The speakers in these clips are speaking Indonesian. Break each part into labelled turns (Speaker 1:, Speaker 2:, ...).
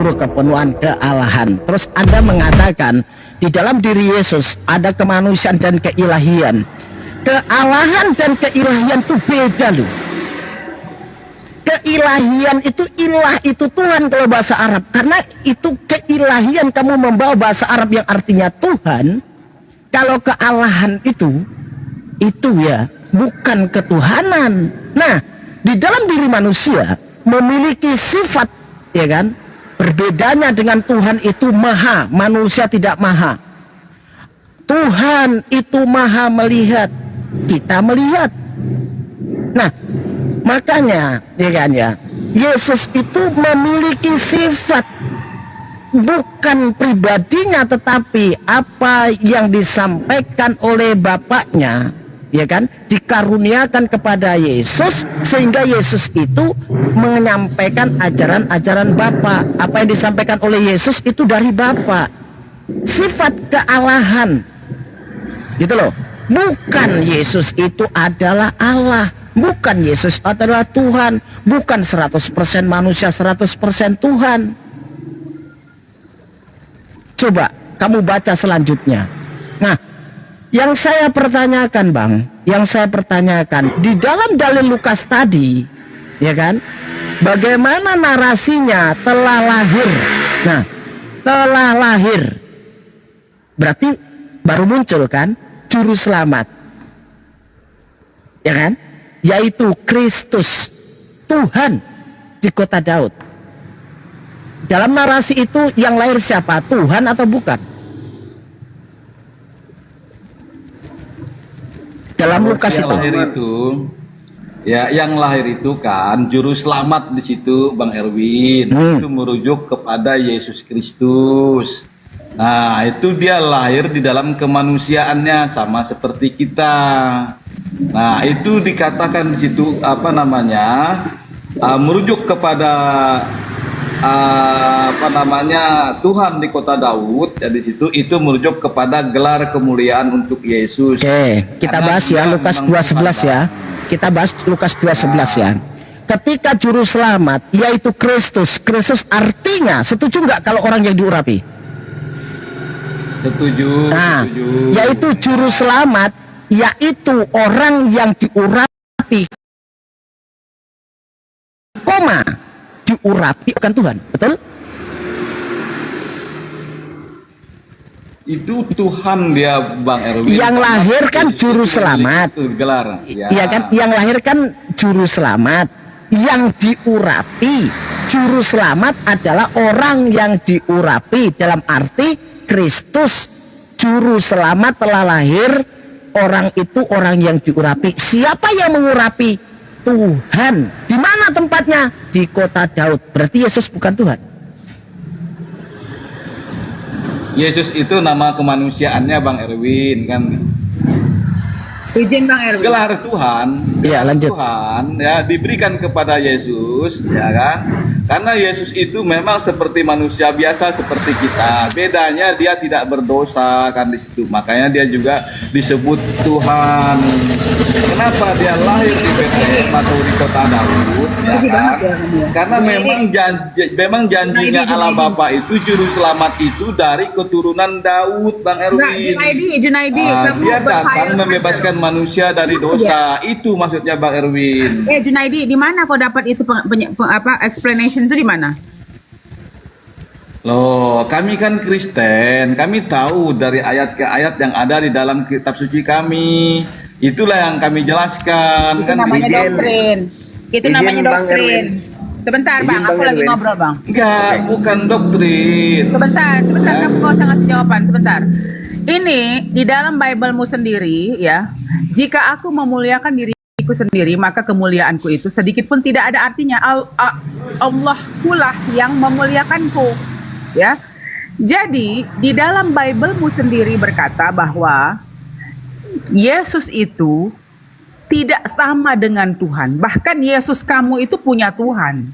Speaker 1: kepenuhan kealahan. Terus Anda mengatakan di dalam diri Yesus ada kemanusiaan dan keilahian. Kealahan dan keilahian itu beda loh. Keilahian itu, ilah itu Tuhan kalau bahasa Arab. Karena itu keilahian, kamu membawa bahasa Arab yang artinya Tuhan. Kalau kealahan itu ya bukan ketuhanan. Nah, di dalam diri manusia memiliki sifat, ya kan? Berbedanya dengan Tuhan itu maha, manusia tidak maha. Tuhan itu maha melihat, kita melihat. Nah, makanya, ya kan ya, Yesus itu memiliki sifat, bukan pribadinya, tetapi apa yang disampaikan oleh Bapaknya, ya kan, dikaruniakan kepada Yesus, sehingga Yesus itu menyampaikan ajaran-ajaran Bapa. Apa yang disampaikan oleh Yesus itu dari Bapa. Sifat kealahan, gitu loh. Bukan Yesus itu adalah Allah, bukan Yesus adalah Tuhan, bukan 100% manusia 100% Tuhan. Coba kamu baca selanjutnya. Nah, yang saya pertanyakan, Bang, yang saya pertanyakan di dalam dalil Lukas tadi, ya kan, bagaimana narasinya telah lahir. Nah, telah lahir berarti baru muncul kan juru selamat, ya kan, yaitu Kristus, Tuhan di kota Daud. Dalam narasi itu yang lahir siapa? Tuhan atau bukan? Dalam Lukas itu.
Speaker 2: Lahir itu, ya, yang lahir itu kan juru selamat di situ, Bang Erwin. Itu merujuk kepada Yesus Kristus. Nah, itu dia lahir di dalam kemanusiaannya sama seperti kita. Nah, itu dikatakan di situ apa namanya? Merujuk kepada Tuhan di kota Daud. Ya, di situ itu merujuk kepada gelar kemuliaan untuk Yesus.
Speaker 1: Oke, kita bahas ya Lukas 2:11 ya. Kita bahas Lukas 2:11 ya. Ketika juru selamat yaitu Kristus. Kristus artinya, setuju nggak kalau orang yang diurapi?
Speaker 2: Setuju.
Speaker 1: Nah,
Speaker 2: setuju.
Speaker 1: yaitu juru selamat, yaitu orang yang diurapi, koma, diurapi bukan Tuhan, betul?
Speaker 2: Itu Tuhan dia, Bang Erwin.
Speaker 1: Yang lahir kan juru selamat.
Speaker 2: Itu gelar. Ya.
Speaker 1: Iya kan, yang lahir kan juru selamat. Yang diurapi, juru selamat adalah orang yang diurapi, dalam arti Kristus juru selamat telah lahir. Orang itu orang yang diurapi. Siapa yang mengurapi? Tuhan. Di mana tempatnya? Di kota Daud. Berarti Yesus bukan Tuhan.
Speaker 2: Yesus itu nama kemanusiaannya, Bang Erwin, kan.
Speaker 3: Izin Bang Erwin.
Speaker 2: Gelar Tuhan.
Speaker 1: Iya, lanjut.
Speaker 2: Tuhan ya diberikan kepada Yesus, ya kan? Karena Yesus itu memang seperti manusia biasa seperti kita. Bedanya dia tidak berdosa kan di situ. Makanya dia juga disebut Tuhan. Kenapa dia lahir di Betlehem atau di kota Daud? Ya kan? Karena memang janjinya Allah Bapa itu juru selamat itu dari keturunan Daud, Bang Erwin.
Speaker 3: Junaidi,
Speaker 2: Dia datang membebaskan manusia dari dosa. Itu maksudnya, Bang Erwin.
Speaker 3: Junaidi, di mana kau dapat itu explanation itu di mana?
Speaker 2: Loh, kami kan Kristen, kami tahu dari ayat ke ayat yang ada di dalam kitab suci kami. Itulah yang kami jelaskan.
Speaker 3: Itu
Speaker 2: Kan
Speaker 3: namanya doktrin. Itu namanya doktrin. Sebentar, Bang, aku lagi ngobrol, Bang.
Speaker 2: Enggak, bukan doktrin.
Speaker 3: Sebentar, kamu kau sangat jawaban, sebentar. Ini di dalam Bible-mu sendiri ya. Jika aku memuliakan diriku sendiri, maka kemuliaanku itu sedikit pun tidak ada artinya. Allahkulah yang memuliakanku, ya. Jadi di dalam Bible-mu sendiri berkata bahwa Yesus itu tidak sama dengan Tuhan. Bahkan Yesus kamu itu punya Tuhan,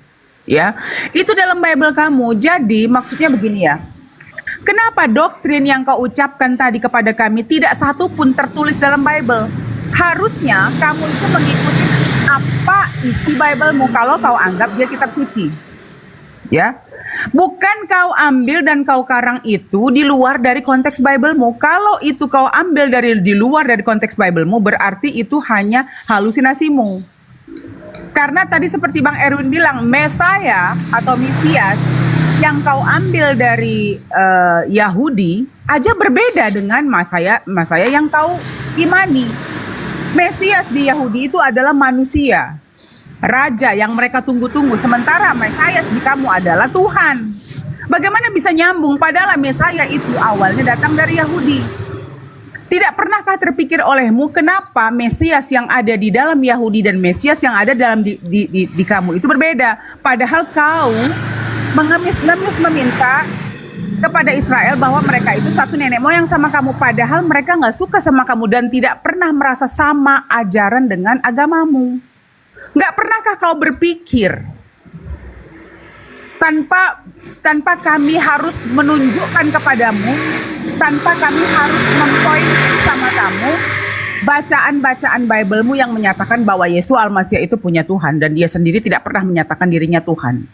Speaker 3: ya. Itu dalam Bible kamu. Jadi maksudnya begini ya. Kenapa doktrin yang kau ucapkan tadi kepada kami tidak satu pun tertulis dalam Bible? Harusnya kamu itu mengikuti apa isi Bible-mu kalau kau anggap dia kitab suci. Ya, bukan kau ambil dan kau karang itu di luar dari konteks Biblemu. Kalau itu kau ambil dari di luar dari konteks Biblemu, berarti itu hanya halusinasimu. Karena tadi seperti Bang Erwin bilang, Mesaya atau Mesias yang kau ambil dari Yahudi aja berbeda dengan Mesaya yang kau imani. Mesias di Yahudi itu adalah manusia, raja yang mereka tunggu-tunggu, sementara Mesias di kamu adalah Tuhan. Bagaimana bisa nyambung padahal Mesaya itu awalnya datang dari Yahudi? Tidak pernahkah terpikir olehmu kenapa Mesias yang ada di dalam Yahudi dan Mesias yang ada dalam di kamu itu berbeda? Padahal kau mengemis-ngemis meminta kepada Israel bahwa mereka itu satu nenek moyang sama kamu, padahal mereka nggak suka sama kamu dan tidak pernah merasa sama ajaran dengan agamamu. Nggak pernahkah kau berpikir tanpa kami harus menunjukkan kepadamu, tanpa kami harus mempoin sama kamu bacaan-bacaan Biblemu yang menyatakan bahwa Yesus Al-Masih itu punya Tuhan dan dia sendiri tidak pernah menyatakan dirinya Tuhan.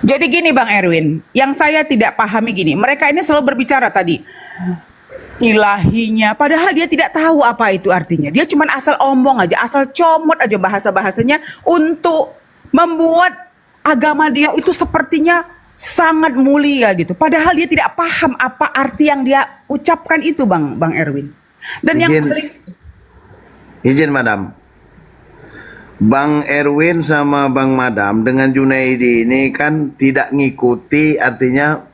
Speaker 3: Jadi gini Bang Erwin, yang saya tidak pahami gini, mereka ini selalu berbicara tadi ilahinya, padahal dia tidak tahu apa itu artinya. Dia cuma asal omong aja, asal comot aja bahasa-bahasanya untuk membuat agama dia itu sepertinya sangat mulia gitu. Padahal dia tidak paham apa arti yang dia ucapkan itu Bang Erwin. Dan yang paling
Speaker 4: izin Madam, Bang Erwin sama Bang Madam dengan Junaidi ini kan tidak ngikuti, artinya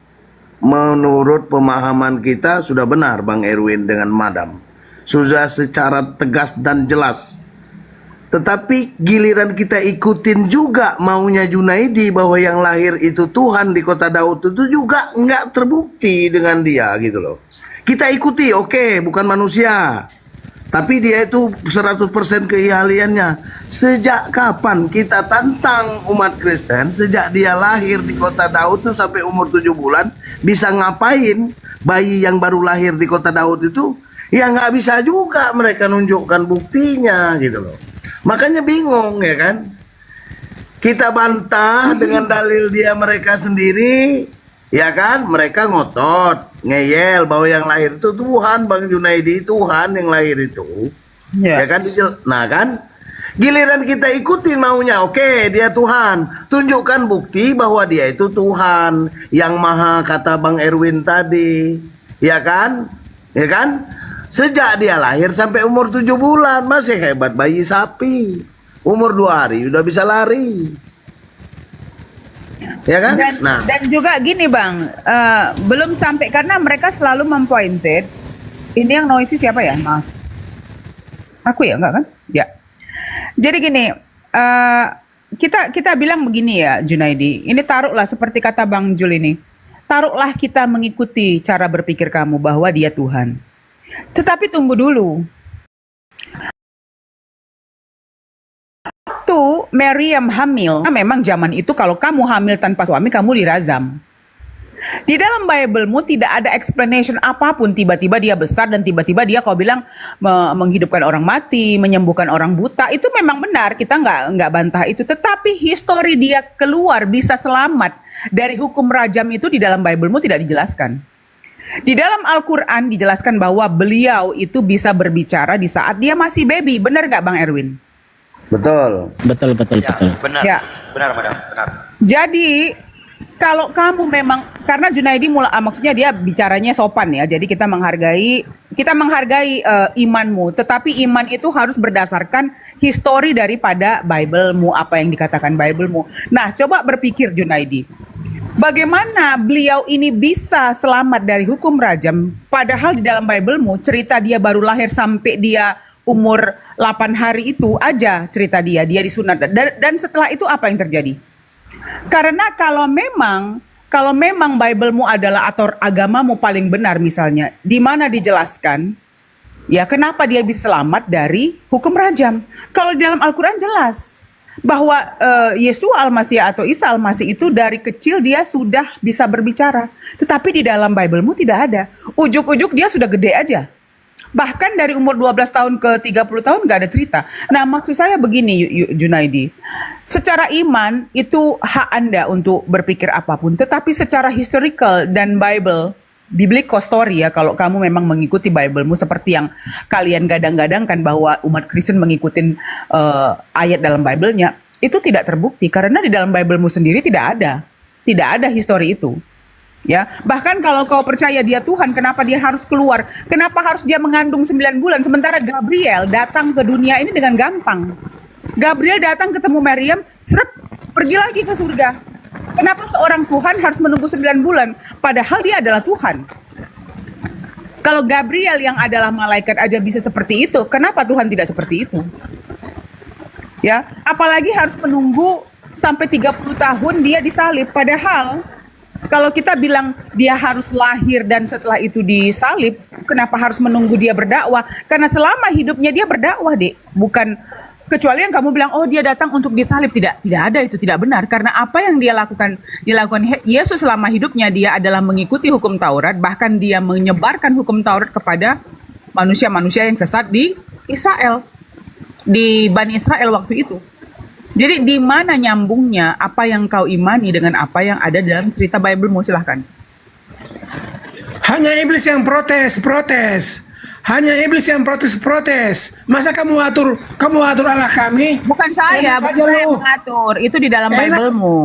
Speaker 4: menurut pemahaman kita sudah benar Bang Erwin dengan Madam. Sudah secara tegas dan jelas. Tetapi giliran kita ikutin juga maunya Junaidi bahwa yang lahir itu Tuhan di kota Daud itu juga nggak terbukti dengan dia gitu loh. Kita ikuti, oke, bukan manusia. Tapi dia itu 100% keihaliannya. Sejak kapan kita tantang umat Kristen, sejak dia lahir di kota Daud itu sampai umur 7 bulan, bisa ngapain bayi yang baru lahir di kota Daud itu? Ya nggak bisa juga mereka nunjukkan buktinya gitu loh. Makanya bingung ya kan. Kita bantah dengan dalil dia mereka sendiri, ya kan? Mereka ngotot, ngeyel bahwa yang lahir itu Tuhan, Bang Junaidi, Tuhan yang lahir itu. Ya kan? Nah kan? Giliran kita ikutin maunya, oke, dia Tuhan. Tunjukkan bukti bahwa dia itu Tuhan yang maha, kata Bang Erwin tadi. Ya kan? Ya kan? Sejak dia lahir sampai umur 7 bulan masih hebat bayi sapi. Umur 2 hari udah bisa lari. Ya kan?
Speaker 3: Dan juga gini Bang, belum sampai karena mereka selalu mempointed. Ini yang noisy siapa ya? Maaf. Aku ya enggak kan? Ya. Jadi gini, kita bilang begini ya Junaidi. Ini taruhlah seperti kata Bang Jul ini. Taruhlah kita mengikuti cara berpikir kamu bahwa dia Tuhan. Tetapi tunggu dulu. Tuh Maryam hamil. Nah, memang zaman itu kalau kamu hamil tanpa suami kamu dirazam. Di dalam Biblemu tidak ada explanation apapun. Tiba-tiba dia besar dan tiba-tiba dia kau bilang menghidupkan orang mati, menyembuhkan orang buta. Itu memang benar, kita nggak bantah itu. Tetapi histori dia keluar bisa selamat dari hukum rajam itu di dalam Biblemu tidak dijelaskan. Di dalam Al-Quran dijelaskan bahwa beliau itu bisa berbicara di saat dia masih baby. Benar nggak Bang Erwin?
Speaker 4: Betul.
Speaker 1: Betul.
Speaker 5: Benar.
Speaker 3: Ya.
Speaker 5: Benar, Madam. Benar.
Speaker 3: Jadi kalau kamu memang, karena Junaidi maksudnya dia bicaranya sopan ya. Jadi kita menghargai imanmu. Tetapi iman itu harus berdasarkan histori daripada Biblemu, apa yang dikatakan Biblemu. Nah, coba berpikir Junaidi. Bagaimana beliau ini bisa selamat dari hukum rajam, padahal di dalam Biblemu cerita dia baru lahir sampai dia umur 8 hari itu aja cerita dia disunat. Dan setelah itu apa yang terjadi? Karena kalau memang Biblemu adalah atau agamamu paling benar misalnya, di mana dijelaskan, ya kenapa dia bisa selamat dari hukum rajam? Kalau di dalam Al-Quran jelas bahwa Yesus Al-Masih atau Isa Al-Masih itu dari kecil dia sudah bisa berbicara. Tetapi di dalam Biblemu tidak ada. Ujuk-ujuk dia sudah gede aja. Bahkan dari umur 12 tahun ke 30 tahun nggak ada cerita. Nah, maksud saya begini, Junaidi. Secara iman, itu hak Anda untuk berpikir apapun. Tetapi secara historical dan biblical story ya, kalau kamu memang mengikuti Biblemu seperti yang kalian gadang-gadangkan bahwa umat Kristen mengikuti ayat dalam Biblenya, itu tidak terbukti. Karena di dalam Biblemu sendiri tidak ada. Tidak ada histori itu. Ya, bahkan kalau kau percaya dia Tuhan, kenapa dia harus keluar? Kenapa harus dia mengandung 9 bulan? Sementara Gabriel datang ke dunia ini dengan gampang. Gabriel datang ketemu Maryam, seret, pergi lagi ke surga. Kenapa seorang Tuhan harus menunggu 9 bulan? Padahal dia adalah Tuhan. Kalau Gabriel yang adalah malaikat aja bisa seperti itu, kenapa Tuhan tidak seperti itu? Ya, apalagi harus menunggu sampai 30 tahun dia disalib. Padahal kalau kita bilang dia harus lahir dan setelah itu disalib, kenapa harus menunggu dia berdakwah? Karena selama hidupnya dia berdakwah, Dek. Bukan, kecuali yang kamu bilang, oh dia datang untuk disalib. Tidak ada, itu tidak benar. Karena apa yang dilakukan Yesus selama hidupnya, dia adalah mengikuti hukum Taurat. Bahkan dia menyebarkan hukum Taurat kepada manusia-manusia yang sesat di Israel. Di Bani Israel waktu itu. Jadi di mana nyambungnya apa yang kau imani dengan apa yang ada dalam cerita Biblemu? Silahkan.
Speaker 5: Hanya iblis yang protes. Hanya iblis yang protes. Masa kamu atur Allah kami?
Speaker 3: Bukan saya,
Speaker 5: Enak
Speaker 3: bukan
Speaker 5: aja
Speaker 3: saya
Speaker 5: lu.
Speaker 3: mengatur. Itu di dalam
Speaker 5: Enak.
Speaker 3: Biblemu.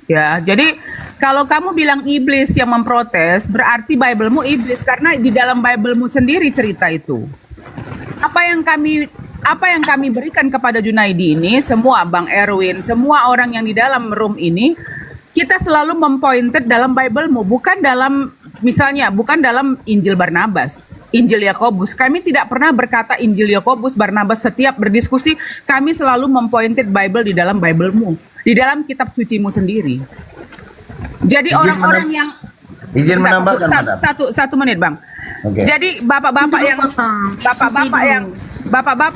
Speaker 3: Ya, jadi kalau kamu bilang iblis yang memprotes, berarti Biblemu iblis karena di dalam Biblemu sendiri cerita itu. Apa yang kami berikan kepada Junaidi ini, semua Bang Erwin, semua orang yang di dalam room ini, kita selalu mempointed dalam Biblemu, bukan dalam Injil Barnabas, Injil Yakobus. Kami tidak pernah berkata Injil Yakobus, Barnabas. Setiap berdiskusi, kami selalu mempointed Bible di dalam Biblemu, di dalam kitab sucimu sendiri. Jadi orang-orang yang
Speaker 4: Izin menambahkan, Madam.
Speaker 3: satu menit, Bang.
Speaker 4: Oke.
Speaker 3: Jadi bapak-bapak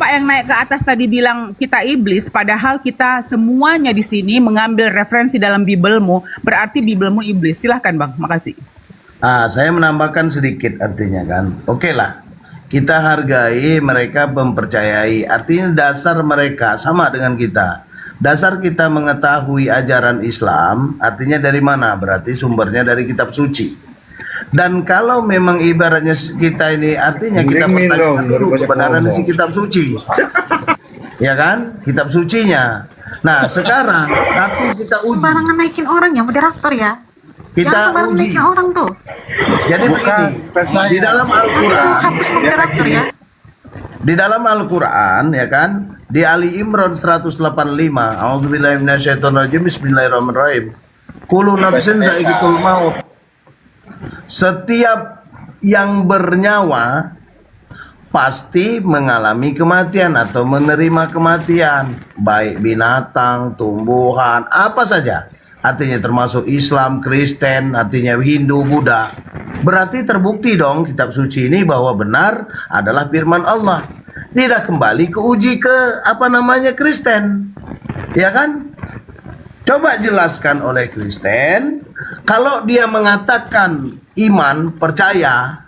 Speaker 3: yang naik ke atas tadi bilang kita iblis, padahal kita semuanya di sini mengambil referensi dalam Biblemu, berarti Biblemu iblis. Silahkan, Bang. Makasih.
Speaker 4: Saya menambahkan sedikit artinya kan. Oke lah. Kita hargai mereka mempercayai. Artinya dasar mereka sama dengan kita. Dasar kita mengetahui ajaran Islam, artinya dari mana? Berarti sumbernya dari kitab suci. Dan kalau memang ibaratnya kita ini, artinya kita pertanyakan dulu kebenaran isi kitab suci. Ya kan? Kitab sucinya. Nah, sekarang tapi kita uji.
Speaker 6: Sembarangan naikin orang ya, moderator ya.
Speaker 4: Kita
Speaker 6: Jangan sembarangan
Speaker 4: uji.
Speaker 6: naikin orang tuh.
Speaker 4: Jadi begini, di dalam Al-Quran,
Speaker 6: Hapus moderator ya.
Speaker 4: di dalam Al-Quran ya kan, di Ali Imran 185, A'udzubillahi minasyaitonirrajim, bismillahirrahmanirrahim. Kullu nafsin za'iqatul maut. Setiap yang bernyawa pasti mengalami kematian atau menerima kematian, baik binatang, tumbuhan, apa saja. Artinya termasuk Islam, Kristen, artinya Hindu, Buddha. Berarti terbukti dong kitab suci ini bahwa benar adalah firman Allah. Tidak kembali ke uji ke Kristen. Ya kan? Coba jelaskan oleh Kristen, kalau dia mengatakan iman, percaya,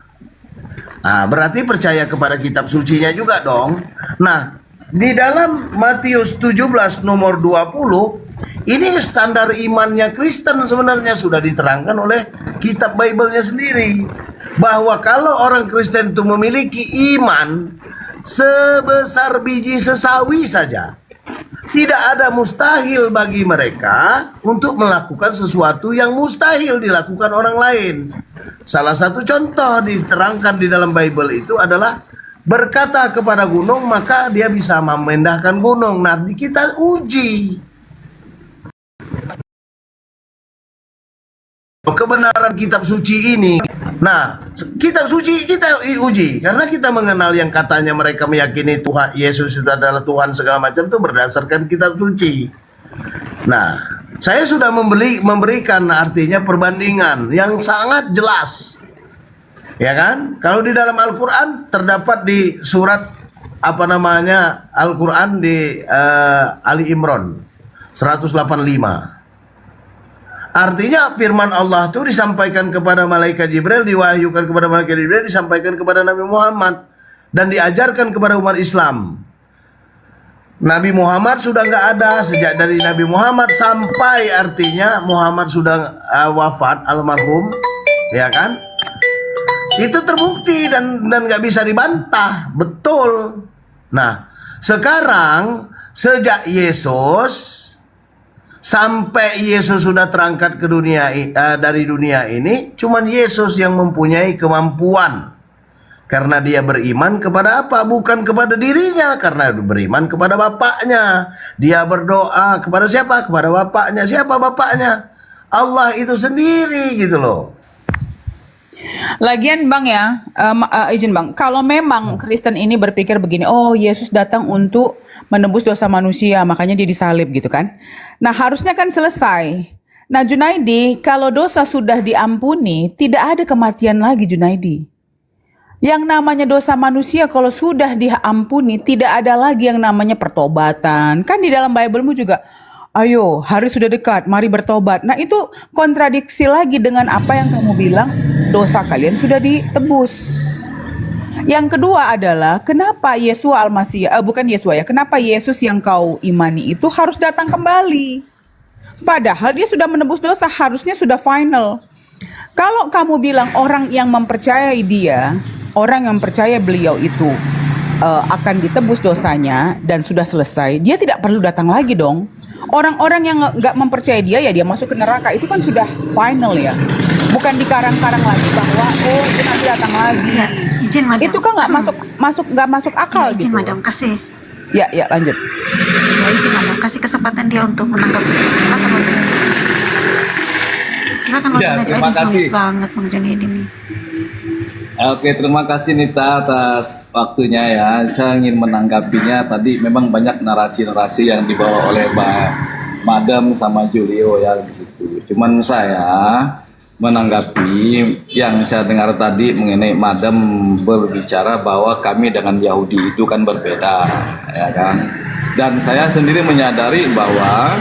Speaker 4: nah berarti percaya kepada kitab sucinya juga dong. Nah, di dalam Matius 17 nomor 20, ini standar imannya Kristen sebenarnya sudah diterangkan oleh kitab Bible-nya sendiri. Bahwa kalau orang Kristen itu memiliki iman sebesar biji sesawi saja, tidak ada mustahil bagi mereka untuk melakukan sesuatu yang mustahil dilakukan orang lain. Salah satu contoh diterangkan di dalam Bible itu adalah berkata kepada gunung, maka dia bisa memindahkan gunung. Nah, kita uji kebenaran kitab suci ini. Nah, kitab suci kita uji karena kita mengenal yang katanya mereka meyakini Tuhan Yesus itu adalah Tuhan segala macam itu berdasarkan kitab suci. Nah, saya sudah memberikan artinya perbandingan yang sangat jelas. Ya kan? Kalau di dalam Al-Qur'an terdapat di surat Al-Qur'an di Ali Imran 185. Artinya firman Allah itu disampaikan kepada malaikat Jibril, diwahyukan kepada malaikat Jibril, disampaikan kepada Nabi Muhammad. dan diajarkan kepada umat Islam. Nabi Muhammad sudah nggak ada. Sejak dari Nabi Muhammad sampai artinya Muhammad sudah wafat almarhum, ya kan? Itu terbukti dan nggak bisa dibantah, betul. Nah, sekarang sejak Yesus sampai Yesus sudah terangkat ke dunia dari dunia ini, cuman Yesus yang mempunyai kemampuan. Karena dia beriman kepada apa? Bukan kepada dirinya, karena beriman kepada Bapaknya. Dia berdoa kepada siapa? Kepada Bapaknya. Siapa Bapaknya? Allah itu sendiri gitu loh.
Speaker 3: Lagian Bang ya, izin Bang, kalau memang Kristen ini berpikir begini, oh Yesus datang untuk menebus dosa manusia, makanya dia disalib gitu kan. Nah harusnya kan selesai. Nah Junaidi, kalau dosa sudah diampuni, tidak ada kematian lagi Junaidi. Yang namanya dosa manusia kalau sudah diampuni, tidak ada lagi yang namanya pertobatan. Kan di dalam Bible-mu juga, ayo hari sudah dekat, mari bertobat. Nah itu kontradiksi lagi dengan apa yang kamu bilang, dosa kalian sudah ditebus. Yang kedua adalah, kenapa Yesua Al-Masih, bukan Yesua ya, kenapa Yesus yang kau imani itu harus datang kembali? Padahal dia sudah menebus dosa, harusnya sudah final. Kalau kamu bilang orang yang mempercayai dia, orang yang percaya beliau itu akan ditebus dosanya dan sudah selesai, dia tidak perlu datang lagi dong. Orang-orang yang nggak mempercayai dia, ya dia masuk ke neraka, itu kan sudah final ya. Bukan dikarang-karang lagi bahwa itu nanti datang lagi.
Speaker 6: Ya, izin madam.
Speaker 3: Itu kan nggak masuk akal
Speaker 6: Ya, izin
Speaker 3: gitu.
Speaker 6: madam, kasih.
Speaker 3: Ya lanjut.
Speaker 6: Ya, izin madam, kasih kesempatan dia untuk menanggapi. Silakan madam. Silakan
Speaker 2: Ya,
Speaker 6: madam.
Speaker 2: terima
Speaker 6: Ini
Speaker 2: kasih.
Speaker 6: bagus banget Bang Junaidi nih.
Speaker 2: Oke, terima kasih Nita atas waktunya ya. Saya ingin menanggapinya. Tadi memang banyak narasi-narasi yang dibawa oleh Mbak Madam sama Julio ya di situ. Cuman saya menanggapi yang saya dengar tadi mengenai Madam berbicara bahwa kami dengan Yahudi itu kan berbeda, ya kan? Dan saya sendiri menyadari bahwa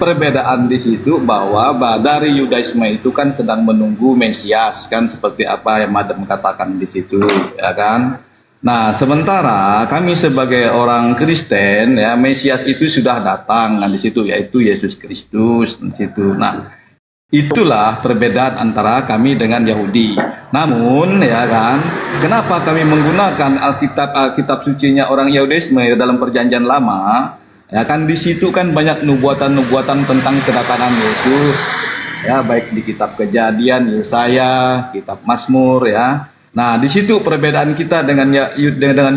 Speaker 2: perbedaan di situ bahwa dari Yudaisme itu kan sedang menunggu Mesias kan, seperti apa yang Madam katakan di situ, ya kan? Nah, sementara kami sebagai orang Kristen ya, Mesias itu sudah datang kan di situ, yaitu Yesus Kristus di situ. Nah, itulah perbedaan antara kami dengan Yahudi. Namun ya kan, kenapa kami menggunakan Alkitab sucinya orang Yahudaisme dalam Perjanjian Lama? Ya kan di situ kan banyak nubuatan-nubuatan tentang kedatangan Yesus. Ya, baik di kitab Kejadian, Yesaya, kitab Mazmur ya. Nah, di situ perbedaan kita dengan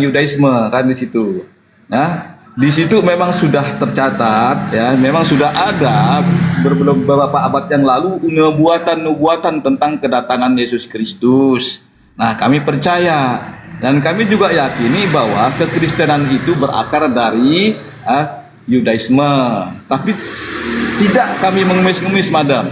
Speaker 2: Yudaisme kan di situ. Ya, di situ memang sudah tercatat ya, memang sudah ada beberapa abad yang lalu nubuatan-nubuatan tentang kedatangan Yesus Kristus. Nah, kami percaya dan kami juga yakini bahwa kekristenan itu berakar dari Yudaisme. Tapi tidak kami mengemis-ngemis, Madam.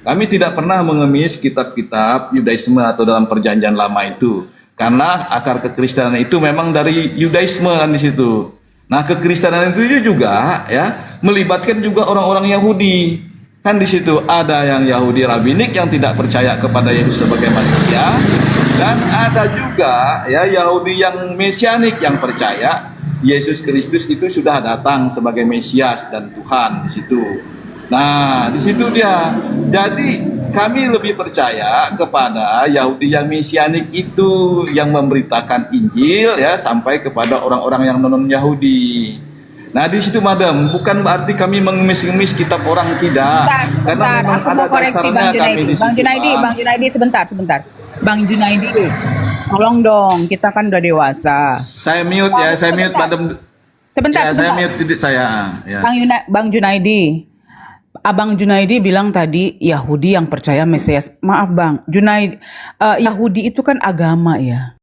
Speaker 2: Kami tidak pernah mengemis kitab-kitab Yudaisme atau dalam Perjanjian Lama itu, karena akar kekristenan itu memang dari Yudaisme kan di situ. Nah, kekristenan itu juga ya melibatkan juga orang-orang Yahudi. Kan di situ ada yang Yahudi rabbinik yang tidak percaya kepada Yesus sebagai manusia, dan ada juga ya Yahudi yang mesianik yang percaya Yesus Kristus itu sudah datang sebagai Mesias dan Tuhan di situ. Nah, di situ dia. Jadi kami lebih percaya kepada Yahudi yang mesianik itu yang memberitakan Injil ya sampai kepada orang-orang yang non-Yahudi. Nah, di situ Madam, bukan berarti kami mengemis-ngemis kitab orang, tidak. Karena memang
Speaker 3: Aku
Speaker 2: ada
Speaker 3: mau koreksi
Speaker 2: dasarnya
Speaker 3: Bang
Speaker 2: kami di
Speaker 3: Junaidi.
Speaker 2: situ.
Speaker 3: Bang Junaidi sebentar. Bang Junaidi, tolong dong, kita kan udah dewasa.
Speaker 2: Saya mute ya, saya mute Madam.
Speaker 3: Sebentar.
Speaker 2: Saya mute titik saya. Ya.
Speaker 3: Bang Junaidi, Abang Junaidi bilang tadi Yahudi yang percaya Mesias. Maaf Bang, Yahudi itu kan agama ya.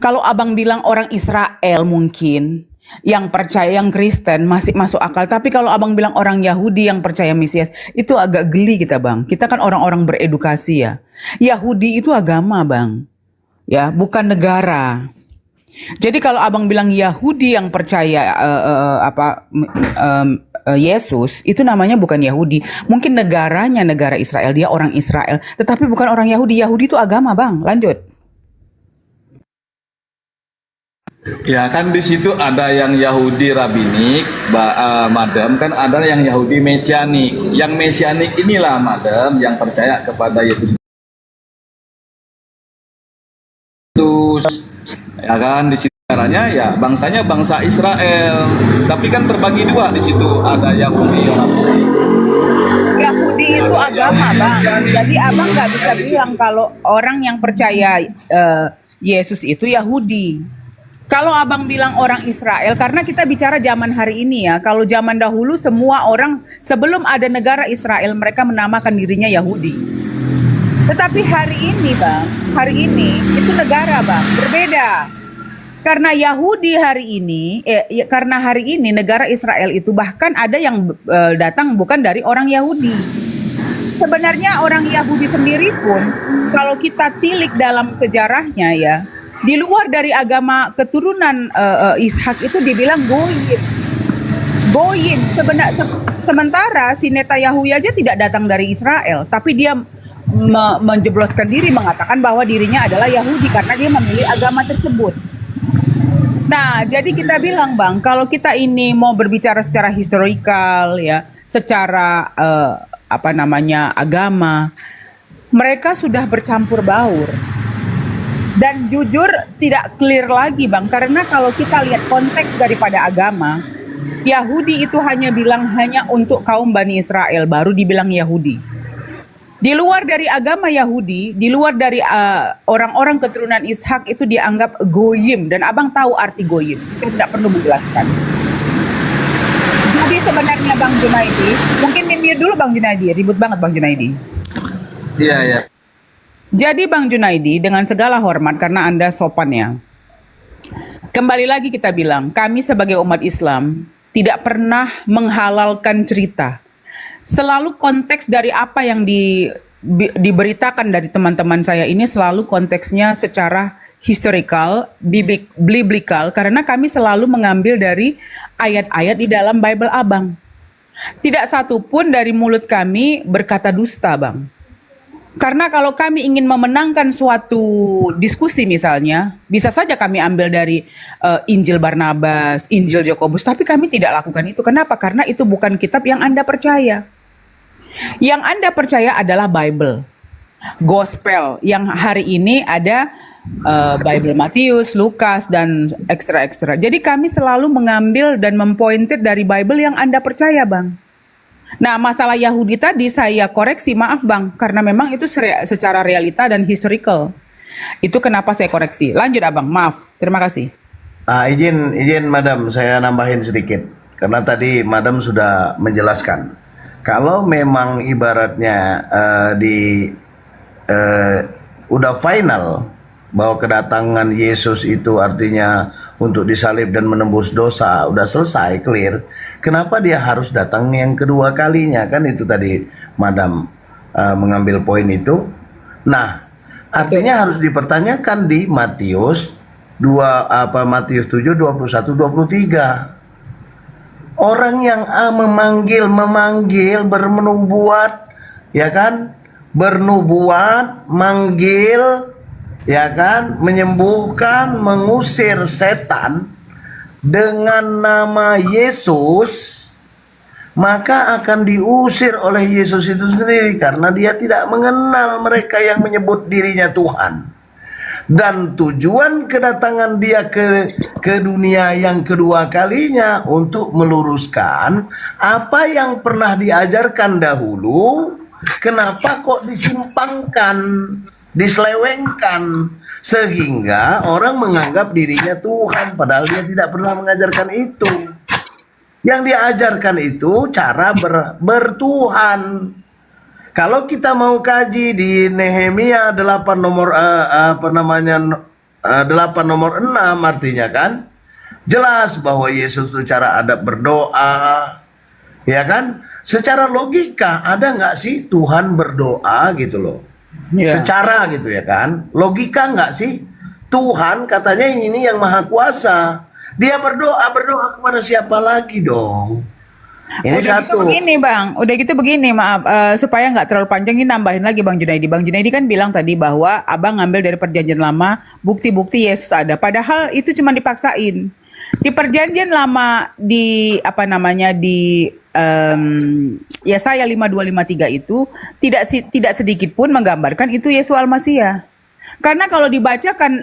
Speaker 3: Kalau Abang bilang orang Israel mungkin yang percaya, yang Kristen masih masuk akal. Tapi kalau Abang bilang orang Yahudi yang percaya Mesias, itu agak geli kita Bang. Kita kan orang-orang beredukasi ya. Yahudi itu agama Bang, ya bukan negara. Jadi kalau Abang bilang Yahudi yang percaya Yesus, itu namanya bukan Yahudi. Mungkin negaranya negara Israel, dia orang Israel, tetapi bukan orang Yahudi. Yahudi itu agama Bang. Lanjut.
Speaker 2: Ya kan di situ ada yang Yahudi rabbinik, madam, kan ada yang Yahudi mesianik. Yang mesianik inilah madam yang percaya kepada Yesus. Ya kan di situ caranya ya bangsanya bangsa Israel. Tapi kan terbagi dua di situ, ada Yahudi rabbinik.
Speaker 3: Yahudi itu agama, Bang. Jadi abang nggak bisa bilang kalau orang yang percaya Yesus itu Yahudi. Kalau abang bilang orang Israel, karena kita bicara zaman hari ini ya. Kalau zaman dahulu semua orang sebelum ada negara Israel mereka menamakan dirinya Yahudi. Tetapi hari ini, Bang, hari ini itu negara, Bang, berbeda. Karena Yahudi hari ini, karena hari ini negara Israel itu bahkan ada yang datang bukan dari orang Yahudi. Sebenarnya orang Yahudi sendiri pun, kalau kita tilik dalam sejarahnya ya, di luar dari agama keturunan Ishak itu dibilang goyim. Goyim. Sementara si Netanyahu aja tidak datang dari Israel, tapi dia menjebloskan diri mengatakan bahwa dirinya adalah Yahudi karena dia memilih agama tersebut. Nah, jadi kita bilang, Bang, kalau kita ini mau berbicara secara historikal ya, secara agama, mereka sudah bercampur baur. Dan jujur tidak clear lagi, Bang, karena kalau kita lihat konteks daripada agama, Yahudi itu hanya untuk kaum Bani Israel baru dibilang Yahudi. Di luar dari agama Yahudi, di luar dari orang-orang keturunan Ishak itu dianggap goyim. Dan abang tahu arti goyim, saya tidak perlu menjelaskan. Jadi sebenarnya Bang Junaidi, mungkin mute dulu Bang Junaidi, ribut banget Bang Junaidi.
Speaker 2: Iya, ya.
Speaker 3: Jadi Bang Junaidi, dengan segala hormat karena Anda sopan ya, kembali lagi kita bilang, kami sebagai umat Islam tidak pernah menghalalkan cerita. Selalu konteks dari apa yang diberitakan dari teman-teman saya ini selalu konteksnya secara historical, biblikal, karena kami selalu mengambil dari ayat-ayat di dalam Bible Abang. Tidak satu pun dari mulut kami berkata dusta, Bang. Karena kalau kami ingin memenangkan suatu diskusi misalnya, bisa saja kami ambil dari Injil Barnabas, Injil Jakobus, tapi kami tidak lakukan itu. Kenapa? Karena itu bukan kitab yang Anda percaya. Yang Anda percaya adalah Bible, Gospel, yang hari ini ada Bible Matius, Lukas, dan ekstra-ekstra. Jadi kami selalu mengambil dan mempointed dari Bible yang Anda percaya, Bang. Nah, masalah Yahudi tadi saya koreksi, maaf Bang, karena memang itu secara realita dan historical. Itu kenapa saya koreksi. Lanjut Abang, maaf. Terima kasih.
Speaker 4: Izin Madam, saya nambahin sedikit. Karena tadi Madam sudah menjelaskan. Kalau memang ibaratnya udah final bahwa kedatangan Yesus itu artinya untuk disalib dan menembus dosa, udah selesai, clear. Kenapa dia harus datang yang kedua kalinya? Kan itu tadi Madam mengambil poin itu. Nah, artinya harus dipertanyakan di Matius 7 21 23. Orang yang memanggil bernubuat, ya kan? Bernubuat, manggil, ya kan, menyembuhkan, mengusir setan dengan nama Yesus, maka akan diusir oleh Yesus itu sendiri karena dia tidak mengenal mereka yang menyebut dirinya Tuhan. Dan tujuan kedatangan dia ke dunia yang kedua kalinya untuk meluruskan apa yang pernah diajarkan dahulu, kenapa kok disimpangkan, diselewengkan, sehingga orang menganggap dirinya Tuhan padahal dia tidak pernah mengajarkan itu. Yang diajarkan itu cara bertuhan. Kalau kita mau kaji di Nehemia 8 nomor 8 nomor 6 artinya kan jelas bahwa Yesus itu cara adab berdoa, ya kan? Secara logika ada nggak sih Tuhan berdoa gitu loh? Yeah. Secara gitu ya kan, logika nggak sih? Tuhan katanya ini yang maha kuasa, dia berdoa kepada siapa lagi dong? Ini
Speaker 3: Udah gitu
Speaker 4: satu.
Speaker 3: begini Bang, udah gitu begini maaf supaya nggak terlalu panjang ini nambahin lagi Bang Junaidi. Bang Junaidi kan bilang tadi bahwa Abang ngambil dari perjanjian lama bukti-bukti Yesus ada. Padahal itu cuma dipaksain. Di perjanjian lama di apa namanya di Yesaya 5253 itu tidak sedikit pun menggambarkan itu Yesus Al-Masih. Karena kalau dibacakan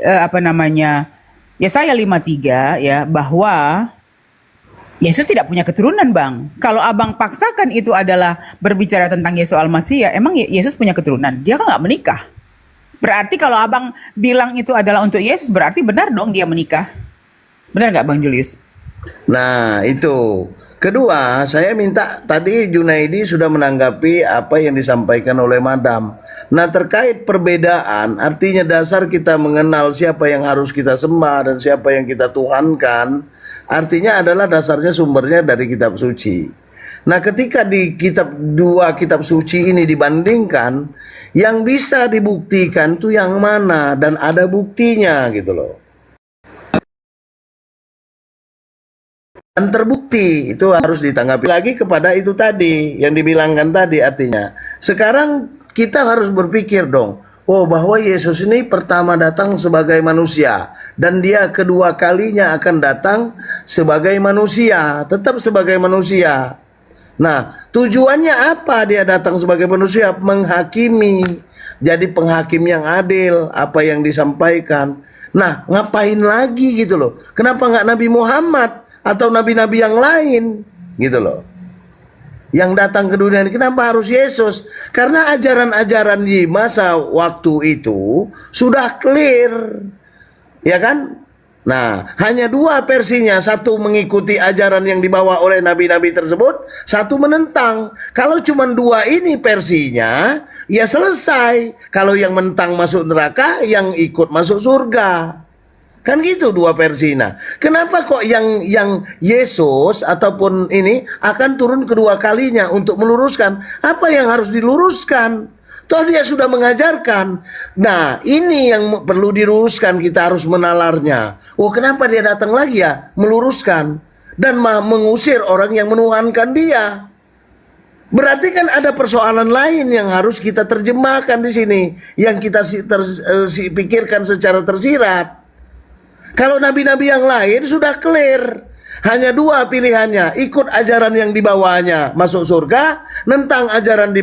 Speaker 3: apa namanya Yesaya 53 ya bahwa Yesus tidak punya keturunan, Bang. Kalau Abang paksakan itu adalah berbicara tentang Yesus Al-Masih, emang Yesus punya keturunan? Dia kan nggak menikah. Berarti kalau Abang bilang itu adalah untuk Yesus, berarti benar dong dia menikah. Benar nggak, Bang Julius?
Speaker 4: Nah, itu. Kedua, saya minta tadi Junaidi sudah menanggapi apa yang disampaikan oleh Madam. Nah, terkait perbedaan, artinya dasar kita mengenal siapa yang harus kita sembah dan siapa yang kita tuhankan, artinya adalah dasarnya sumbernya dari kitab suci. Nah, ketika di dua kitab suci ini dibandingkan, yang bisa dibuktikan tuh yang mana dan ada buktinya gitu loh. Dan terbukti itu harus ditanggapi lagi kepada itu tadi yang dibilangkan tadi, artinya sekarang kita harus berpikir dong, oh bahwa Yesus ini pertama datang sebagai manusia dan dia kedua kalinya akan datang sebagai manusia, tetap sebagai manusia. Nah, tujuannya apa dia datang sebagai manusia? Menghakimi, jadi penghakim yang adil apa yang disampaikan. Nah, ngapain lagi gitu loh? Kenapa nggak Nabi Muhammad atau nabi-nabi yang lain gitu loh yang datang ke dunia ini? Kenapa harus Yesus? Karena ajaran-ajaran di masa waktu itu sudah clear, ya kan? Nah, hanya dua versinya, satu mengikuti ajaran yang dibawa oleh nabi-nabi tersebut, satu menentang. Kalau cuma dua ini versinya, ya selesai. Kalau yang menentang masuk neraka, yang ikut masuk surga. Kan gitu dua versi. Nah, kenapa kok yang Yesus ataupun ini akan turun kedua kalinya untuk meluruskan apa yang harus diluruskan? Toh dia sudah mengajarkan. Nah, ini yang perlu diluruskan, kita harus menalarnya. Oh, kenapa dia datang lagi ya? Meluruskan dan mengusir orang yang menuhankan dia. Berarti kan ada persoalan lain yang harus kita terjemahkan di sini, yang kita pikirkan secara tersirat. Kalau nabi-nabi yang lain sudah clear, hanya dua pilihannya: ikut ajaran yang dibawanya masuk surga, nentang ajaran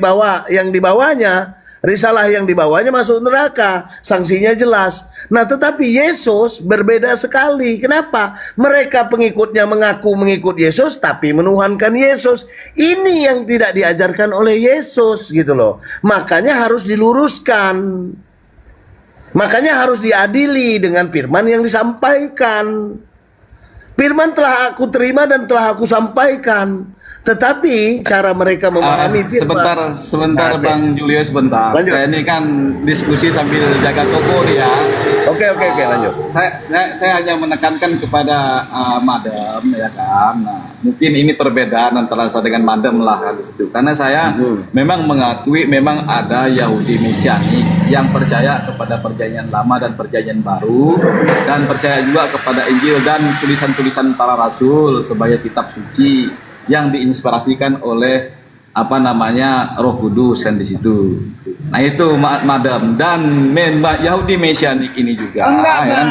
Speaker 4: yang dibawanya, risalah yang dibawanya masuk neraka. Sanksinya jelas. Nah, tetapi Yesus berbeda sekali. Kenapa? Mereka pengikutnya mengaku mengikut Yesus tapi menuhankan Yesus. Ini yang tidak diajarkan oleh Yesus gitu loh. Makanya harus diluruskan. Makanya harus diadili dengan firman yang disampaikan. Firman telah aku terima dan telah aku sampaikan. Tetapi cara mereka memahami firman.
Speaker 2: Sebentar Bang Julius, sebentar.
Speaker 4: Lanjut.
Speaker 2: Saya ini kan diskusi sambil jaga toko nih ya.
Speaker 4: Oke, lanjut.
Speaker 2: Saya hanya menekankan kepada Madam ya kan. Nah, mungkin ini perbedaan antara saya dengan Madam lah di situ. Karena saya memang mengakui memang ada Yahudi Mesianik yang percaya kepada perjanjian lama dan perjanjian baru, dan percaya juga kepada Injil dan tulisan-tulisan para rasul sebagai kitab suci yang diinspirasikan oleh apa namanya Roh Kudus kan di situ. Nah itu Madam, dan Yahudi Mesianik ini juga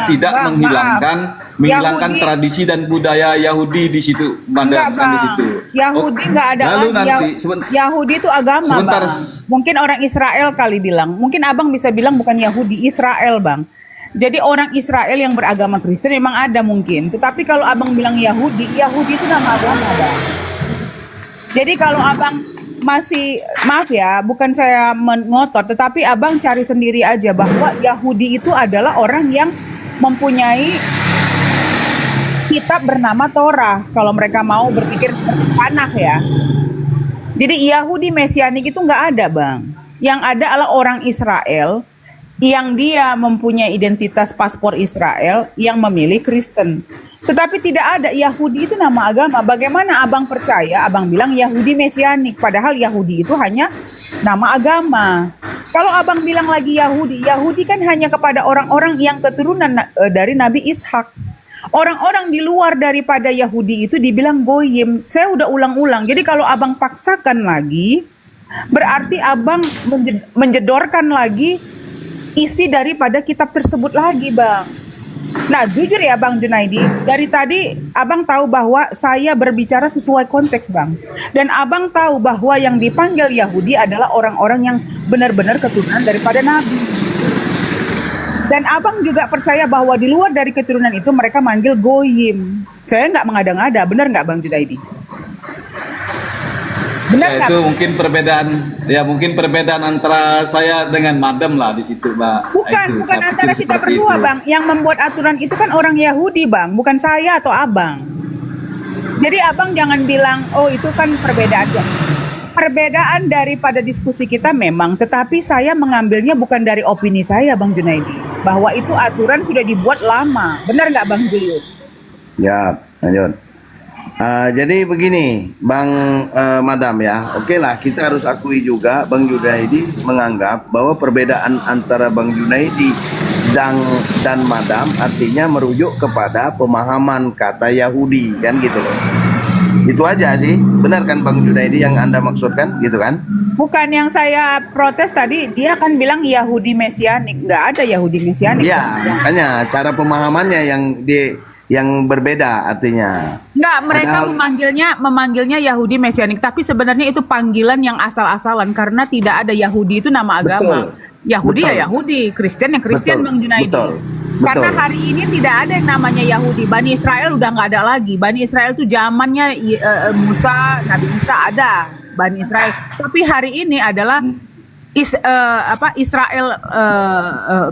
Speaker 2: tidak menghilangkan
Speaker 3: Yahudi,
Speaker 2: tradisi dan budaya Yahudi di situ, Madam, kan di situ.
Speaker 3: Yahudi nggak ada.
Speaker 2: Lalu nanti
Speaker 3: Yahudi itu agama,
Speaker 2: sebentar.
Speaker 3: Bang. Mungkin orang Israel kali bilang. Mungkin Abang bisa bilang bukan Yahudi, Israel, Bang. Jadi orang Israel yang beragama Kristen memang ada mungkin. Tetapi kalau Abang bilang Yahudi itu nama agama, Bang. Jadi kalau Abang masih, maaf ya, bukan saya mengotot, tetapi Abang cari sendiri aja bahwa Yahudi itu adalah orang yang mempunyai kitab bernama Torah. Kalau mereka mau berpikir seperti Tanakh ya. Jadi Yahudi Mesianik itu nggak ada, Bang. Yang ada adalah orang Israel yang dia mempunyai identitas paspor Israel yang memilih Kristen. Tetapi tidak ada Yahudi itu nama agama. Bagaimana Abang percaya? Abang bilang Yahudi Mesianik, padahal Yahudi itu hanya nama agama. Kalau Abang bilang lagi Yahudi kan hanya kepada orang-orang yang keturunan dari Nabi Ishak. Orang-orang di luar daripada Yahudi itu dibilang goyim. Saya udah ulang-ulang. Jadi kalau abang paksakan lagi, berarti abang menjedorkan lagi isi daripada kitab tersebut lagi, Bang. Nah, jujur ya Bang Junaidi, dari tadi Abang tahu bahwa saya berbicara sesuai konteks, Bang. Dan Abang tahu bahwa yang dipanggil Yahudi adalah orang-orang yang benar-benar keturunan daripada Nabi. Dan Abang juga percaya bahwa di luar dari keturunan itu mereka manggil goyim. Saya nggak mengada-ngada, benar nggak Bang Junaidi? Benar
Speaker 2: Ya,
Speaker 3: nggak?
Speaker 2: itu mungkin perbedaan antara saya dengan Madam lah di situ, Mbak.
Speaker 3: Bukan
Speaker 2: Itu,
Speaker 3: bukan
Speaker 2: saya
Speaker 3: antara
Speaker 2: pikir
Speaker 3: kita
Speaker 2: seperti
Speaker 3: berdua,
Speaker 2: itu.
Speaker 3: Bang. Yang membuat aturan itu kan orang Yahudi, Bang, bukan saya atau Abang. Jadi Abang jangan bilang, oh itu kan perbedaan. Perbedaan daripada diskusi kita memang, tetapi saya mengambilnya bukan dari opini saya, Bang Junaidi. Bahwa itu aturan sudah dibuat lama. Benar nggak, Bang Julius?
Speaker 4: Ya, lanjut. Jadi begini, Bang Madam ya, oke lah kita harus akui juga Bang Junaidi menganggap bahwa perbedaan antara Bang Junaidi dan Madam artinya merujuk kepada pemahaman kata Yahudi kan gitu loh. Itu aja sih, benar kan Bang Junaidi yang Anda maksudkan gitu kan?
Speaker 3: Bukan yang saya protes tadi, dia kan bilang Yahudi Mesianik. Nggak ada Yahudi Mesianik.
Speaker 4: Iya,
Speaker 3: Bang.
Speaker 4: makanya cara pemahamannya yang berbeda artinya.
Speaker 3: Enggak, mereka
Speaker 4: Padahal-
Speaker 3: memanggilnya Yahudi Mesianik, tapi sebenarnya itu panggilan yang asal-asalan karena tidak ada Yahudi itu nama agama.
Speaker 4: Betul.
Speaker 3: Yahudi
Speaker 4: Betul.
Speaker 3: ya Yahudi, Kristen ya Kristen,
Speaker 4: Betul.
Speaker 3: Bang Junaidi.
Speaker 4: Betul.
Speaker 3: Karena
Speaker 4: Betul.
Speaker 3: hari ini tidak ada yang namanya Yahudi. Bani Israel udah nggak ada lagi. Bani Israel itu zamannya Musa, Nabi Musa ada Bani Israel. Tapi hari ini adalah Israel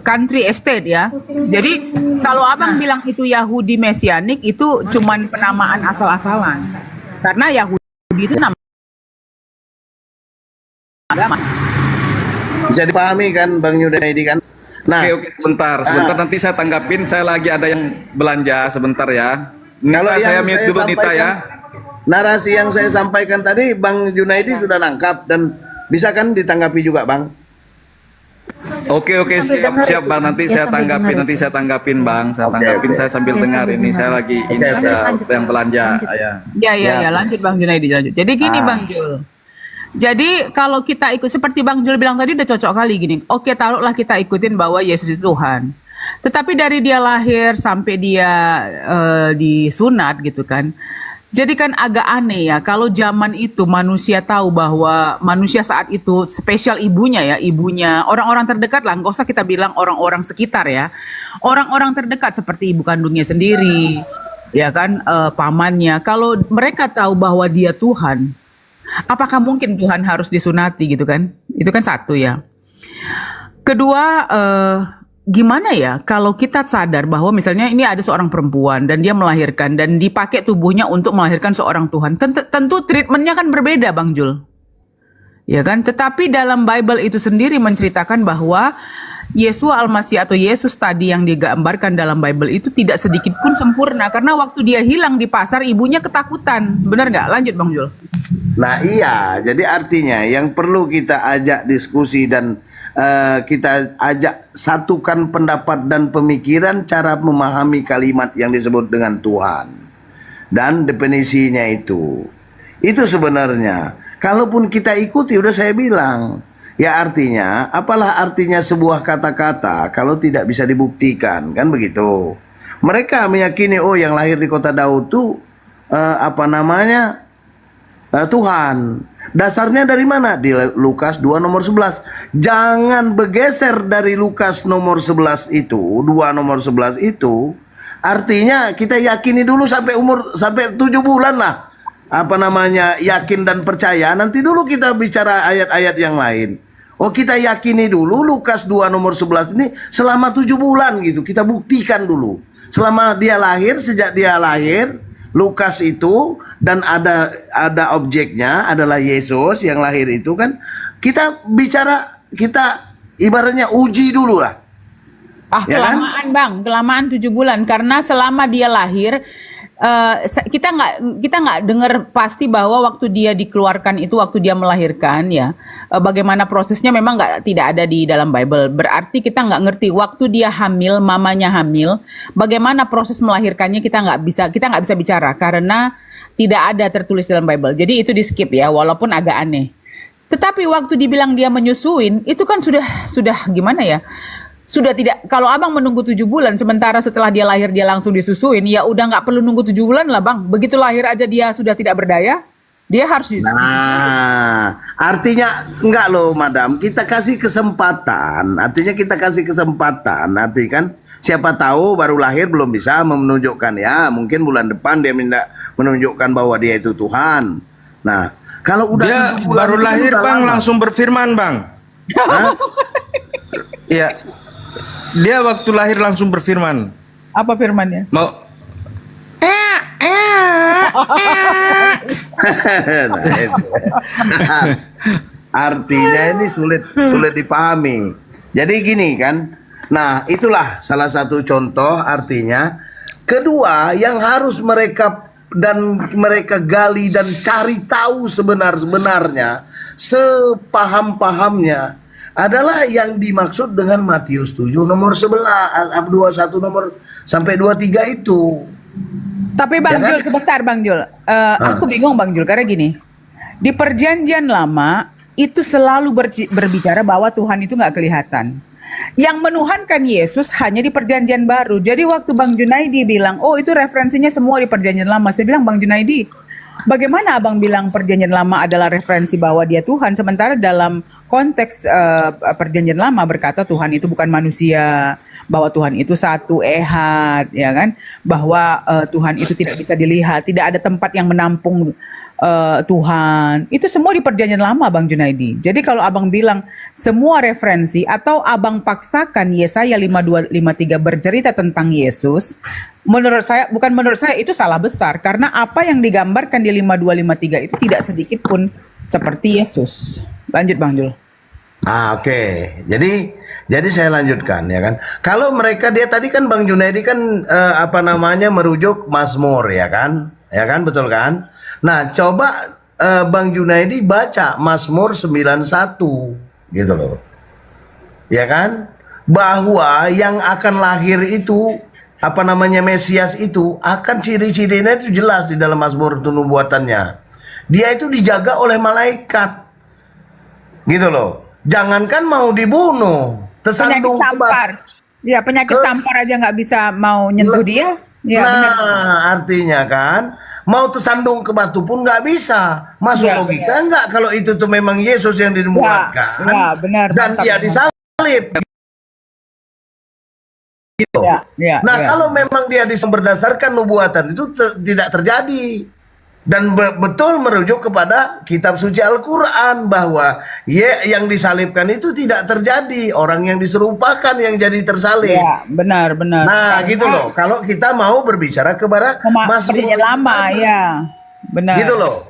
Speaker 3: country estate ya. Jadi kalau Abang bilang itu Yahudi Mesianik itu cuman penamaan asal-asalan. Karena Yahudi itu nama agama.
Speaker 4: Bisa dipahami kan Bang Junaidi kan? Nah,
Speaker 2: Oke, sebentar nanti saya tanggapin. Saya lagi ada yang belanja sebentar ya.
Speaker 4: kalau
Speaker 2: Nita,
Speaker 4: yang
Speaker 2: saya mute dulu Nita ya.
Speaker 4: narasi yang saya sampaikan tadi Bang Junaidi sudah nangkap dan bisa kan ditanggapi juga Bang?
Speaker 2: Oke, siap Bang. Nanti saya tanggapin Bang. Saya tanggapin, saya sambil dengar ini. Saya lagi ini ada yang belanja. Ya.
Speaker 3: Ya, lanjut Bang Junaidi lanjut. Jadi gini Bang Jul. Jadi kalau kita ikut seperti Bang Jul bilang tadi udah cocok kali gini. Oke, taruhlah kita ikutin bahwa Yesus itu Tuhan. Tetapi dari dia lahir sampai dia disunat gitu kan. Jadi kan agak aneh ya kalau zaman itu manusia tahu bahwa manusia saat itu spesial ibunya orang-orang terdekat lah, nggak usah kita bilang orang-orang sekitar ya. Orang-orang terdekat seperti ibu kandungnya sendiri, ya kan, pamannya. Kalau mereka tahu bahwa dia Tuhan, apakah mungkin Tuhan harus disunati gitu kan? Itu kan satu ya. Kedua, gimana ya kalau kita sadar bahwa misalnya ini ada seorang perempuan dan dia melahirkan dan dipakai tubuhnya untuk melahirkan seorang Tuhan. Tentu treatmentnya kan berbeda Bang Jul. Ya kan? Tetapi dalam Bible itu sendiri menceritakan bahwa Yesua Al-Masih atau Yesus tadi yang digambarkan dalam Bible itu tidak sedikit pun sempurna. Karena waktu dia hilang di pasar ibunya ketakutan. Benar nggak? Lanjut Bang Jul.
Speaker 4: Nah iya, jadi artinya yang perlu kita ajak diskusi dan kita ajak satukan pendapat dan pemikiran cara memahami kalimat yang disebut dengan Tuhan dan definisinya itu sebenarnya kalaupun kita ikuti udah saya bilang ya artinya apalah artinya sebuah kata-kata kalau tidak bisa dibuktikan kan begitu. Mereka meyakini oh yang lahir di kota Daud tuh Tuhan. Dasarnya dari mana? Di Lukas 2 nomor 11. Jangan bergeser dari Lukas nomor 11 itu, 2 nomor 11 itu. Artinya kita yakini dulu sampai 7 bulan lah. Yakin dan percaya. Nanti dulu kita bicara ayat-ayat yang lain. Oh, kita yakini dulu Lukas 2 nomor 11 ini selama 7 bulan gitu. Kita buktikan dulu. Selama dia lahir, sejak dia lahir Lukas itu dan ada objeknya adalah Yesus yang lahir itu kan kita ibaratnya uji dulu lah.
Speaker 3: Ya kelamaan kan? Bang, kelamaan 7 bulan karena selama dia lahir kita nggak dengar pasti bahwa waktu dia dikeluarkan itu, waktu dia melahirkan ya, bagaimana prosesnya memang tidak ada di dalam Bible. Berarti kita nggak ngerti waktu dia hamil, mamanya hamil, bagaimana proses melahirkannya kita nggak bisa bicara karena tidak ada tertulis dalam Bible. Jadi itu di skip ya, walaupun agak aneh. Tetapi waktu dibilang dia menyusuin, itu kan sudah gimana ya? Sudah tidak, kalau abang menunggu 7 bulan, sementara setelah dia lahir dia langsung disusuin, ya udah nggak perlu nunggu 7 bulan lah bang. Begitu lahir aja dia sudah tidak berdaya, dia harus
Speaker 4: Nah, artinya enggak loh, madam. Kita kasih kesempatan. Artinya kita kasih kesempatan. Nanti kan siapa tahu baru lahir belum bisa menunjukkan ya. Mungkin bulan depan dia minta menunjukkan bahwa dia itu Tuhan. Nah, kalau udah
Speaker 7: Dia
Speaker 4: 7 bulan
Speaker 7: baru
Speaker 4: itu kan
Speaker 7: lahir
Speaker 4: udah
Speaker 7: bang
Speaker 4: lama.
Speaker 7: langsung berfirman bang.
Speaker 4: Hah?
Speaker 7: Iya. Dia waktu lahir langsung berfirman.
Speaker 3: apa firmannya?
Speaker 7: Mau
Speaker 4: Nah, itu. Artinya ini sulit dipahami. Jadi gini kan. Nah, itulah salah satu contoh artinya. Kedua, yang harus mereka gali dan cari tahu sebenarnya sepaham-pahamnya adalah yang dimaksud dengan Matius 7 nomor 11 21 nomor sampai 23 itu.
Speaker 3: Tapi Bang
Speaker 4: Ya kan?
Speaker 3: Jul, sebentar Bang Jul. Aku bingung Bang Jul, karena gini. Di perjanjian lama, itu selalu berbicara bahwa Tuhan itu nggak kelihatan. Yang menuhankan Yesus hanya di perjanjian baru. Jadi waktu Bang Junaidi bilang, oh itu referensinya semua di perjanjian lama. Saya bilang, Bang Junaidi, bagaimana abang bilang perjanjian lama adalah referensi bahwa dia Tuhan, sementara dalam konteks perjanjian lama berkata Tuhan itu bukan manusia, bahwa Tuhan itu satu, ehad, ya kan? Bahwa Tuhan itu tidak bisa dilihat, tidak ada tempat yang menampung Tuhan. Itu semua di perjanjian lama Bang Junaidi. Jadi kalau abang bilang semua referensi atau abang paksakan Yesaya 52, 53 bercerita tentang Yesus, menurut saya itu salah besar, karena apa yang digambarkan di 52, 53 itu tidak sedikit pun seperti Yesus. Lanjut Bang Jul.
Speaker 4: Oke. Jadi saya lanjutkan ya kan. Kalau mereka dia tadi kan Bang Junaidi kan merujuk Mazmur ya kan? Ya kan, betul kan? Nah, coba Bang Junaidi baca Mazmur 91 gitu loh. Ya kan? Bahwa yang akan lahir itu Mesias itu akan ciri-cirinya itu jelas di dalam Mazmur itu nubuatannya. Dia itu dijaga oleh malaikat. Gitu loh. Jangankan mau dibunuh, tersandung
Speaker 3: Penyakit sampar. Ya, penyakit sampar aja nggak bisa mau nyentuh dia. Ya,
Speaker 4: nah,
Speaker 3: benar.
Speaker 4: artinya kan mau tersandung ke batu pun nggak bisa. Masuk
Speaker 3: Ya,
Speaker 4: logika nggak kalau itu tuh memang Yesus yang dinubuatkan
Speaker 3: Ya, benar.
Speaker 4: dan
Speaker 3: mantap,
Speaker 4: dia
Speaker 3: benar.
Speaker 4: disalib. Gitu.
Speaker 3: Ya,
Speaker 4: Nah,
Speaker 3: ya.
Speaker 4: kalau memang dia berdasarkan nubuatan itu tidak terjadi. Dan betul merujuk kepada kitab suci Al-Quran bahwa yang disalibkan itu tidak terjadi. Orang yang diserupakan yang jadi tersalib.
Speaker 3: Ya, benar.
Speaker 4: Nah, gitu loh. Kalau kita mau berbicara kepada
Speaker 3: Perjanjian lama, ya. Benar.
Speaker 4: gitu loh.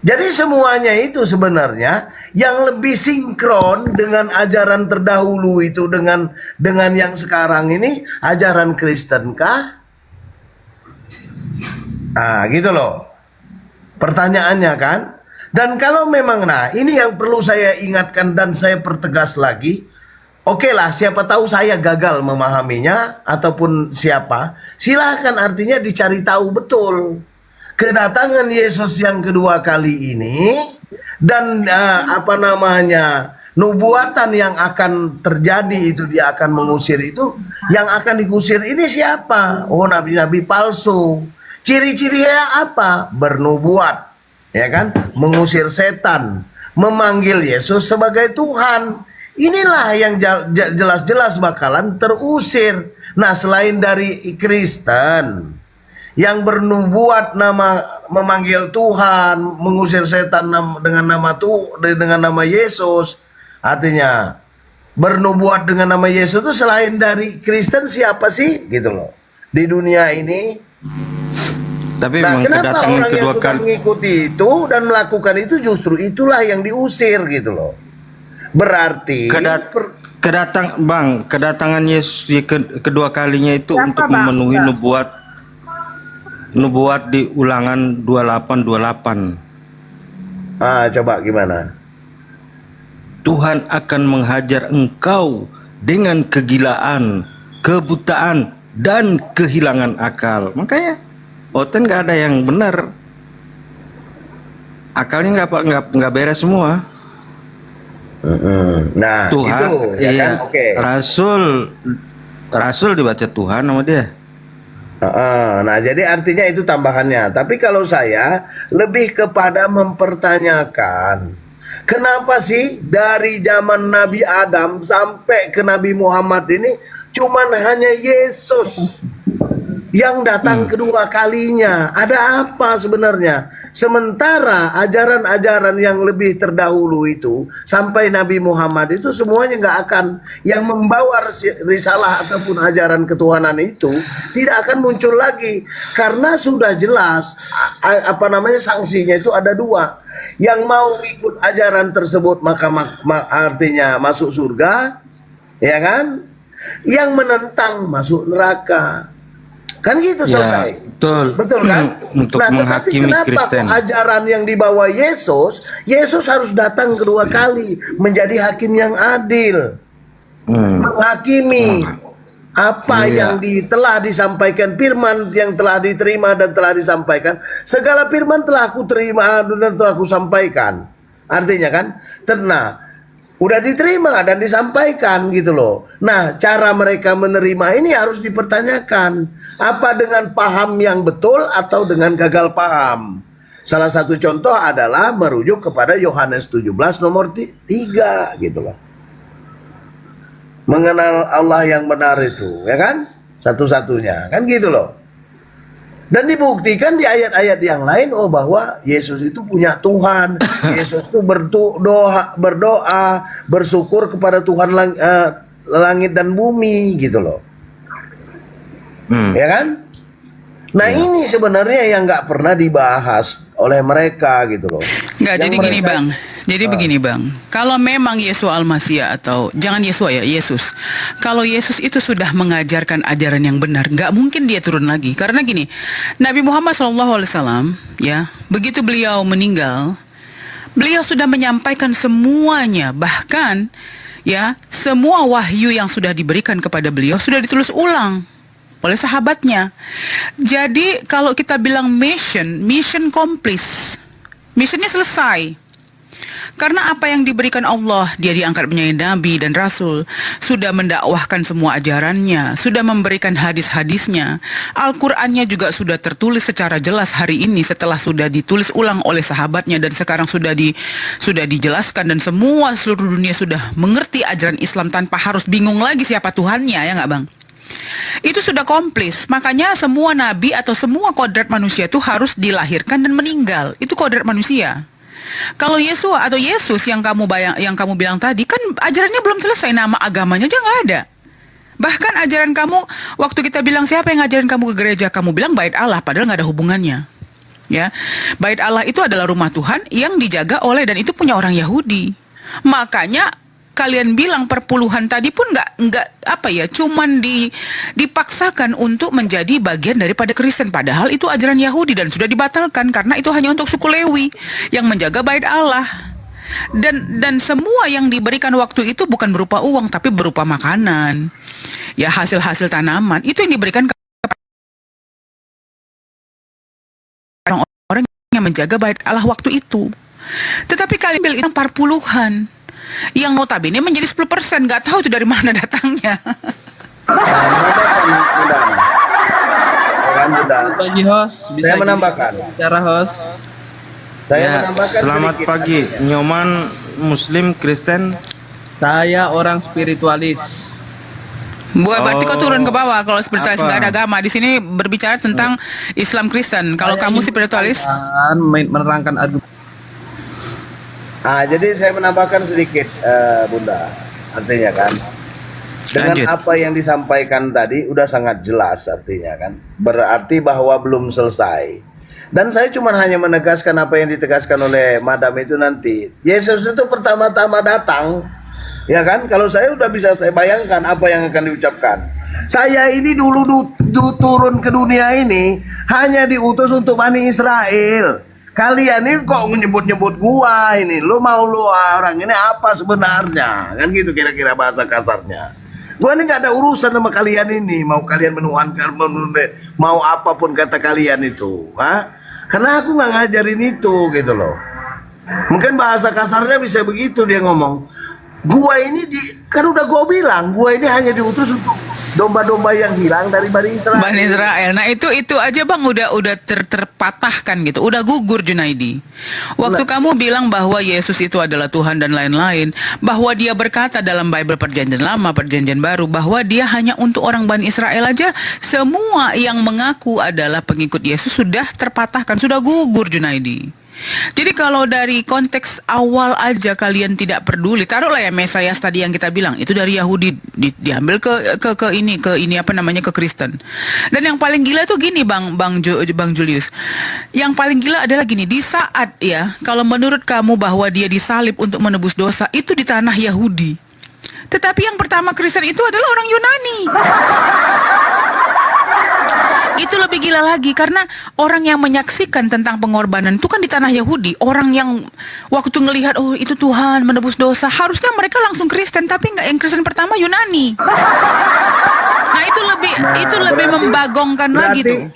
Speaker 4: Jadi semuanya itu sebenarnya yang lebih sinkron dengan ajaran terdahulu itu dengan yang sekarang ini ajaran Kristen kah? Nah, gitu loh. Pertanyaannya kan? Dan kalau memang ini yang perlu saya ingatkan dan saya pertegas lagi. Oke lah, siapa tahu saya gagal memahaminya ataupun siapa, silahkan artinya dicari tahu betul kedatangan Yesus yang kedua kali ini dan nubuatan yang akan terjadi itu dia akan mengusir itu, yang akan diusir ini siapa? Oh, nabi-nabi palsu. Ciri-cirinya apa? Bernubuat, ya kan? Mengusir setan, memanggil Yesus sebagai Tuhan. Inilah yang jelas-jelas bakalan terusir. Nah, selain dari Kristen yang bernubuat memanggil Tuhan, mengusir setan dengan nama Yesus, artinya bernubuat dengan nama Yesus itu selain dari Kristen siapa sih? Gitu loh. Di dunia ini.
Speaker 7: tapi
Speaker 4: Nah,
Speaker 7: memang
Speaker 4: kenapa
Speaker 7: kedatangan
Speaker 4: orang yang
Speaker 7: kedua
Speaker 4: suka
Speaker 7: kali
Speaker 4: mengikuti itu dan melakukan itu justru itulah yang diusir gitu loh. Berarti
Speaker 7: kedatangan Yesus kedua kalinya itu
Speaker 3: Siapa,
Speaker 7: untuk
Speaker 3: Bang?
Speaker 7: memenuhi
Speaker 3: Bang.
Speaker 7: nubuat nubuat di Ulangan 28:28.
Speaker 4: Coba gimana?
Speaker 7: Tuhan akan menghajar engkau dengan kegilaan, kebutaan, dan kehilangan akal. Makanya Oten nggak ada yang benar. Akalnya nggak beres semua.
Speaker 4: Nah,
Speaker 7: Tuhan,
Speaker 4: itu ya
Speaker 7: iya,
Speaker 4: kan? Oke.
Speaker 7: Rasul dibaca Tuhan sama dia.
Speaker 4: Nah, jadi artinya itu tambahannya. Tapi kalau saya lebih kepada mempertanyakan, kenapa sih dari zaman Nabi Adam sampai ke Nabi Muhammad ini cuman hanya Yesus yang datang kedua kalinya? Ada apa sebenarnya? Sementara ajaran-ajaran yang lebih terdahulu itu sampai Nabi Muhammad itu semuanya nggak akan, yang membawa risalah ataupun ajaran ketuhanan itu tidak akan muncul lagi, karena sudah jelas sanksinya itu ada dua. Yang mau ikut ajaran tersebut maka artinya masuk surga, ya kan? Yang menentang masuk neraka. Kan gitu selesai.
Speaker 7: Betul
Speaker 4: Kan?
Speaker 7: untuk
Speaker 4: Nah, tetapi
Speaker 7: menghakimi
Speaker 4: kenapa
Speaker 7: Kristen.
Speaker 4: kok ajaran yang dibawa Yesus harus datang kedua kali menjadi hakim yang adil, menghakimi apa yang telah disampaikan, firman yang telah diterima dan telah disampaikan. Segala firman telah aku terima dan telah aku sampaikan. Artinya kan, udah diterima dan disampaikan gitu loh. Nah, cara mereka menerima ini harus dipertanyakan. Apa dengan paham yang betul atau dengan gagal paham? Salah satu contoh adalah merujuk kepada Yohanes 17 nomor 3 gitu loh. Mengenal Allah yang benar itu, ya kan? Satu-satunya, kan gitu loh. Dan dibuktikan di ayat-ayat yang lain, bahwa Yesus itu punya Tuhan. Yesus itu berdoa, bersyukur kepada Tuhan langit dan bumi gitu loh. Ya kan? Nah, ini sebenarnya yang nggak pernah dibahas oleh mereka gitu loh.
Speaker 3: Nggak, jadi gini Bang. Jadi begini Bang, kalau memang Yesus Al-Masih atau jangan Yesus ya, Yesus. Kalau Yesus itu sudah mengajarkan ajaran yang benar, nggak mungkin dia turun lagi. Karena gini, Nabi Muhammad SAW ya, begitu beliau meninggal, beliau sudah menyampaikan semuanya, bahkan ya semua wahyu yang sudah diberikan kepada beliau sudah ditulis ulang oleh sahabatnya. Jadi kalau kita bilang mission complete, missionnya selesai. Karena apa yang diberikan Allah, dia diangkat menjadi nabi dan rasul, sudah mendakwahkan semua ajarannya, sudah memberikan hadis-hadisnya. Al-Qur'annya juga sudah tertulis secara jelas hari ini setelah sudah ditulis ulang oleh sahabatnya, dan sekarang sudah dijelaskan, dan semua seluruh dunia sudah mengerti ajaran Islam tanpa harus bingung lagi siapa Tuhannya, ya nggak Bang? Itu sudah komplit. Makanya semua nabi atau semua kodrat manusia itu harus dilahirkan dan meninggal. Itu kodrat manusia. Kalau Yesus yang kamu bilang tadi, kan ajarannya belum selesai, nama agamanya aja nggak ada. Bahkan ajaran kamu, waktu kita bilang siapa yang ngajarin kamu ke gereja, kamu bilang bait Allah, padahal nggak ada hubungannya. Ya, bait Allah itu adalah rumah Tuhan yang dijaga oleh, dan itu punya orang Yahudi. Makanya kalian bilang perpuluhan tadi pun cuman dipaksakan untuk menjadi bagian daripada Kristen, padahal itu ajaran Yahudi dan sudah dibatalkan karena itu hanya untuk suku Lewi yang menjaga bait Allah. Dan semua yang diberikan waktu itu bukan berupa uang tapi berupa makanan. Ya, hasil-hasil tanaman itu yang diberikan kepada orang-orang yang menjaga bait Allah waktu itu. Tetapi kalian bilang itu perpuluhan yang notabene menjadi 10%, nggak tahu itu dari mana datangnya.
Speaker 8: Pagi host, bisa
Speaker 4: Saya menambahkan.
Speaker 8: Bicara host.
Speaker 4: Saya menambahkan
Speaker 7: Selamat
Speaker 4: sedikit.
Speaker 7: pagi, Nyoman Muslim Kristen.
Speaker 8: Saya orang spiritualis.
Speaker 3: Bukan berarti kau turun ke bawah kalau spiritualis
Speaker 7: Apa?
Speaker 3: nggak ada agama. Di sini berbicara tentang Islam Kristen. Kalau
Speaker 8: Saya
Speaker 3: kamu
Speaker 8: ingin
Speaker 3: spiritualis,
Speaker 8: menerangkan argumen.
Speaker 4: Jadi saya menambahkan sedikit, Bunda. Artinya kan, dengan
Speaker 3: Lanjut.
Speaker 4: apa yang disampaikan tadi udah sangat jelas artinya kan. Berarti bahwa belum selesai. Dan saya cuma hanya menegaskan apa yang ditegaskan oleh Madam itu nanti. Yesus itu pertama-tama datang, Ya kan? Kalau saya udah bisa saya bayangkan apa yang akan diucapkan. Saya ini dulu turun ke dunia ini hanya diutus untuk Bani Israel. Kalian ini kok nyebut-nyebut gua ini. Lu orang ini apa sebenarnya? Kan gitu kira-kira bahasa kasarnya. Gua ini gak ada urusan sama kalian ini. Mau kalian menuhankan, mau apapun kata kalian itu. Karena aku gak ngajarin itu gitu loh. Mungkin bahasa kasarnya bisa begitu dia ngomong. Gua ini kan udah gua bilang, gua ini hanya diutus untuk domba-domba yang hilang dari Bani Israel.
Speaker 9: Bani Israel. Nah itu aja bang udah terpatahkan gitu, udah gugur Junaidi. Waktu kamu bilang bahwa Yesus itu adalah Tuhan dan lain-lain, bahwa dia berkata dalam Bible Perjanjian Lama, Perjanjian Baru, bahwa dia hanya untuk orang Bani Israel aja, semua yang mengaku adalah pengikut Yesus sudah terpatahkan, sudah gugur Junaidi. Jadi kalau dari konteks awal aja kalian tidak peduli, taruhlah ya Mesias tadi yang kita bilang itu dari Yahudi diambil ke ini apa namanya ke Kristen. Dan yang paling gila tuh gini Bang Julius. Yang paling gila adalah gini, di saat ya kalau menurut kamu bahwa dia disalib untuk menebus dosa itu di tanah Yahudi. Tetapi yang pertama Kristen itu adalah orang Yunani. Itu lebih gila lagi karena orang yang menyaksikan tentang pengorbanan itu kan di tanah Yahudi. Orang yang waktu ngelihat oh itu Tuhan menebus dosa, harusnya mereka langsung Kristen, tapi enggak, yang Kristen pertama Yunani. Nah itu lebih membagongkan lagi tuh.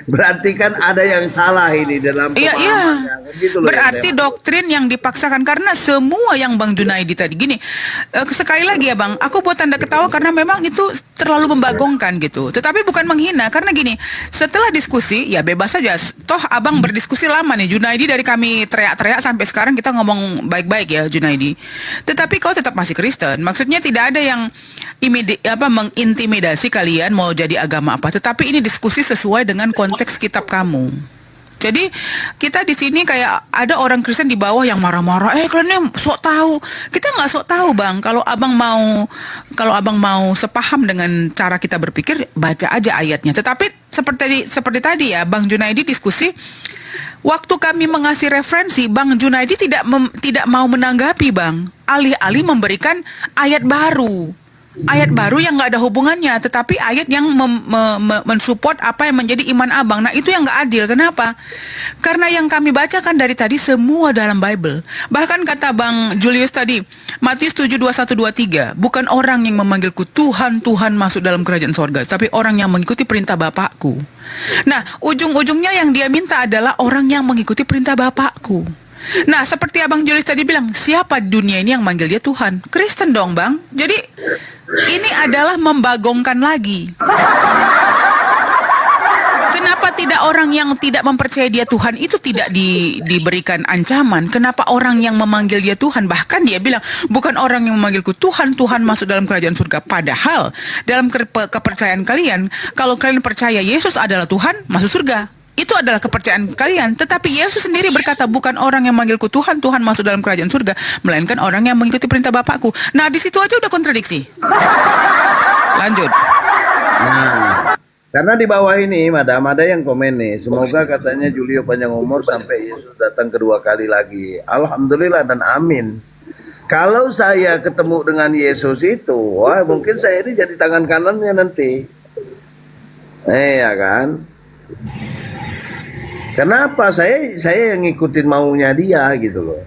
Speaker 4: Berarti kan ada yang salah ini dalam
Speaker 9: Iya.
Speaker 4: Gitu loh,
Speaker 9: berarti doktrin yang dipaksakan karena semua yang Bang Junaidi tadi gini. Sekali lagi ya Bang, aku buat tanda ketawa karena memang itu terlalu membagongkan gitu. Tetapi bukan menghina karena gini, setelah diskusi ya bebas saja. Toh Abang berdiskusi lama nih Junaidi, dari kami teriak-teriak sampai sekarang kita ngomong baik-baik ya Junaidi. Tetapi kau tetap masih Kristen. Maksudnya tidak ada yang mengintimidasi kalian mau jadi agama apa. Tetapi ini diskusi sesuai dengan konteks kitab kamu. Jadi kita di sini kayak ada orang Kristen di bawah yang marah-marah, kalian sok tahu. Kita nggak sok tahu Bang. Kalau abang mau sepaham dengan cara kita berpikir, baca aja ayatnya. Tetapi seperti tadi ya, Bang Junaidi diskusi. Waktu kami mengasih referensi, Bang Junaidi tidak mau menanggapi Bang. Alih-alih memberikan ayat baru. Ayat baru yang nggak ada hubungannya, tetapi ayat yang mensupport apa yang menjadi iman abang. Nah itu yang nggak adil. Kenapa? Karena yang kami bacakan dari tadi semua dalam Bible. Bahkan kata Bang Julius tadi, Matius 7:21-23, bukan orang yang memanggilku Tuhan, Tuhan masuk dalam kerajaan sorga, tapi orang yang mengikuti perintah Bapakku. Nah ujung-ujungnya yang dia minta adalah orang yang mengikuti perintah Bapakku. Nah seperti Abang Julius tadi bilang, siapa di dunia ini yang manggil dia Tuhan? Kristen dong Bang. Jadi ini adalah membagongkan lagi. Kenapa tidak orang yang tidak mempercayai dia Tuhan itu tidak diberikan ancaman? Kenapa orang yang memanggil dia Tuhan, bahkan dia bilang bukan orang yang memanggilku Tuhan, Tuhan masuk dalam kerajaan surga. Padahal dalam kepercayaan kalian, kalau kalian percaya Yesus adalah Tuhan, masuk surga. Itu adalah kepercayaan kalian. Tetapi Yesus sendiri berkata, bukan orang yang manggilku Tuhan, Tuhan masuk dalam kerajaan surga, melainkan orang yang mengikuti perintah Bapakku. Nah, di situ aja udah kontradiksi. Lanjut.
Speaker 4: Nah, karena di bawah ini, Madam, ada yang komen nih. Semoga katanya Julio panjang umur sampai Yesus datang kedua kali lagi. Alhamdulillah dan amin. Kalau saya ketemu dengan Yesus itu, wah mungkin saya ini jadi tangan kanannya nanti. Ya kan? Kenapa saya yang ngikutin maunya dia gitu loh.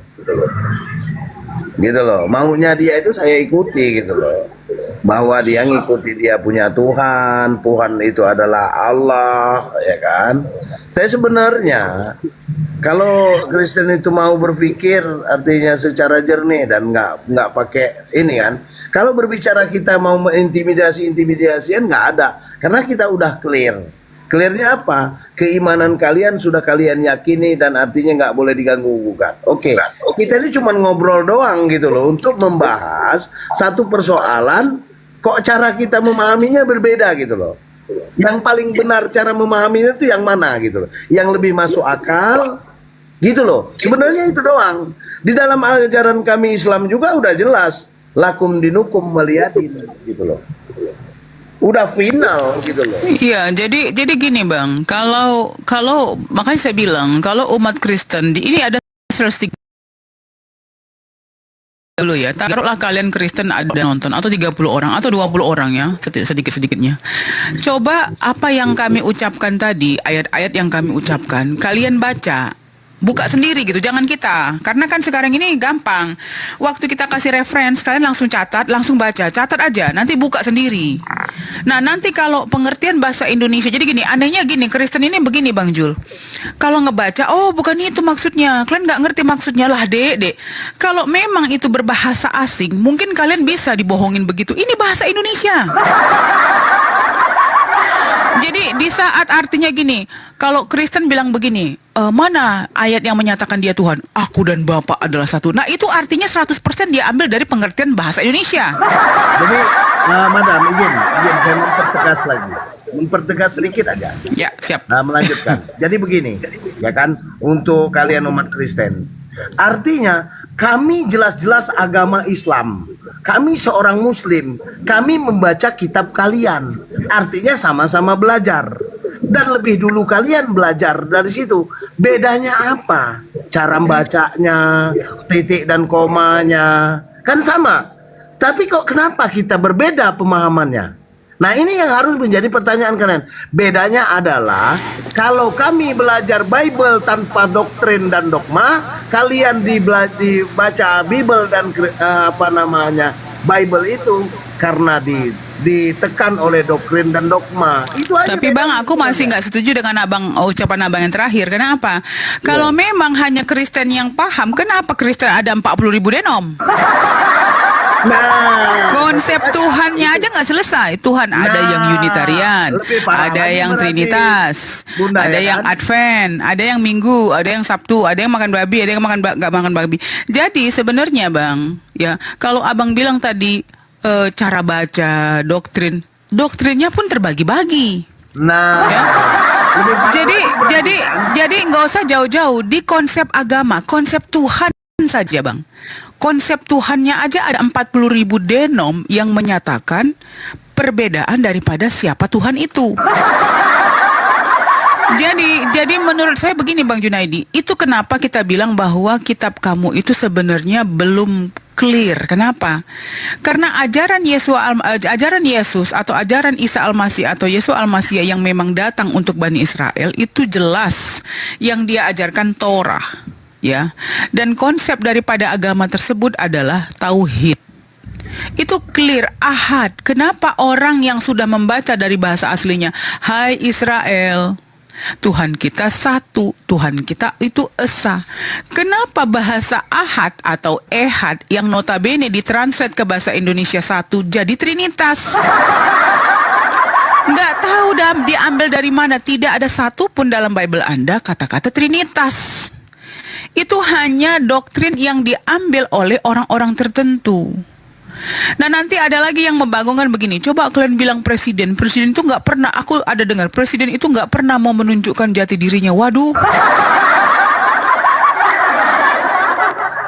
Speaker 4: Gitu loh. Maunya dia itu saya ikuti gitu loh. Bahwa dia ngikuti dia punya Tuhan, Tuhan itu adalah Allah, ya kan? Saya sebenarnya kalau Kristen itu mau berpikir artinya secara jernih dan nggak pakai ini kan. Kalau berbicara kita mau intimidasian nggak ada, karena kita udah clear. Clearnya apa? Keimanan kalian sudah kalian yakini dan artinya nggak boleh diganggu-gugat. Oke. Kita ini cuma ngobrol doang gitu loh untuk membahas satu persoalan. Kok cara kita memahaminya berbeda gitu loh. Yang paling benar cara memahaminya itu yang mana gitu loh. Yang lebih masuk akal gitu loh. Sebenarnya itu doang. Di dalam ajaran kami Islam juga udah jelas. Lakum dinukum waliyadin gitu loh. Udah final gitu loh.
Speaker 9: Iya, jadi gini Bang, kalau makanya saya bilang kalau umat Kristen ini ada dulu ya. Taruhlah kalian Kristen ada nonton atau 30 orang atau 20 orang ya, sedikit-sedikitnya. Coba apa yang kami ucapkan tadi, ayat-ayat yang kami ucapkan, kalian baca. Buka sendiri gitu, jangan kita. Karena kan sekarang ini gampang. Waktu kita kasih reference, kalian langsung catat, langsung baca. Catat aja, nanti buka sendiri. Nah, nanti kalau pengertian bahasa Indonesia, jadi gini, anehnya gini, Kristen ini begini Bang Jul. Kalau ngebaca, oh bukan itu maksudnya. Kalian nggak ngerti maksudnya lah, dek. Kalau memang itu berbahasa asing, mungkin kalian bisa dibohongin begitu. Ini bahasa Indonesia. Jadi di saat artinya gini, kalau Kristen bilang begini, mana ayat yang menyatakan dia Tuhan? Aku dan Bapa adalah satu. Nah itu artinya 100% dia ambil dari pengertian bahasa Indonesia.
Speaker 4: Jadi, Madam, izin saya mempertegas lagi. Mempertegas sedikit aja.
Speaker 9: Ya, siap.
Speaker 4: Melanjutkan. Jadi begini, ya kan, untuk kalian umat Kristen. Artinya, kami jelas-jelas agama Islam. Kami seorang Muslim. Kami membaca kitab kalian. Artinya sama-sama belajar. Dan lebih dulu kalian belajar dari situ. Bedanya apa? Cara bacanya, titik dan komanya. Kan sama. Tapi kok kenapa kita berbeda pemahamannya? Nah ini yang harus menjadi pertanyaan kalian. Bedanya adalah kalau kami belajar Bible tanpa doktrin dan dogma, kalian dibaca Bible dan Bible itu karena ditekan oleh doktrin dan dogma. Itu aja.
Speaker 9: Tapi Bang, aku masih nggak setuju dengan ucapan abang yang terakhir. Kenapa? Kalau memang hanya Kristen yang paham, kenapa Kristen ada 40.000 denom?
Speaker 4: Nah,
Speaker 9: konsep Tuhannya aja nggak selesai. Tuhan ada yang Unitarian, ada yang Trinitas,
Speaker 4: Bunda,
Speaker 9: ada
Speaker 4: ya
Speaker 9: yang
Speaker 4: kan?
Speaker 9: Advent, ada yang Minggu, ada yang Sabtu, ada yang makan babi, ada yang nggak makan babi. Jadi sebenarnya Bang, ya kalau abang bilang tadi cara baca doktrinnya pun terbagi-bagi.
Speaker 4: Nah,
Speaker 9: Ya. Jadi nggak usah jauh-jauh di konsep agama, konsep Tuhan saja Bang. Konsep Tuhannya aja ada 40.000 denom yang menyatakan perbedaan daripada siapa Tuhan itu. Jadi menurut saya begini Bang Junaidi, itu kenapa kita bilang bahwa kitab kamu itu sebenarnya belum clear. Kenapa? Karena ajaran Yesus atau ajaran Isa Al-Masih atau Yesus Al-Masih yang memang datang untuk Bani Israel itu jelas yang dia ajarkan Torah. Ya, dan konsep daripada agama tersebut adalah tauhid. Itu clear, ahad. Kenapa orang yang sudah membaca dari bahasa aslinya, Hai Israel, Tuhan kita satu, Tuhan kita itu esa. Kenapa bahasa ahad atau ehad yang notabene ditranslate ke bahasa Indonesia satu jadi Trinitas? Nggak tahu diambil dari mana. Tidak ada satu pun dalam Bible Anda kata-kata Trinitas. Itu hanya doktrin yang diambil oleh orang-orang tertentu. Nah nanti ada lagi yang membagongkan begini. Coba kalian bilang presiden itu nggak pernah, aku ada dengar presiden itu nggak pernah mau menunjukkan jati dirinya. Waduh,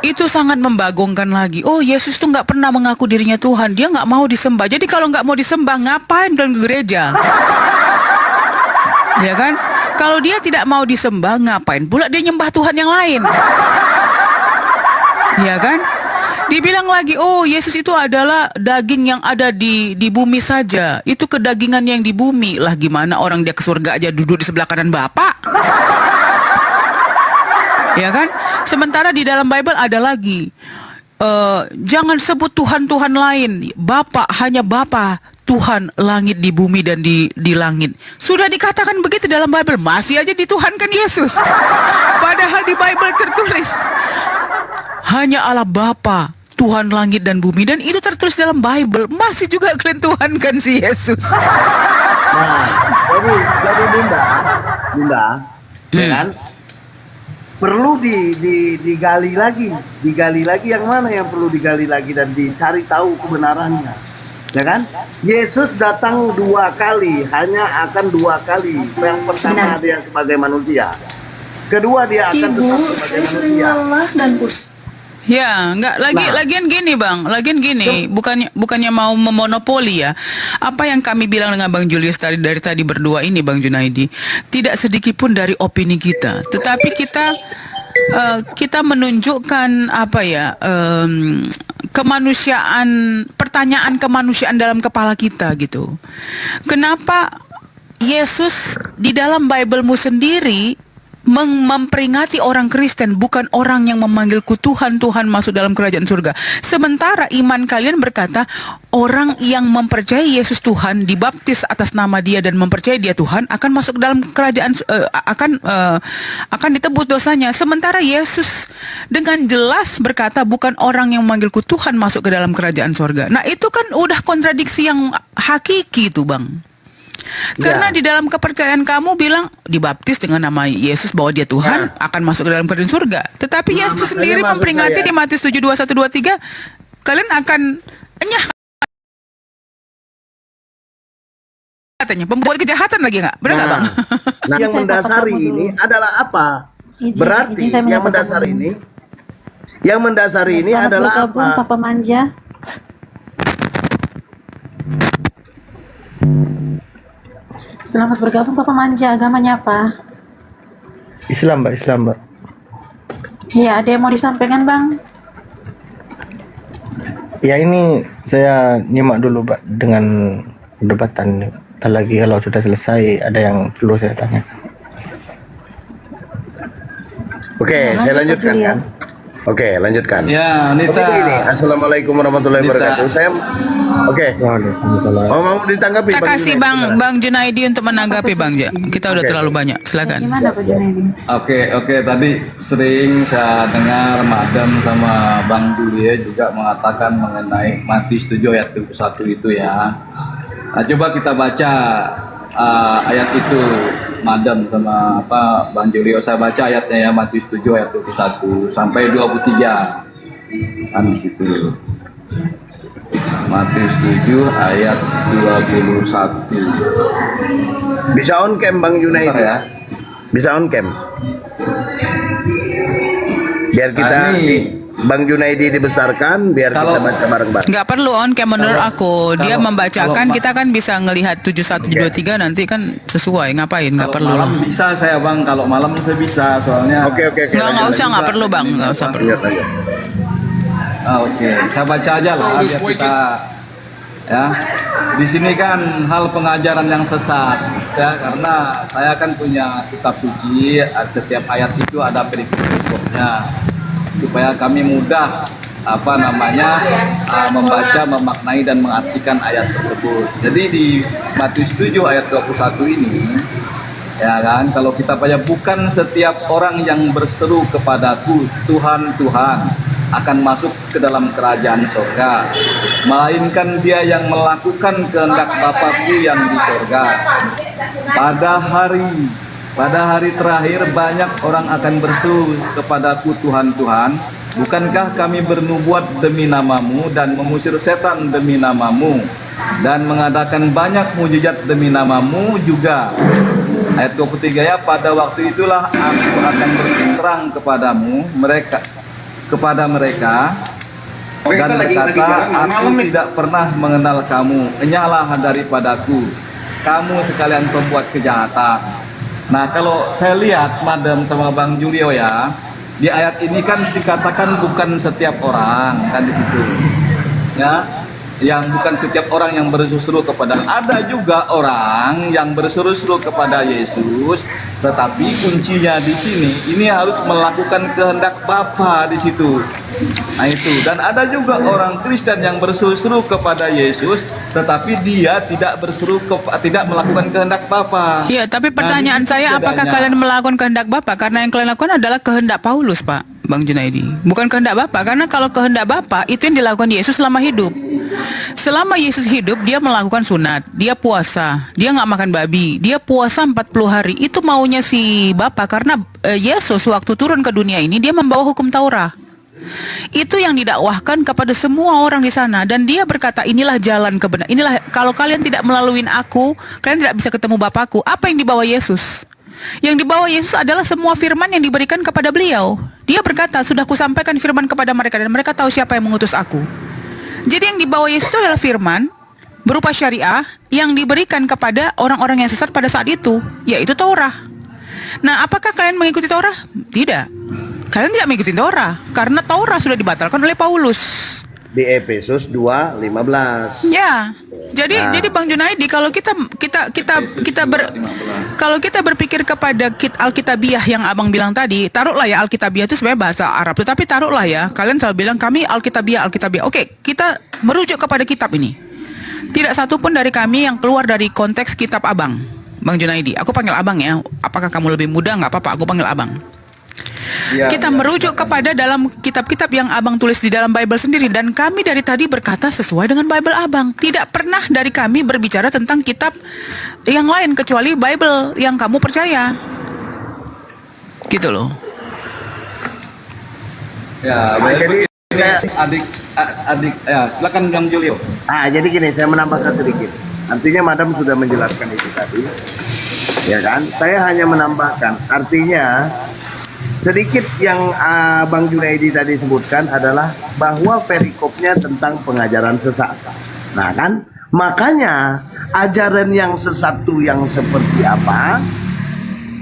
Speaker 9: itu sangat membagongkan lagi. Oh Yesus tuh nggak pernah mengaku dirinya Tuhan, dia nggak mau disembah. Jadi kalau nggak mau disembah ngapain dalam gereja? Ya kan? Kalau dia tidak mau disembah, ngapain pula dia nyembah Tuhan yang lain? Ya kan? Dibilang lagi, oh Yesus itu adalah daging yang ada di bumi saja. Itu kedagingan yang di bumi. Lah gimana orang dia ke surga aja duduk di sebelah kanan Bapak? Ya kan? Sementara di dalam Bible ada lagi. Jangan sebut Tuhan-Tuhan lain. Bapa, hanya Bapa. Tuhan langit di bumi dan di langit. Sudah dikatakan begitu dalam Bible, masih aja dituhankan Yesus. Padahal di Bible tertulis hanya Allah Bapa, Tuhan langit dan bumi, dan itu tertulis dalam Bible. Masih juga kalian tuhankan si Yesus.
Speaker 4: Nah, jadi Bunda, ya kan? Perlu digali lagi yang mana yang perlu digali lagi dan dicari tahu kebenarannya. Ya kan? Yesus datang 2 kali, hanya akan 2 kali. Yang pertama dia sebagai manusia. Kedua dia akan tetap sebagai manusia.
Speaker 9: Ya, enggak lagian gini Bang, bukannya mau memonopoli ya. Apa yang kami bilang dengan Bang Julius dari tadi berdua ini Bang Junaidi, tidak sedikit pun dari opini kita, tetapi kita menunjukkan kemanusiaan, pertanyaan kemanusiaan dalam kepala kita gitu. Kenapa Yesus di dalam Bible-mu sendiri memperingati orang Kristen, bukan orang yang memanggilku Tuhan, Tuhan masuk dalam kerajaan surga. Sementara iman kalian berkata orang yang mempercayai Yesus Tuhan, dibaptis atas nama Dia dan mempercayai Dia Tuhan akan masuk dalam kerajaan, akan ditebus dosanya. Sementara Yesus dengan jelas berkata bukan orang yang memanggilku Tuhan masuk ke dalam kerajaan surga. Nah, itu kan udah kontradiksi yang hakiki itu, Bang. Karena di dalam kepercayaan kamu bilang dibaptis dengan nama Yesus bahwa Dia Tuhan akan masuk ke dalam kerajaan surga. Tetapi Yesus sendiri memperingati di Matius 7, 21, 23, kalian akan enyah katanya, pembuat kejahatan lagi nggak? Benar nggak, Bang?
Speaker 4: Nah, yang mendasari ini adalah apa? Berarti yang mendasari ini adalah apa?
Speaker 6: Papa Manja. Selamat bergabung Papa Manja, agamanya apa?
Speaker 10: Islam, Mbak. Islam, Mbak.
Speaker 6: Iya, ada yang mau disampaikan, Bang?
Speaker 10: Ya, ini saya nyimak dulu, Mbak, dengan perdebatan. Ntar lagi kalau sudah selesai ada yang perlu saya tanya.
Speaker 4: Oke, saya lanjutkan kan? Oke, lanjutkan.
Speaker 2: Ya, Nita.
Speaker 4: Oke, begini. Assalamualaikum warahmatullahi wabarakatuh. Saya mau ditanggapi.
Speaker 9: Kita kasih Bang Junaidi untuk menanggapi, Bang. Kita udah terlalu banyak. Silakan.
Speaker 6: Gimana Pak Junaidi?
Speaker 2: Oke, tadi sering saya dengar Madam sama Bang Julia juga mengatakan mengenai Matius 7 ayat 21 itu ya. Nah, coba kita baca ayat itu, Madam sama Bang Julio. Saya baca ayatnya ya, Matius 7 ayat 21 sampai 23. Kan di situ. Matius 7 ayat 21.
Speaker 4: Bisa on cam Bang Junaidi ya. Bisa on cam. Biar kita Bang Junaidi dibesarkan, biar kita baca bareng-bareng.
Speaker 9: Nggak perlu on cam menurut aku. Dia membacakan, kita kan bisa ngelihat 71, 73 nanti kan sesuai. Ngapain? Nggak perlu.
Speaker 2: Malam bisa saya Bang, kalau malam saya bisa soalnya.
Speaker 4: Oke.
Speaker 9: Nggak usah, nggak perlu Bang, nggak usah perlu.
Speaker 2: Oke, saya baca aja lah biar kita ya. Di sini kan hal pengajaran yang sesat ya, karena saya kan punya kitab suci, setiap ayat itu ada perikop-perikopnya supaya kami mudah membaca, memaknai dan mengartikan ayat tersebut. Jadi di Matius 7 ayat 21 ini ya kan, kalau kita baca, bukan setiap orang yang berseru kepadaku Tuhan, Tuhan akan masuk ke dalam kerajaan surga, melainkan dia yang melakukan kehendak Bapa-Ku yang di surga. Pada hari terakhir banyak orang akan berseru kepadaku Tuhan, Tuhan, bukankah kami bernubuat demi namamu dan mengusir setan demi namamu dan mengadakan banyak mujizat demi namamu juga. Ayat 23 ya, pada waktu itulah aku akan berterus terang kepada mereka dan berkata, aku tidak pernah mengenal kamu, enyahlah daripadaku, kamu sekalian pembuat kejahatan. Nah, kalau saya lihat Madam sama Bang Julio ya, di ayat ini kan dikatakan bukan setiap orang kan di situ ya, yang bukan setiap orang yang berseru kepada, ada juga orang yang berseru-seru kepada Yesus, tetapi kuncinya di sini ini harus melakukan kehendak Bapa di situ. Nah itu, dan ada juga orang Kristen yang berseru-seru kepada Yesus, tetapi dia tidak tidak melakukan kehendak Bapa.
Speaker 9: Iya, tapi pertanyaan saya, apakah kalian melakukan kehendak Bapa? Karena yang kalian lakukan adalah kehendak Paulus, Pak, Bang Junaidi. Bukan kehendak Bapa, karena kalau kehendak Bapa itu yang dilakukan Yesus selama hidup. Selama Yesus hidup, dia melakukan sunat, dia puasa, dia nggak makan babi, dia puasa 40 hari. Itu maunya si Bapa, karena Yesus waktu turun ke dunia ini, dia membawa hukum Taurat. Itu yang didakwahkan kepada semua orang di sana, dan dia berkata, inilah jalan kebenaran, inilah, kalau kalian tidak melalui aku, kalian tidak bisa ketemu Bapakku. Apa yang dibawa Yesus? Yang dibawa Yesus adalah semua firman yang diberikan kepada beliau. Dia berkata, sudah kusampaikan firman kepada mereka dan mereka tahu siapa yang mengutus aku. Jadi yang dibawa Yesus itu adalah firman berupa syariah yang diberikan kepada orang-orang yang sesat pada saat itu, yaitu Taurat. Nah, apakah kalian mengikuti Taurat? Tidak. Kalian tidak mengikuti Taurat, karena Taurat sudah dibatalkan oleh Paulus.
Speaker 4: di Efesus 2:15.
Speaker 9: Ya. Jadi
Speaker 4: Nah.
Speaker 9: jadi Bang Junaidi, kalau kalau kita berpikir kepada Alkitabiah yang Abang bilang tadi, taruhlah ya Alkitabiah itu sebenarnya bahasa Arab, tetapi taruhlah ya kalian selalu bilang kami Alkitabiah. Oke, kita merujuk kepada kitab ini. Tidak satu pun dari kami yang keluar dari konteks kitab Abang, Bang Junaidi. Aku panggil Abang ya. Apakah kamu lebih muda? Nggak apa-apa, aku panggil Abang. Kita merujuk kepada dalam kitab-kitab yang Abang tulis di dalam Bible sendiri, dan kami dari tadi berkata sesuai dengan Bible Abang. Tidak pernah dari kami berbicara tentang kitab yang lain kecuali Bible yang kamu percaya. Gitu loh.
Speaker 2: Ya, baik. Adik ya, silakan Bang Julio.
Speaker 4: Jadi gini, saya menambahkan sedikit. Artinya Madam sudah menjelaskan itu tadi. Ya kan? Saya hanya menambahkan, artinya sedikit yang Bang Junaidi tadi sebutkan adalah bahwa perikopnya tentang pengajaran sesat. Nah kan, makanya ajaran yang sesat itu yang seperti apa,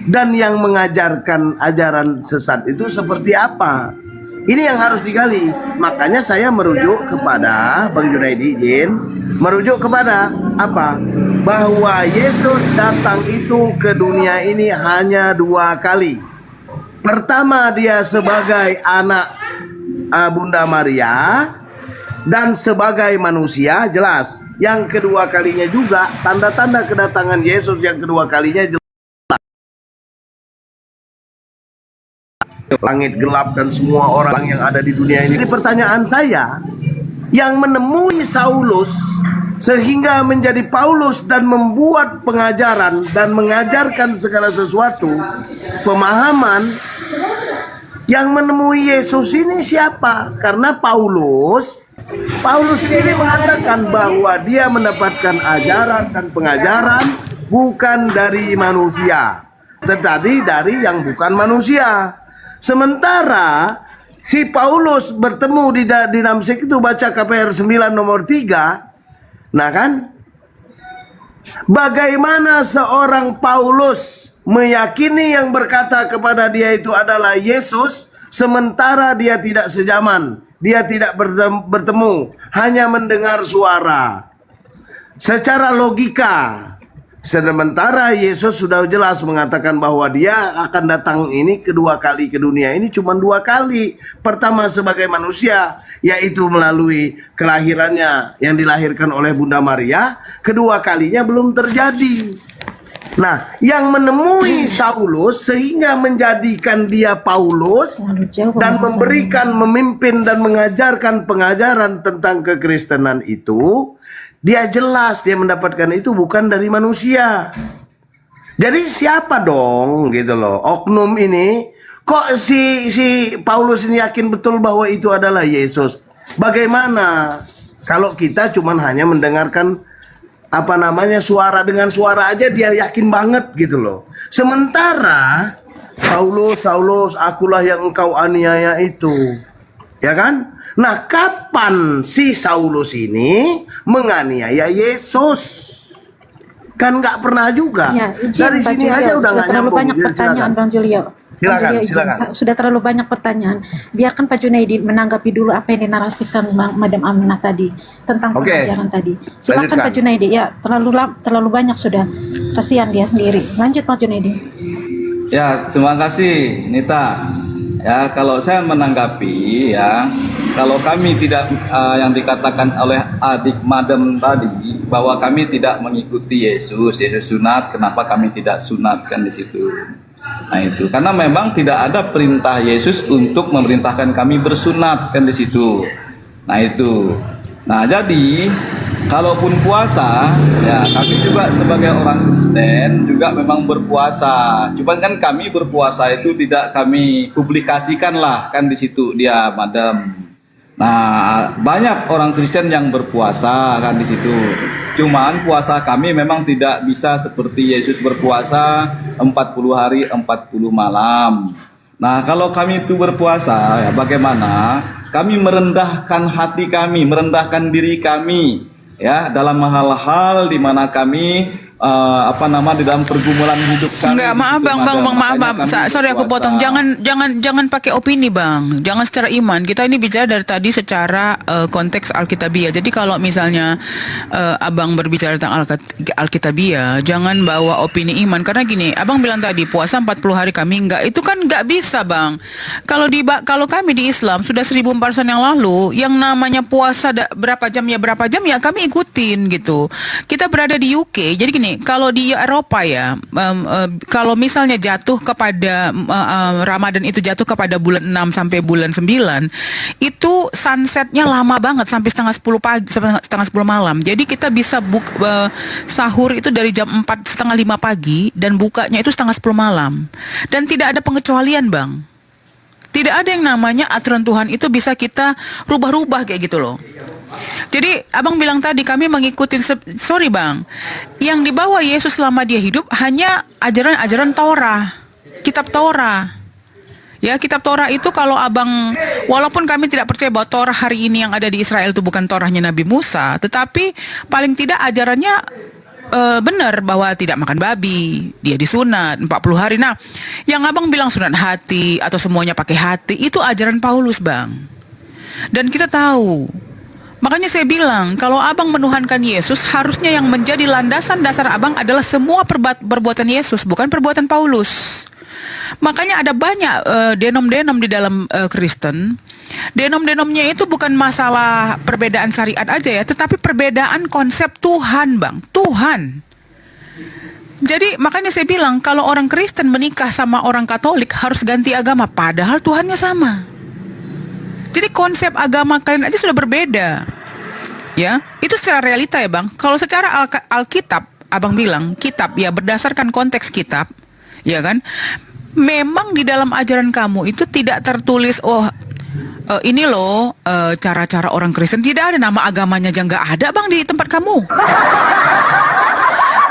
Speaker 4: dan yang mengajarkan ajaran sesat itu seperti apa. Ini yang harus digali. Makanya saya merujuk kepada Bang Junaidi izin, merujuk kepada apa? Bahwa Yesus datang itu ke dunia ini hanya 2 kali. Pertama, dia sebagai anak Bunda Maria dan sebagai manusia, jelas. Yang kedua kalinya juga, tanda-tanda kedatangan Yesus yang kedua kalinya jelas. Langit gelap dan semua orang yang ada di dunia ini. Jadi pertanyaan saya, yang menemui Saulus sehingga menjadi Paulus dan membuat pengajaran dan mengajarkan segala sesuatu, pemahaman, yang menemui Yesus ini siapa? Karena Paulus sendiri mengatakan bahwa dia mendapatkan ajaran dan pengajaran bukan dari manusia, tetapi dari yang bukan manusia. Sementara si Paulus bertemu di Damsyik itu, baca KPR 9 nomor 3. Nah kan, bagaimana seorang Paulus meyakini yang berkata kepada dia itu adalah Yesus, sementara dia tidak sejaman, dia tidak bertemu, hanya mendengar suara. Secara logika, sementara Yesus sudah jelas mengatakan bahwa dia akan datang ini kedua kali ke dunia ini cuma 2 kali. Pertama sebagai manusia, yaitu melalui kelahirannya yang dilahirkan oleh Bunda Maria. Kedua kalinya belum terjadi. Nah, yang menemui Saulus sehingga menjadikan dia Paulus dan memberikan, memimpin dan mengajarkan pengajaran tentang kekristenan itu, dia jelas dia mendapatkan itu bukan dari manusia. Jadi siapa dong gitu loh oknum ini? Kok si Paulus ini yakin betul bahwa itu adalah Yesus? Bagaimana kalau kita cuman hanya mendengarkan suara, dengan suara aja dia yakin banget gitu loh. Sementara Saulus, akulah yang engkau aniaya itu. Ya kan? Nah, kapan si Saulus ini menganiaya Yesus? Kan nggak pernah juga.
Speaker 6: Ya,
Speaker 4: Dari
Speaker 6: Bang
Speaker 4: sini
Speaker 6: Julio,
Speaker 4: aja udah
Speaker 6: sudah
Speaker 4: nggak
Speaker 6: terlalu
Speaker 4: nyambung.
Speaker 6: banyak pertanyaan, Bang Julio.
Speaker 4: Silakan.
Speaker 6: Sudah terlalu banyak pertanyaan. Biarkan Pak Junaidi menanggapi dulu apa yang dinarasikan Madam Aminah tadi tentang pengajaran tadi. Silakan
Speaker 4: lanjutkan.
Speaker 6: Pak Junaidi. Ya, terlalu banyak sudah. Kasihan dia sendiri. Lanjut Pak Junaidi.
Speaker 2: Ya, terima kasih Nita. Ya, kalau saya menanggapi ya, kalau kami tidak yang dikatakan oleh adik Madam tadi bahwa kami tidak mengikuti Yesus sunat, kenapa kami tidak sunatkan di situ? Nah itu karena memang tidak ada perintah Yesus untuk memerintahkan kami bersunat kan di situ. Nah itu. Nah jadi kalaupun puasa ya kami juga sebagai orang Kristen juga memang berpuasa. Cuman kan kami berpuasa itu tidak kami publikasikan lah kan di situ dia Madam. Nah banyak orang Kristen yang berpuasa kan di situ. Cuman puasa kami memang tidak bisa seperti Yesus berpuasa 40 hari 40 malam. Nah kalau kami itu berpuasa ya bagaimana kami merendahkan hati kami, merendahkan diri kami ya dalam hal-hal di mana kami di dalam pergumulan hidup kami.
Speaker 9: Enggak, maaf
Speaker 2: gitu,
Speaker 9: bang,
Speaker 2: Madam.
Speaker 9: maaf.
Speaker 2: Makanya kami
Speaker 9: Sorry aku
Speaker 2: berpuasa.
Speaker 9: potong. Jangan pakai opini bang. Jangan secara iman. Kita ini bicara dari tadi secara konteks Alkitabiah. Jadi kalau misalnya abang berbicara tentang Alkitabiah, jangan bawa opini iman. Karena gini, abang bilang tadi puasa 40 hari kami enggak. Itu kan enggak bisa bang. Kalau kami di Islam sudah 1400 yang lalu, yang namanya puasa berapa jam ya kami ikutin gitu. Kita berada di UK. Jadi gini, kalau di Eropa ya, kalau misalnya jatuh kepada Ramadan itu jatuh kepada bulan 6 sampai bulan 9, itu sunsetnya lama banget sampai setengah 10 pagi, setengah 10 malam. Jadi kita bisa sahur itu dari jam 4 setengah 5 pagi dan bukanya itu setengah 10 malam. Dan tidak ada pengecualian bang. Tidak ada yang namanya aturan Tuhan itu bisa kita rubah-rubah kayak gitu loh. Jadi abang bilang tadi kami mengikuti, sorry bang, yang dibawa Yesus selama dia hidup hanya ajaran-ajaran Torah, kitab Torah. Ya, kitab Torah itu kalau abang, walaupun kami tidak percaya bahwa Torah hari ini yang ada di Israel itu bukan Torahnya Nabi Musa, tetapi paling tidak ajarannya benar bahwa tidak makan babi, dia disunat 40 hari. Nah, yang abang bilang sunat hati atau semuanya pakai hati, itu ajaran Paulus bang. Dan kita tahu, makanya saya bilang, kalau abang menuhankan Yesus, harusnya yang menjadi landasan dasar abang adalah semua perbuatan Yesus, bukan perbuatan Paulus. Makanya ada banyak denom-denom di dalam Kristen. Denom-denomnya itu bukan masalah perbedaan syariat aja ya, tetapi perbedaan konsep Tuhan bang, Tuhan. Jadi makanya saya bilang, kalau orang Kristen menikah sama orang Katolik harus ganti agama, padahal Tuhannya sama. Jadi konsep agama kalian aja sudah berbeda. Ya, itu secara realita ya bang. Kalau secara Alkitab, abang bilang kitab ya berdasarkan konteks kitab, ya kan? Memang di dalam ajaran kamu itu tidak tertulis ini loh cara-cara orang Kristen. Tidak ada, nama agamanya aja nggak ada bang di tempat kamu.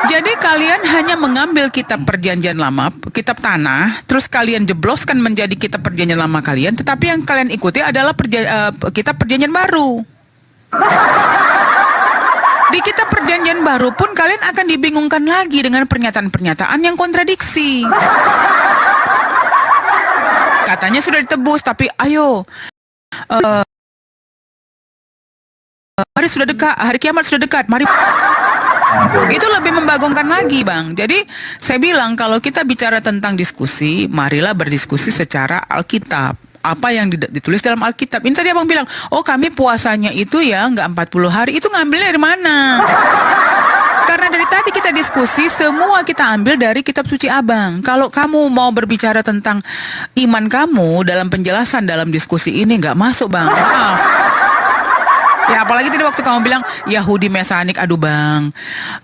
Speaker 9: Jadi kalian hanya mengambil kitab perjanjian lama, kitab tanah, terus kalian jebloskan menjadi kitab perjanjian lama kalian, tetapi yang kalian ikuti adalah kitab perjanjian baru. Di kitab perjanjian baru pun kalian akan dibingungkan lagi dengan pernyataan-pernyataan yang kontradiksi. Katanya sudah ditebus, tapi ayo, hari sudah dekat, hari kiamat sudah dekat, mari. Itu lebih membagongkan lagi bang. Jadi saya bilang, kalau kita bicara tentang diskusi, marilah berdiskusi secara Alkitab. Apa yang ditulis dalam Alkitab. Ini tadi abang bilang, oh kami puasanya itu ya nggak 40 hari. Itu ngambilnya dari mana? Karena dari tadi kita diskusi, semua kita ambil dari kitab suci abang. Kalau kamu mau berbicara tentang iman kamu dalam penjelasan dalam diskusi ini, nggak masuk bang. Maaf. Ya apalagi tadi waktu kamu bilang Yahudi Mesanik, aduh bang,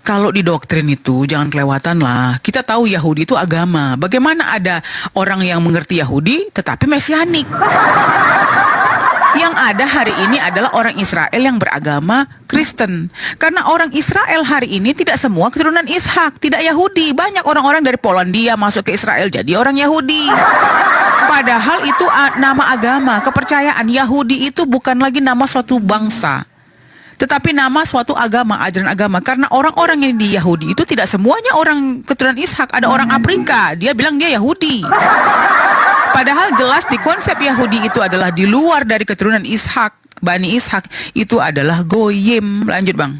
Speaker 9: kalau di doktrin itu jangan kelewatan lah. Kita tahu Yahudi itu agama. Bagaimana ada orang yang mengerti Yahudi tetapi Mesianik? Yang ada hari ini adalah orang Israel yang beragama Kristen. Karena orang Israel hari ini tidak semua keturunan Ishak, tidak Yahudi. Banyak orang-orang dari Polandia masuk ke Israel jadi orang Yahudi. Padahal itu nama agama, kepercayaan. Yahudi itu bukan lagi nama suatu bangsa, tetapi nama suatu agama, ajaran agama. Karena orang-orang yang di Yahudi itu tidak semuanya orang keturunan Ishak. Ada orang Afrika, dia bilang dia Yahudi. Padahal jelas di konsep Yahudi itu adalah di luar dari keturunan Ishak, Bani Ishak, itu adalah Goyim. Lanjut bang.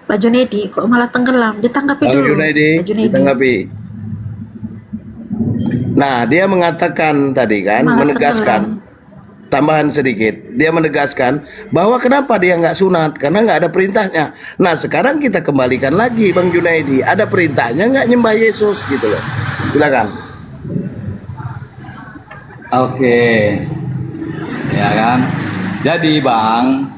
Speaker 6: Pak Junaidi, kok malah tenggelam? Ditanggapi dulu. Pak Junaidi.
Speaker 4: Ditanggapi. Nah, dia mengatakan tadi kan,
Speaker 6: Malah
Speaker 4: menegaskan, tambahan sedikit, dia menegaskan bahwa kenapa dia nggak sunat, karena nggak ada perintahnya. Nah, sekarang kita kembalikan lagi, Bang Junaidi, ada perintahnya nggak nyembah Yesus gitu loh. Silakan.
Speaker 2: Oke, ya kan. Jadi bang,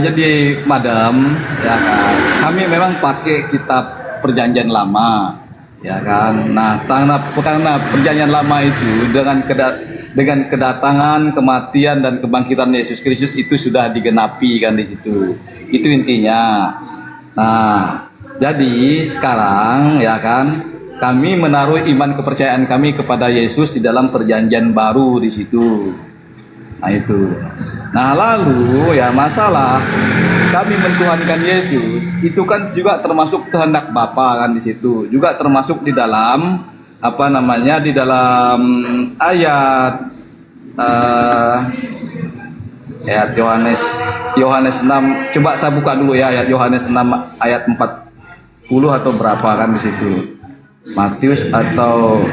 Speaker 2: jadi madam, ya kan, kami memang pakai kitab perjanjian lama, ya kan. Nah, karena perjanjian lama itu dengan kedatangan, kematian dan kebangkitan Yesus Kristus itu sudah digenapi kan di situ. Itu intinya. Nah, jadi sekarang ya kan, kami menaruh iman kepercayaan kami kepada Yesus di dalam perjanjian baru di situ. Nah itu. Nah lalu ya masalah kami mentuhankan Yesus itu kan juga termasuk kehendak Bapa kan di situ. Juga termasuk di dalam di dalam ayat ayat Yohanes 6. Coba saya buka dulu ya ayat Yohanes 6 ayat 40 atau berapa kan di situ. Matius atau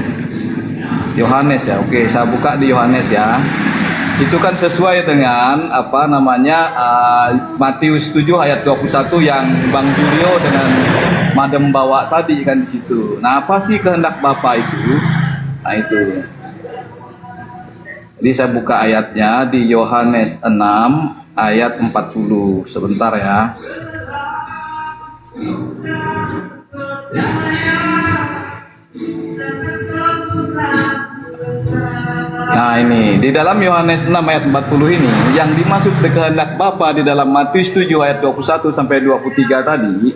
Speaker 2: Yohanes ya. Oke, saya buka di Yohanes ya. Itu kan sesuai dengan Matius 7 ayat 21 yang Bang Julio dengan Madam bawa tadi kan di situ. Nah, apa sih kehendak Bapa itu? Nah, itu. Jadi saya buka ayatnya di Yohanes 6 ayat 40. Sebentar ya. Nah ini di dalam Yohanes 6 ayat 40 ini yang dimaksud kehendak Bapa di dalam Matius 7 ayat 21 sampai 23 tadi,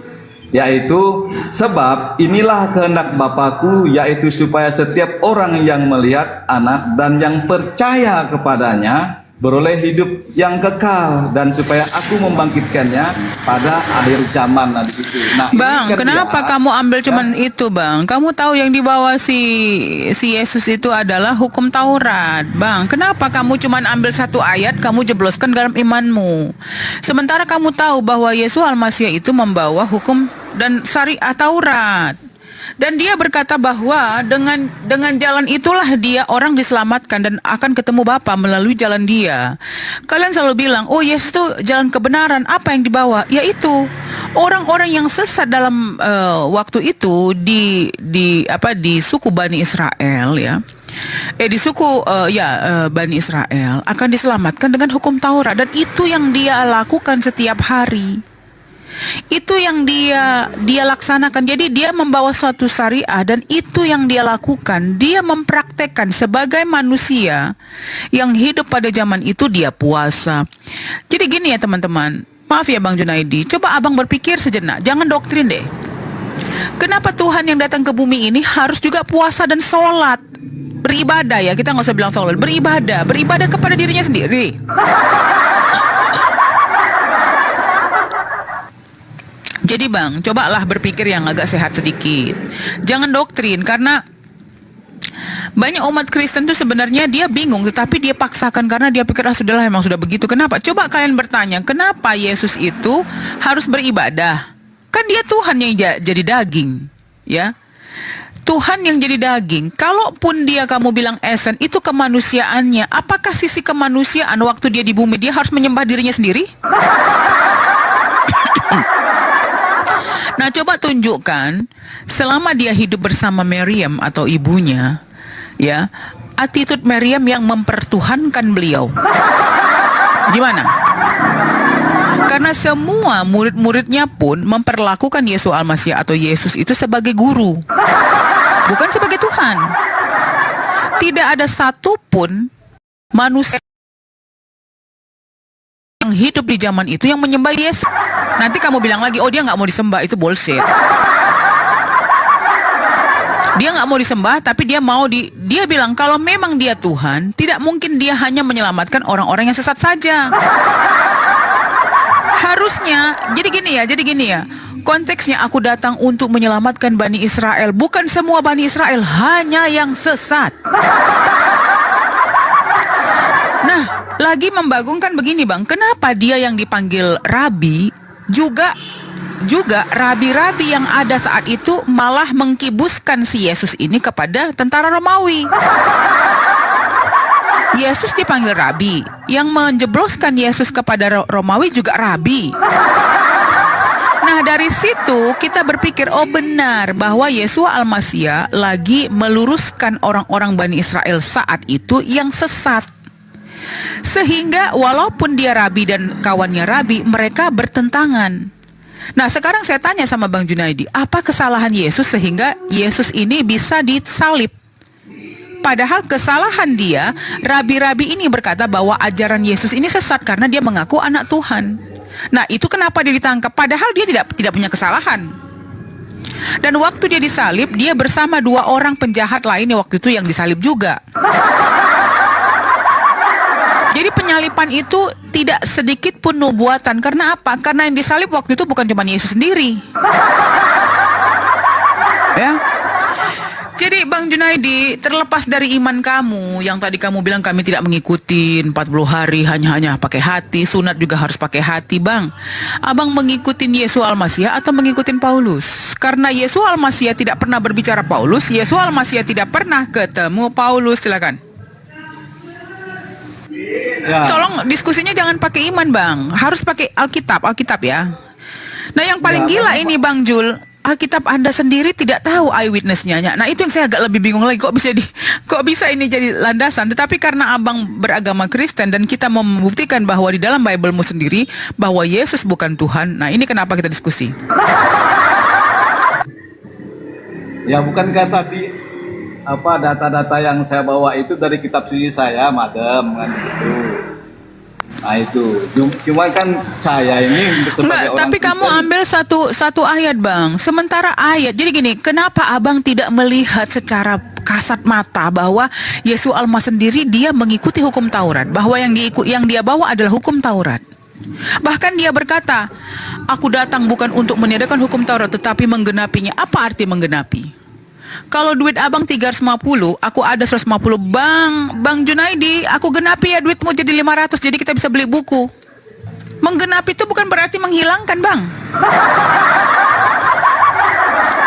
Speaker 2: yaitu sebab inilah kehendak Bapakku, yaitu supaya setiap orang yang melihat Anak dan yang percaya kepadanya beroleh hidup yang kekal, dan supaya aku membangkitkannya pada akhir zaman. Nah, di situ. Nah,
Speaker 9: Bang,
Speaker 2: ini kan
Speaker 9: kenapa
Speaker 2: dia,
Speaker 9: kamu ambil cuman itu, Bang? Kamu tahu yang dibawa si Yesus itu adalah hukum Taurat, Bang. Kenapa kamu cuman ambil satu ayat, kamu jebloskan dalam imanmu? Sementara kamu tahu bahwa Yesus Al-Masih itu membawa hukum dan syariat Taurat. Dan dia berkata bahwa dengan jalan itulah dia orang diselamatkan dan akan ketemu Bapa melalui jalan dia. Kalian selalu bilang, oh Yesus itu jalan kebenaran. Apa yang dibawa? Yaitu orang-orang yang sesat dalam waktu itu di suku Bani Israel ya. Di suku Bani Israel akan diselamatkan dengan hukum Taurat, dan itu yang dia lakukan setiap hari. Itu yang dia laksanakan. Jadi dia membawa suatu syariah, dan itu yang dia lakukan. Dia mempraktekkan sebagai manusia yang hidup pada zaman itu. Dia puasa. Jadi gini ya teman-teman, maaf ya Bang Junaidi, coba abang berpikir sejenak, jangan doktrin deh. Kenapa Tuhan yang datang ke bumi ini harus juga puasa dan sholat? Beribadah ya, kita nggak usah bilang sholat, beribadah kepada dirinya sendiri. Jadi Bang, cobalah berpikir yang agak sehat sedikit. Jangan doktrin, karena banyak umat Kristen tuh sebenarnya dia bingung, tetapi dia paksakan karena dia pikir sudahlah, emang sudah begitu. Kenapa? Coba kalian bertanya, kenapa Yesus itu harus beribadah? Kan dia Tuhan yang jadi daging, ya. Tuhan yang jadi daging. Kalaupun dia kamu bilang esen, itu kemanusiaannya. Apakah sisi kemanusiaan waktu dia di bumi dia harus menyembah dirinya sendiri? Nah, coba tunjukkan selama dia hidup bersama Maryam atau ibunya, ya, attitude Maryam yang mempertuhankan beliau. Gimana? Karena semua murid-muridnya pun memperlakukan Yesus Al-Masih atau Yesus itu sebagai guru, bukan sebagai Tuhan. Tidak ada satupun manusia yang hidup di zaman itu yang menyembah Yesus. Nanti kamu bilang lagi, oh dia nggak mau disembah, itu bullshit. Dia nggak mau disembah, tapi dia bilang kalau memang dia Tuhan, tidak mungkin dia hanya menyelamatkan orang-orang yang sesat saja. Harusnya, jadi gini ya. Konteksnya aku datang untuk menyelamatkan Bani Israel, bukan semua Bani Israel, hanya yang sesat. Nah, lagi membagongkan begini Bang, kenapa dia yang dipanggil Rabi, juga rabi-rabi yang ada saat itu malah mengkibuskan si Yesus ini kepada tentara Romawi. Yesus dipanggil Rabi, yang menjebloskan Yesus kepada Romawi juga Rabi. Nah, dari situ kita berpikir, oh benar bahwa Yesus Al-Masih lagi meluruskan orang-orang Bani Israel saat itu yang sesat. Sehingga walaupun dia Rabi dan kawannya Rabi, mereka bertentangan. Nah, sekarang saya tanya sama Bang Junaidi, apa kesalahan Yesus sehingga Yesus ini bisa disalib? Padahal kesalahan dia, rabi-rabi ini berkata bahwa ajaran Yesus ini sesat karena dia mengaku anak Tuhan. Nah, itu kenapa dia ditangkap? Padahal dia tidak punya kesalahan. Dan waktu dia disalib, dia bersama dua orang penjahat lainnya waktu itu yang disalib juga. Jadi penyalipan itu tidak sedikit pun nubuatan. Karena apa? Karena yang disalib waktu itu bukan cuma Yesus sendiri. Ya. Jadi Bang Junaidi, terlepas dari iman kamu yang tadi kamu bilang kami tidak mengikuti 40 hari hanya pakai hati, sunat juga harus pakai hati, Bang. Abang mengikuti Yesus Al-Masih atau mengikuti Paulus? Karena Yesus Al-Masih tidak pernah berbicara Paulus, Yesus Al-Masih tidak pernah ketemu Paulus. Silakan.
Speaker 2: Ya.
Speaker 9: Tolong diskusinya jangan pakai iman, Bang. Harus pakai Alkitab ya. Nah, yang paling gila ini Bang Jul, Alkitab Anda sendiri tidak tahu eyewitness-nya. Nah, itu yang saya agak lebih bingung lagi. Kok bisa ini jadi landasan? Tetapi karena Abang beragama Kristen dan kita mau membuktikan bahwa di dalam Bible-mu sendiri bahwa Yesus bukan Tuhan. Nah, ini kenapa kita diskusi.
Speaker 2: Ya, bukankah tadi data-data yang saya bawa itu dari kitab suci saya, Madam, kan gitu. Nah itu, cuma kan saya ini sebagai
Speaker 9: Enggak,
Speaker 2: orang
Speaker 9: tapi
Speaker 2: Kristen,
Speaker 9: kamu ambil satu ayat, Bang. Sementara ayat, jadi gini, kenapa Abang tidak melihat secara kasat mata bahwa Yesus Alma sendiri dia mengikuti hukum Taurat, bahwa yang dia bawa adalah hukum Taurat. Bahkan dia berkata, aku datang bukan untuk meniadakan hukum Taurat tetapi menggenapinya. Apa arti menggenapi? Kalau duit Abang 350, aku ada 150. Bang Junaidi, aku genapi ya duitmu jadi 500, jadi kita bisa beli buku. Menggenapi itu bukan berarti menghilangkan, Bang.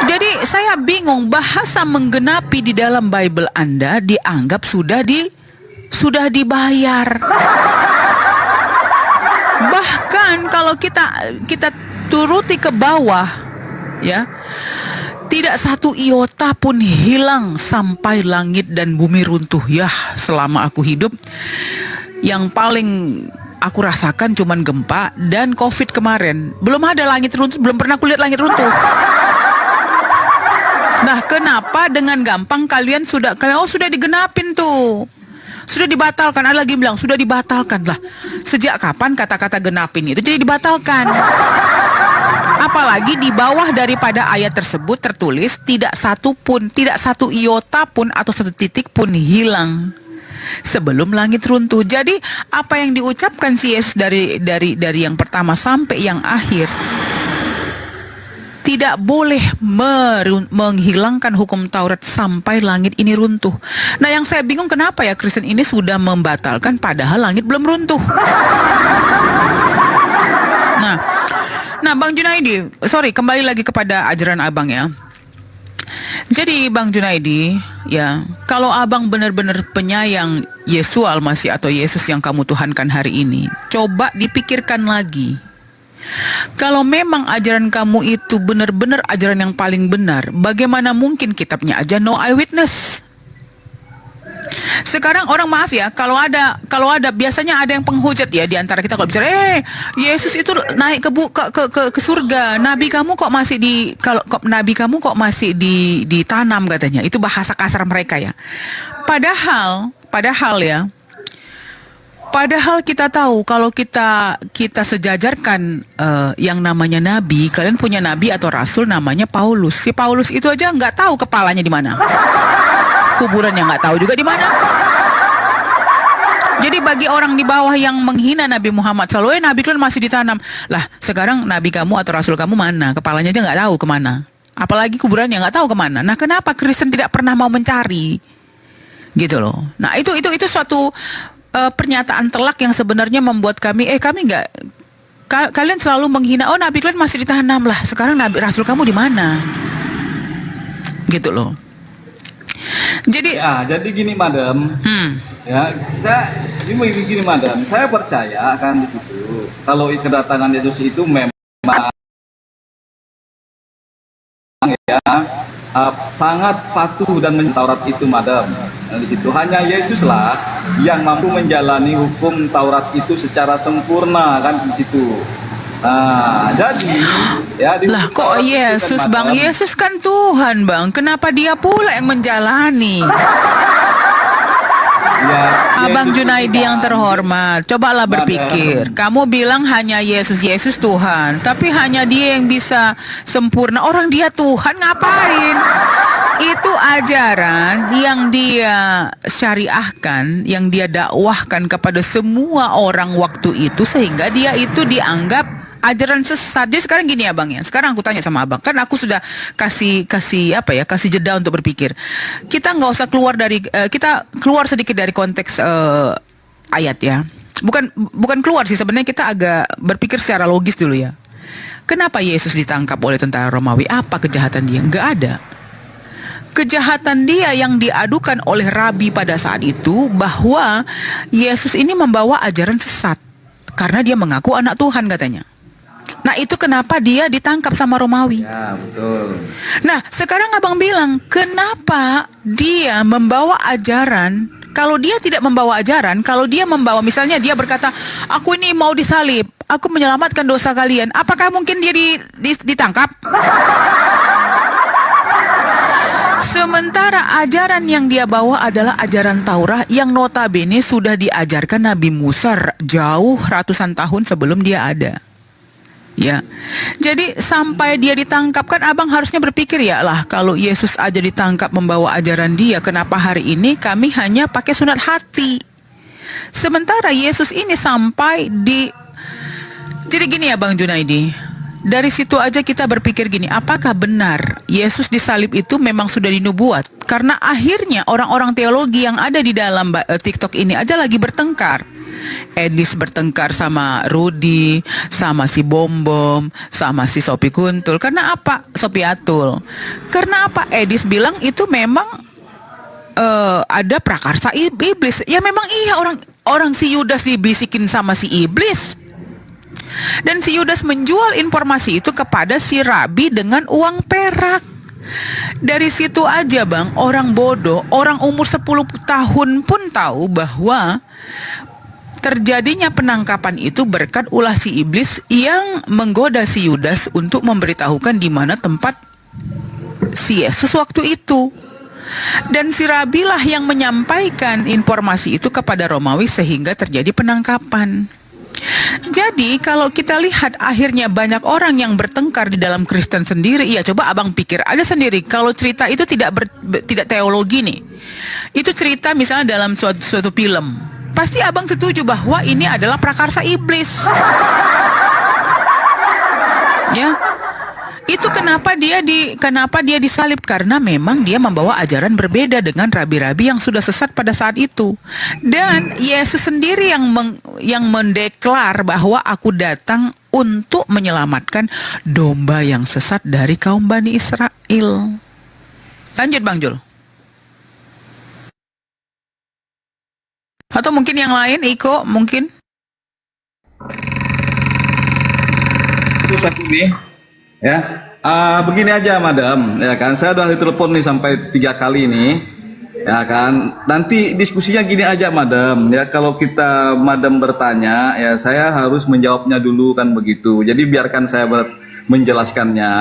Speaker 9: Jadi saya bingung, bahasa menggenapi di dalam Bible Anda dianggap sudah dibayar. Bahkan kalau kita turuti ke bawah, ya, tidak satu iota pun hilang sampai langit dan bumi runtuh. Ya, selama aku hidup, yang paling aku rasakan cuman gempa dan COVID kemarin. Belum ada langit runtuh, belum pernah kulihat langit runtuh. Nah, kenapa dengan gampang kalian sudah digenapin tuh? Sudah dibatalkan. Ada lagi bilang sudah dibatalkan. Lah, sejak kapan kata-kata genapin itu jadi dibatalkan? Apalagi di bawah daripada ayat tersebut tertulis tidak satu iota pun atau satu titik pun hilang sebelum langit runtuh. Jadi apa yang diucapkan si Yesus dari yang pertama sampai yang akhir tidak boleh menghilangkan hukum Taurat sampai langit ini runtuh. Nah, yang saya bingung kenapa ya Kristen ini sudah membatalkan padahal langit belum runtuh. Nah, Bang Junaidi, kembali lagi kepada ajaran Abang ya. Jadi Bang Junaidi, ya, kalau Abang benar-benar penyayang Yesus Al-Masih atau Yesus yang kamu tuhankan hari ini, coba dipikirkan lagi. Kalau memang ajaran kamu itu benar-benar ajaran yang paling benar, bagaimana mungkin kitabnya aja no eyewitness? Sekarang orang, maaf ya, kalau ada biasanya ada yang penghujat ya di antara kita kalau bicara, Yesus itu naik ke surga, nabi kamu kok masih ditanam katanya. Itu bahasa kasar mereka ya. Padahal kita tahu kalau kita sejajarkan yang namanya nabi, kalian punya nabi atau rasul namanya Paulus. Si Paulus itu aja nggak tahu kepalanya di mana. Kuburannya nggak tahu juga di mana. Jadi bagi orang di bawah yang menghina Nabi Muhammad selalu, nabi kalian masih ditanam. Lah, sekarang nabi kamu atau rasul kamu mana? Kepalanya aja nggak tahu kemana. Apalagi kuburannya nggak tahu kemana. Nah, kenapa Kristen tidak pernah mau mencari? Gitu loh. Nah, itu suatu pernyataan telak yang sebenarnya membuat kami nggak. Kalian selalu menghina. Oh, nabi kalian masih ditanam. Lah, sekarang nabi rasul kamu di mana? Gitu loh. Jadi
Speaker 2: gini, Madam. Ya, gini, Madam. Saya percaya kan di situ kalau kedatangan Yesus itu memang ya sangat patuh dan Taurat itu, Madam. Nah, di situ hanya Yesuslah yang mampu menjalani hukum Taurat itu secara sempurna kan di situ. Nah, jadi ya
Speaker 9: lah kok Yesus, Bang? Yesus kan Tuhan, Bang. Kenapa dia pula yang menjalani?
Speaker 2: Ya,
Speaker 9: Abang
Speaker 2: Yesus
Speaker 9: Junaidi yang terhormat, cobalah berpikir. Kamu bilang hanya Yesus Tuhan, tapi hanya dia yang bisa sempurna. Orang dia Tuhan, ngapain? Itu ajaran yang dia syariahkan, yang dia dakwahkan kepada semua orang waktu itu, sehingga dia itu dianggap ajaran sesat. Jadi sekarang gini abang ya, sekarang aku tanya sama abang, kan aku sudah kasih jeda untuk berpikir. Kita nggak usah keluar dari kita keluar sedikit dari konteks ayat ya. Bukan keluar sih, sebenarnya kita agak berpikir secara logis dulu ya. Kenapa Yesus ditangkap oleh tentara Romawi? Apa kejahatan dia? Nggak ada. Kejahatan dia yang diadukan oleh rabi pada saat itu bahwa Yesus ini membawa ajaran sesat karena dia mengaku anak Tuhan katanya. Nah, itu kenapa dia ditangkap sama Romawi.
Speaker 2: Ya, betul.
Speaker 9: Nah, sekarang abang bilang, kenapa dia membawa ajaran? Kalau dia tidak membawa ajaran, kalau dia membawa, misalnya dia berkata, aku ini mau disalib, aku menyelamatkan dosa kalian, apakah mungkin dia ditangkap? Sementara ajaran yang dia bawa adalah ajaran Taurat yang notabene sudah diajarkan Nabi Musa jauh ratusan tahun sebelum dia ada. Ya, jadi sampai dia ditangkap, kan abang harusnya berpikir ya lah, kalau Yesus aja ditangkap membawa ajaran dia, kenapa hari ini kami hanya pakai sunat hati? Sementara Yesus ini sampai di... Jadi gini ya Bang Junaidi, dari situ aja kita berpikir gini, apakah benar Yesus disalib itu memang sudah dinubuat? Karena akhirnya orang-orang teologi yang ada di dalam TikTok ini aja lagi bertengkar. Edis bertengkar sama Rudi, sama si Bom, sama si Sopi Kuntul. Karena apa? Sopi Atul. Karena apa? Edis bilang itu memang ada prakarsa iblis. Ya memang iya, orang si Yudas dibisikin sama si iblis. Dan si Yudas menjual informasi itu kepada si rabi dengan uang perak. Dari situ aja Bang, orang bodoh, orang umur 10 tahun pun tahu bahwa terjadinya penangkapan itu berkat ulah si iblis yang menggoda si Yudas untuk memberitahukan di mana tempat si Yesus waktu itu. Dan si rabilah yang menyampaikan informasi itu kepada Romawi sehingga terjadi penangkapan. Jadi kalau kita lihat akhirnya banyak orang yang bertengkar di dalam Kristen sendiri, ya coba abang pikir aja sendiri, kalau cerita itu tidak teologi nih, itu cerita misalnya dalam suatu film, pasti abang setuju bahwa ini adalah prakarsa iblis. Ya. Itu kenapa dia disalib, karena memang dia membawa ajaran berbeda dengan rabi-rabi yang sudah sesat pada saat itu. Dan Yesus sendiri yang mendeklar bahwa aku datang untuk menyelamatkan domba yang sesat dari kaum Bani Israel. Lanjut Bang Jul. Atau mungkin yang lain, Iko mungkin.
Speaker 2: Terus aku nih, ya, begini aja Madam, ya kan, saya udah ditelepon nih sampai 3 kali nih, ya kan. Nanti diskusinya gini aja Madam, ya, kalau kita Madam bertanya, ya saya harus menjawabnya dulu kan begitu. Jadi biarkan saya menjelaskannya,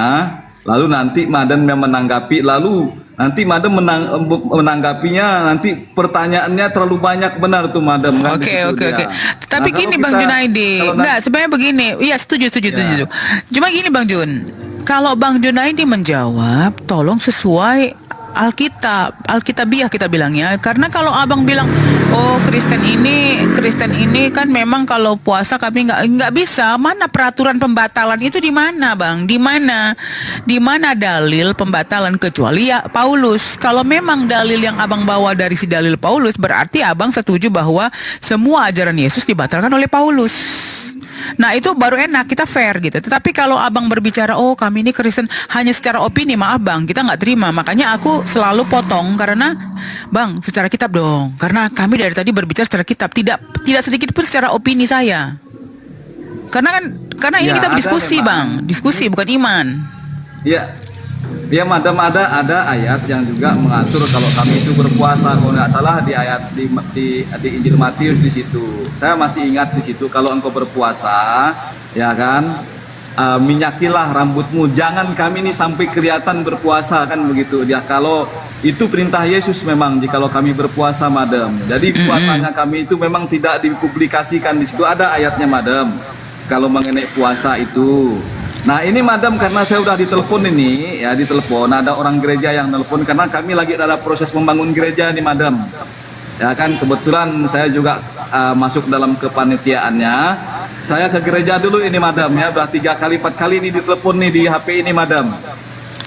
Speaker 2: lalu nanti Madam yang menanggapi, lalu nanti Madam menanggapinya, nanti pertanyaannya terlalu banyak, benar tuh Madam kan.
Speaker 9: Oke. Tapi
Speaker 2: Nah,
Speaker 9: gini Bang Junaidi, enggak, sebenarnya begini. Iya, setuju. Cuma gini Bang Jun, kalau Bang Junaidi menjawab, tolong sesuai Alkitabiah kita bilangnya. Karena kalau abang bilang, oh Kristen ini kan memang kalau puasa kami nggak bisa. Mana peraturan pembatalan itu di mana Bang? Di mana dalil pembatalan kecuali ya Paulus. Kalau memang dalil yang abang bawa dari si dalil Paulus, berarti abang setuju bahwa semua ajaran Yesus dibatalkan oleh Paulus. Nah itu baru enak, kita fair gitu. Tetapi kalau abang berbicara, oh kami ini Kristen hanya secara opini, maaf bang, kita nggak terima. Makanya aku selalu potong, karena bang secara kitab dong. Karena kami dari tadi berbicara secara kitab, tidak sedikit pun secara opini saya. Karena ini kita berdiskusi bang, diskusi bukan iman.
Speaker 2: Ya Madam, ada ayat yang juga mengatur kalau kami itu berpuasa. Kalau nggak salah di ayat di Injil Matius di situ. Saya masih ingat di situ, kalau engkau berpuasa, ya kan, minyakilah rambutmu. Jangan kami ini sampai kelihatan berpuasa kan begitu. Ya kalau itu perintah Yesus memang jikalau kami berpuasa Madam. Jadi puasanya kami itu memang tidak dipublikasikan di situ. Ada ayatnya Madam. Kalau mengenai puasa itu. Nah ini madam, karena saya udah ditelepon ini, ya ditelepon, ada orang gereja yang telepon karena kami lagi ada proses membangun gereja nih madam. Ya kan kebetulan saya juga masuk dalam kepanitiaannya. Saya ke gereja dulu ini madam ya, udah 3 kali 4 kali ini ditelepon nih di HP ini madam.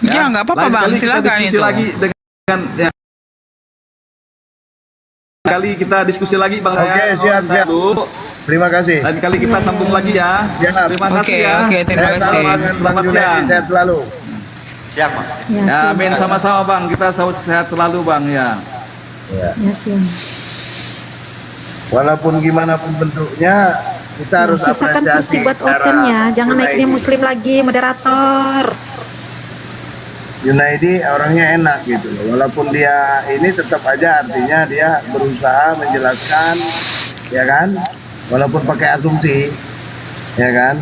Speaker 9: Ya nggak apa-apa
Speaker 2: Lain
Speaker 9: bang,
Speaker 2: kali kita
Speaker 9: silakan
Speaker 2: diskusi
Speaker 9: itu.
Speaker 2: lagi dengan ya. Kali kita diskusi lagi bang.
Speaker 4: Oke,
Speaker 2: saya
Speaker 4: siap.
Speaker 2: dulu.
Speaker 4: Terima kasih.
Speaker 2: Lain kali kita sambung lagi ya. Terima kasih
Speaker 9: Oke,
Speaker 2: ya.
Speaker 9: oke, terima kasih.
Speaker 2: Selamat siang.
Speaker 4: Sehat selalu.
Speaker 10: Siapa?
Speaker 6: Ya,
Speaker 2: Ya,
Speaker 6: siap.
Speaker 2: amin sama-sama bang. Kita sehat selalu bang ya.
Speaker 6: Ya, siap.
Speaker 4: Walaupun gimana pun bentuknya, kita harus
Speaker 6: Sisakan kursi buat opennya, jangan naiknya muslim lagi, moderator.
Speaker 4: Junaidi orangnya enak gitu loh. Walaupun dia ini tetap aja artinya dia berusaha menjelaskan, ya kan? Walaupun pakai asumsi, ya kan?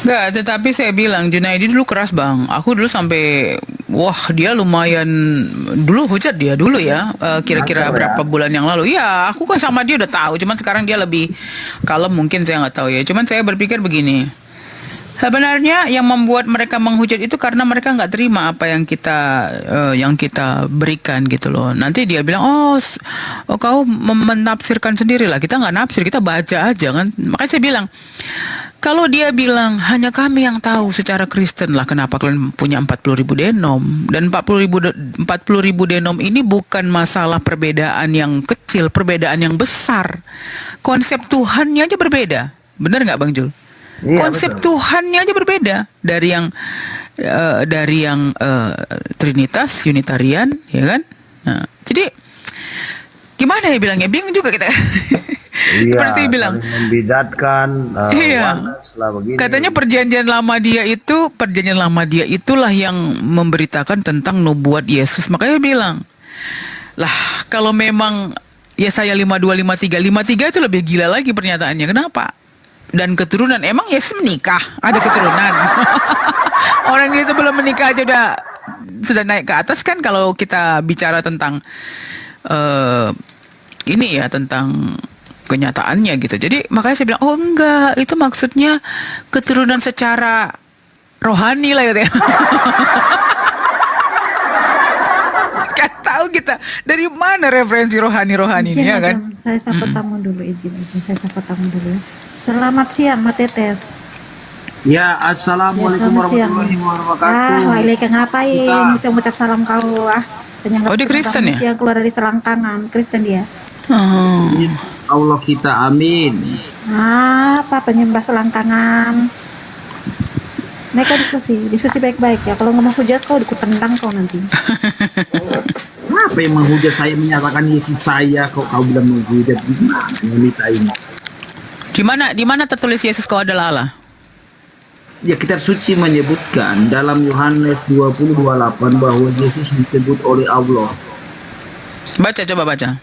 Speaker 9: Nggak, tetapi saya bilang Junaidi dulu keras bang. Aku dulu sampai wah dia lumayan dulu hujat dia dulu ya. Kira-kira berapa bulan yang lalu. Ya aku kan sama dia udah tahu. Cuman sekarang dia lebih kalem mungkin, saya nggak tahu ya. Cuman saya berpikir begini. Sebenarnya yang membuat mereka menghujat itu karena mereka nggak terima apa yang kita berikan gitu loh. Nanti dia bilang, oh kau menafsirkan sendiri lah. Kita nggak nafsir, kita baca aja kan. Makanya saya bilang, kalau dia bilang hanya kami yang tahu secara Kristen lah kenapa kalian punya 40.000 denom, dan 40.000 denom ini bukan masalah perbedaan yang kecil, perbedaan yang besar. Konsep Tuhannya aja berbeda. Benar nggak Bang Jul?
Speaker 4: Iya,
Speaker 9: Konsep
Speaker 4: betul.
Speaker 9: Tuhannya aja berbeda dari yang Trinitas, Unitarian, ya kan? Nah, jadi gimana ya bilangnya? Bingung juga kita.
Speaker 4: Iya,
Speaker 9: Seperti bilang.
Speaker 4: saling membidatkan,
Speaker 9: Iya.
Speaker 4: oneness lah begini.
Speaker 9: Katanya perjanjian lama dia itulah yang memberitakan tentang nubuat Yesus. Makanya bilang, lah kalau memang Yesaya 52, 53 itu lebih gila lagi pernyataannya. Kenapa? Dan keturunan, emang Yesus menikah? Ada keturunan? Orang dia sebelum menikah aja sudah naik ke atas kan, kalau kita bicara tentang ini ya, tentang kenyataannya gitu. Jadi makanya saya bilang, oh enggak, itu maksudnya keturunan secara rohani lah gitu ya. Kan tahu kita dari mana referensi rohani ini ya kan?
Speaker 6: Saya sapa tamu dulu, izin saya sapa tamu dulu ya. Selamat siang, Mbak Tetes.
Speaker 8: Ya, assalamualaikum warahmatullahi wabarakatuh.
Speaker 6: Waalaikumsalam, ngapain? Ngucap salam kau, penyanggap
Speaker 9: Oh, dia Kristen ya?
Speaker 6: Yang keluar dari selangkangan, Kristen dia.
Speaker 8: Allah kita, amin.
Speaker 6: Apa penyembah selangkangan? Mereka diskusi baik-baik ya. Kalau ngomong hujat kau dikutendang kau nanti.
Speaker 8: Apa yang menghujat saya, menyatakan Yesus saya, kau bilang menghujat? Gimana wanita ini?
Speaker 9: Di mana tertulis Yesus kau adalah Allah?
Speaker 8: Ya, kitab suci menyebutkan dalam Yohanes 20:28 bahwa Yesus disebut oleh Allah.
Speaker 9: Coba baca.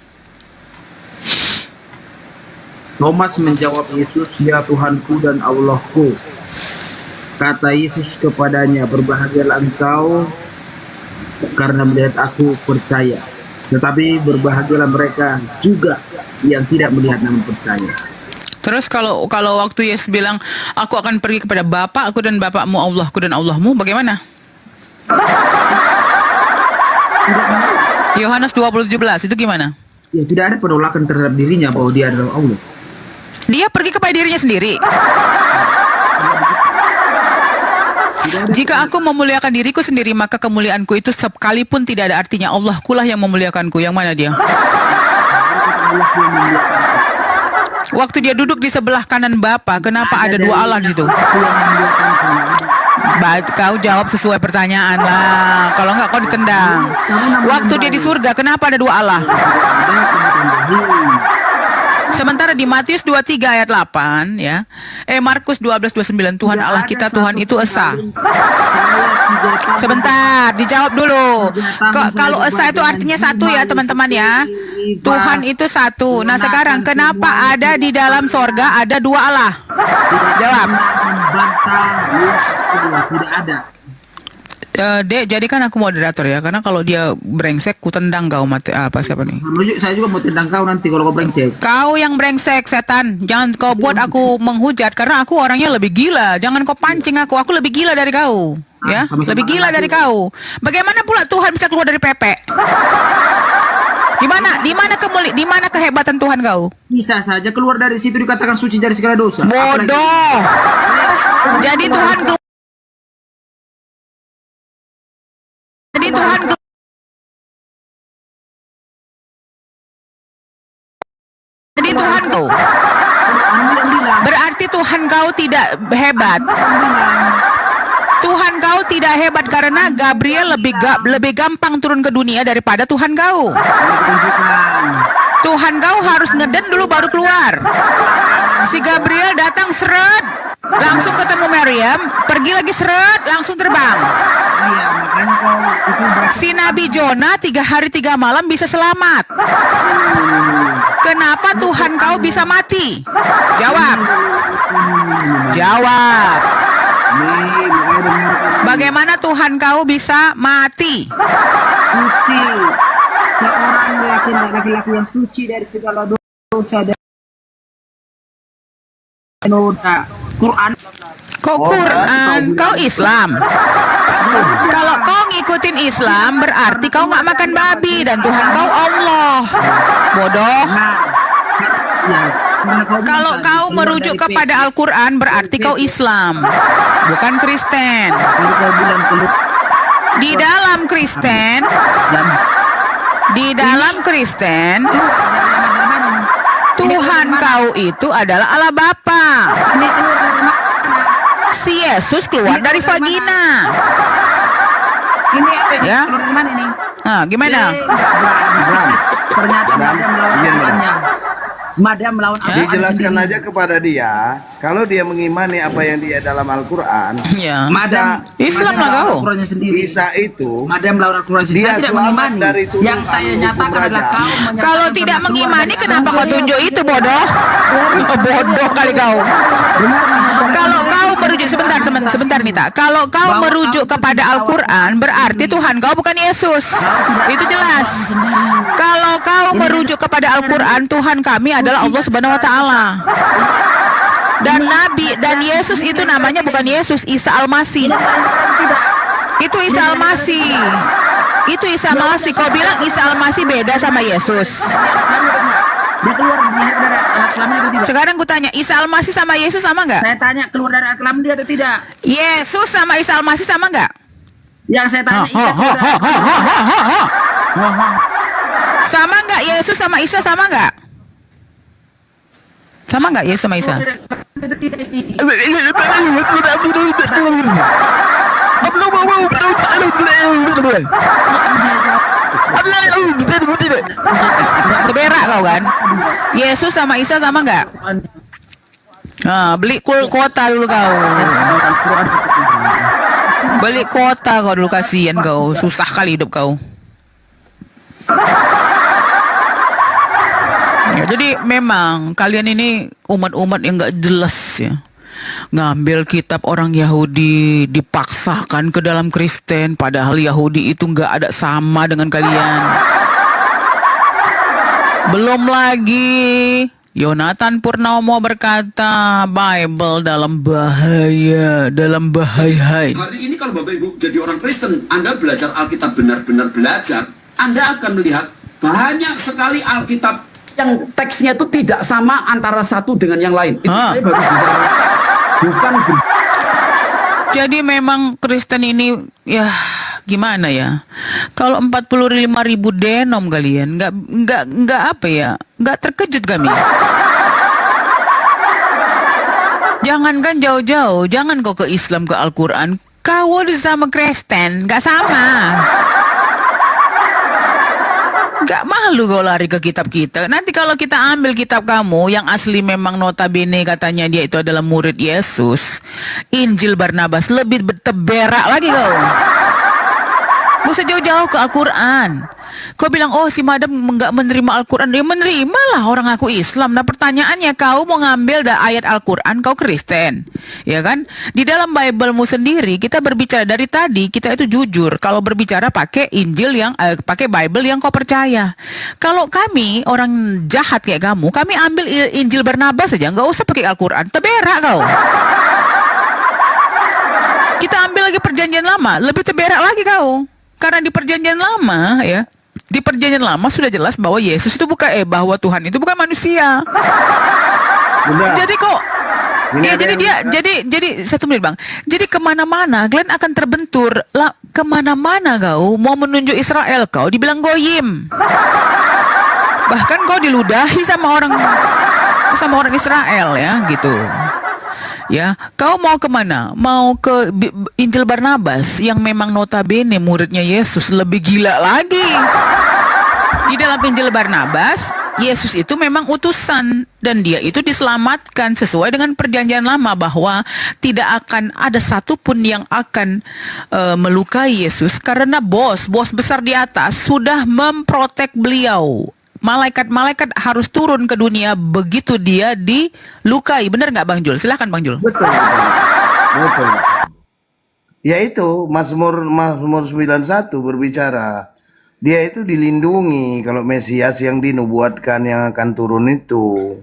Speaker 8: Thomas menjawab Yesus, ya Tuhanku dan Allahku. Kata Yesus kepadanya, berbahagialah engkau karena melihat aku percaya. Tetapi berbahagialah mereka juga yang tidak melihat namun percaya.
Speaker 9: Terus kalau waktu Yesus bilang, aku akan pergi kepada Bapakku dan Bapakmu, Allahku dan Allahmu, bagaimana? Yohanes 20:17 itu gimana?
Speaker 8: Ya, tidak ada penolakan terhadap dirinya bahwa dia adalah Allah.
Speaker 9: Dia pergi kepada dirinya sendiri. Jika aku memuliakan diriku sendiri, maka kemuliaanku itu sekalipun tidak ada artinya. Allahku lah yang memuliakanku. Yang mana dia? Waktu dia duduk di sebelah kanan Bapa, kenapa ada dua Allah di situ? Kau jawab sesuai pertanyaan lah. Kalau enggak kau ditendang. Waktu dia di surga, kenapa ada dua Allah? Sementara di Matius 23 ayat 8 ya. Markus 12:29, Tuhan Allah kita, Tuhan itu esa. Sebentar, dijawab dulu. Kalau esa itu artinya satu ya teman-teman ya. Tuhan itu satu. Nah sekarang kenapa ada di dalam sorga ada dua Allah? Jawab.
Speaker 8: Membantah Yesus kedua, tidak ada.
Speaker 9: Dek, jadi kan aku moderator ya, karena kalau dia brengsek, ku tendang kau mati. Apa siapa nih?
Speaker 8: Saya juga mau tendang kau nanti kalau kau brengsek.
Speaker 9: Kau yang brengsek, setan. Jangan kau buat aku menghujat, karena aku orangnya lebih gila. Jangan kau pancing aku lebih gila dari kau. Ya,
Speaker 8: sama-sama
Speaker 9: lebih gila dari kau. Bagaimana pula Tuhan bisa keluar dari pepek? Di mana kehebatan Tuhan kau?
Speaker 8: Bisa saja keluar dari situ dikatakan suci dari segala dosa.
Speaker 9: Bodoh. Jadi Tuhan keluar. Jadi Tuhan keluar. Jadi Tuhan kau. Berarti Tuhan kau tidak hebat. Tuhan kau tidak hebat karena Gabriel lebih gampang turun ke dunia daripada Tuhan kau. Tuhan kau harus ngeden dulu baru keluar. Si Gabriel datang seret, langsung ketemu Maryam, pergi lagi seret, langsung terbang. Si Nabi Jonah 3 hari 3 malam bisa selamat. Kenapa Tuhan kau bisa mati? Jawab. Jawab. Bagaimana Tuhan kau bisa mati?
Speaker 8: Suci. Seorang laki-laki yang suci dari segala dosa dan noda. Quran.
Speaker 9: Kok Quran? Kau Islam. Kalau kau ngikutin Islam berarti kau nggak makan babi dan Tuhan kau Allah. Bodoh. Kalau kau merujuk kepada Al-Quran berarti kau Islam, bukan Kristen. Di dalam Kristen, Tuhan kau itu adalah Allah Bapa. Si Yesus keluar dari vagina.
Speaker 8: Ini apa
Speaker 9: Ya.
Speaker 8: keluar dari mana ini?
Speaker 9: Nah, gimana?
Speaker 8: Ternyata Madam melawan Tuhannya. Madam melawan Al-Quran
Speaker 4: Dijelaskan
Speaker 8: sendiri.
Speaker 4: aja kepada dia, kalau dia mengimani apa yang dia dalam Al-Quran,
Speaker 9: Ya.
Speaker 8: Madam
Speaker 9: Islam lah
Speaker 8: melawan
Speaker 9: kau.
Speaker 8: Al-Qurannya sendiri.
Speaker 4: bisa itu
Speaker 8: Madam melawan Al-Quran sendiri.
Speaker 4: dia
Speaker 8: Saya tidak
Speaker 4: selamat
Speaker 8: mengimani.
Speaker 4: dari tuduhan
Speaker 8: Yang saya
Speaker 4: hukum
Speaker 8: nyatakan adalah
Speaker 4: rajam.
Speaker 8: kau menyatakan
Speaker 9: Kalau tidak
Speaker 8: pernah keluar
Speaker 9: mengimani,
Speaker 8: dari
Speaker 9: kenapa
Speaker 8: agama.
Speaker 9: kau tunjuk itu, bodoh? Bodoh kali kau. Kalau kau merujuk, sebentar Nita. Kalau kau merujuk kepada Al-Quran, berarti Tuhan kau bukan Yesus. Itu jelas. Kalau kau merujuk kepada Al-Quran, Tuhan kami adalah Allah Subhanahu wa Ta'ala. Dan Nabi dan Yesus itu namanya bukan Yesus, Isa Al-Masih. Itu Isa Al-Masih. Itu Isa Al-Masih. Kau bilang Isa Al-Masih beda sama Yesus.
Speaker 8: Dia keluar dari alat kelamin atau tidak?
Speaker 9: Sekarang ku tanya, Isa Al-Masih sama Yesus sama nggak?
Speaker 8: Saya tanya keluar dari alat kelamin dia atau tidak?
Speaker 9: Yesus sama Isa Al-Masih sama nggak?
Speaker 8: Yang saya tanya Isa keluar dari alat kelamin.
Speaker 9: Sama nggak Yesus sama Isa sama nggak? Sama nggak Yesus sama Isa?
Speaker 8: Itu tidak ini.
Speaker 9: Teberak kau kan? Yesus sama Isa sama nggak? Nah, beli kuota dulu kau. Beli kuota kau dulu, kasihan kau. Susah kali hidup kau. Ya, jadi memang kalian ini umat-umat yang nggak jelas ya. Ngambil kitab orang Yahudi dipaksakan ke dalam Kristen, padahal Yahudi itu nggak ada sama dengan kalian. Belum lagi Yonatan Purnomo berkata Bible dalam bahaya.
Speaker 11: Hari ini kalau Bapak Ibu jadi orang Kristen, Anda belajar Alkitab benar-benar belajar, Anda akan melihat banyak sekali Alkitab yang teksnya itu tidak sama antara satu dengan yang lain. Itu saya baru bicara teks, bukan
Speaker 9: Jadi memang Kristen ini ya gimana ya? Kalau 45.000 denom kalian nggak apa ya? Nggak terkejut kami. Jangankan jauh-jauh, jangan kau ke Islam, ke Al-Quran, kau sama Kristen nggak sama. Gak malu kau lari ke kitab kita. Nanti kalau kita ambil kitab kamu yang asli memang notabene katanya dia itu adalah murid Yesus, Injil Barnabas, lebih teberak lagi kau. Gak usah jauh-jauh ke Al-Quran. Kau bilang, oh si madam nggak menerima Al-Quran. Ya menerimalah, orang aku Islam. Nah pertanyaannya, kau mau ngambil ayat Al-Quran, kau Kristen, ya kan? Di dalam Bible-mu sendiri, kita berbicara dari tadi, kita itu jujur. Kalau berbicara pakai Injil pakai Bible yang kau percaya. Kalau kami orang jahat kayak kamu, kami ambil Injil Barnabas saja, nggak usah pakai Al-Quran. Teberak kau. Kita ambil lagi perjanjian lama, lebih teberak lagi kau. Karena di perjanjian lama ya, di perjanjian lama sudah jelas bahwa Yesus itu bukan bahwa Tuhan itu bukan manusia.
Speaker 4: Bunda,
Speaker 9: Jadi kok
Speaker 4: ini
Speaker 9: ya
Speaker 4: ada
Speaker 9: jadi 1 menit bang. Jadi kemana-mana kalian akan terbentur lah, kemana-mana kau mau menunjuk Israel kau dibilang goyim. Bahkan kau diludahi sama orang Israel ya gitu. Ya, kau mau kemana? Mau ke Injil Barnabas yang memang notabene muridnya Yesus, lebih gila lagi. Di dalam Injil Barnabas, Yesus itu memang utusan dan dia itu diselamatkan sesuai dengan perjanjian lama bahwa tidak akan ada satupun yang akan melukai Yesus karena bos besar di atas sudah memprotek beliau. Malaikat-malaikat harus turun ke dunia begitu dia dilukai. Benar nggak Bang Jul? Silahkan Bang Jul.
Speaker 4: betul. Ya itu Mazmur 91 berbicara. Dia itu dilindungi kalau Mesias yang dinubuatkan yang akan turun itu.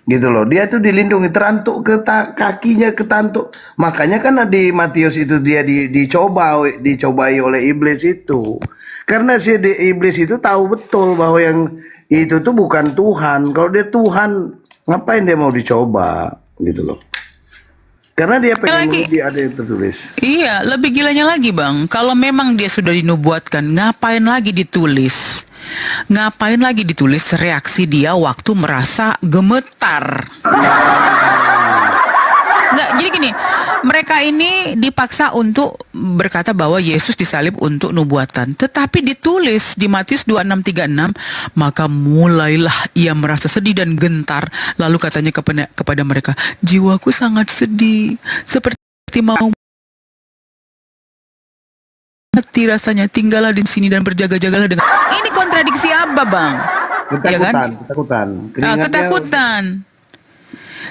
Speaker 4: Gitu loh. Dia itu dilindungi, terantuk kakinya ketantuk. Makanya kan di Matius itu dia dicobai oleh iblis itu. Karena iblis itu tahu betul bahwa yang itu tuh bukan Tuhan. Kalau dia Tuhan, ngapain dia mau dicoba? Gitu loh. Karena dia pengen menguji, ada yang tertulis.
Speaker 9: Iya, lebih gilanya lagi Bang. Kalau memang dia sudah dinubuatkan, ngapain lagi ditulis? Ngapain lagi ditulis reaksi dia waktu merasa gemetar? Nggak, jadi gini, mereka ini dipaksa untuk berkata bahwa Yesus disalib untuk nubuatan. Tetapi ditulis di Matius 26:36, maka mulailah ia merasa sedih dan gentar. Lalu katanya kepada mereka, jiwaku sangat sedih, seperti mau mati rasanya. Tinggallah di sini dan berjaga-jagalah dengan... Ini kontradiksi apa Bang? Ketakutan.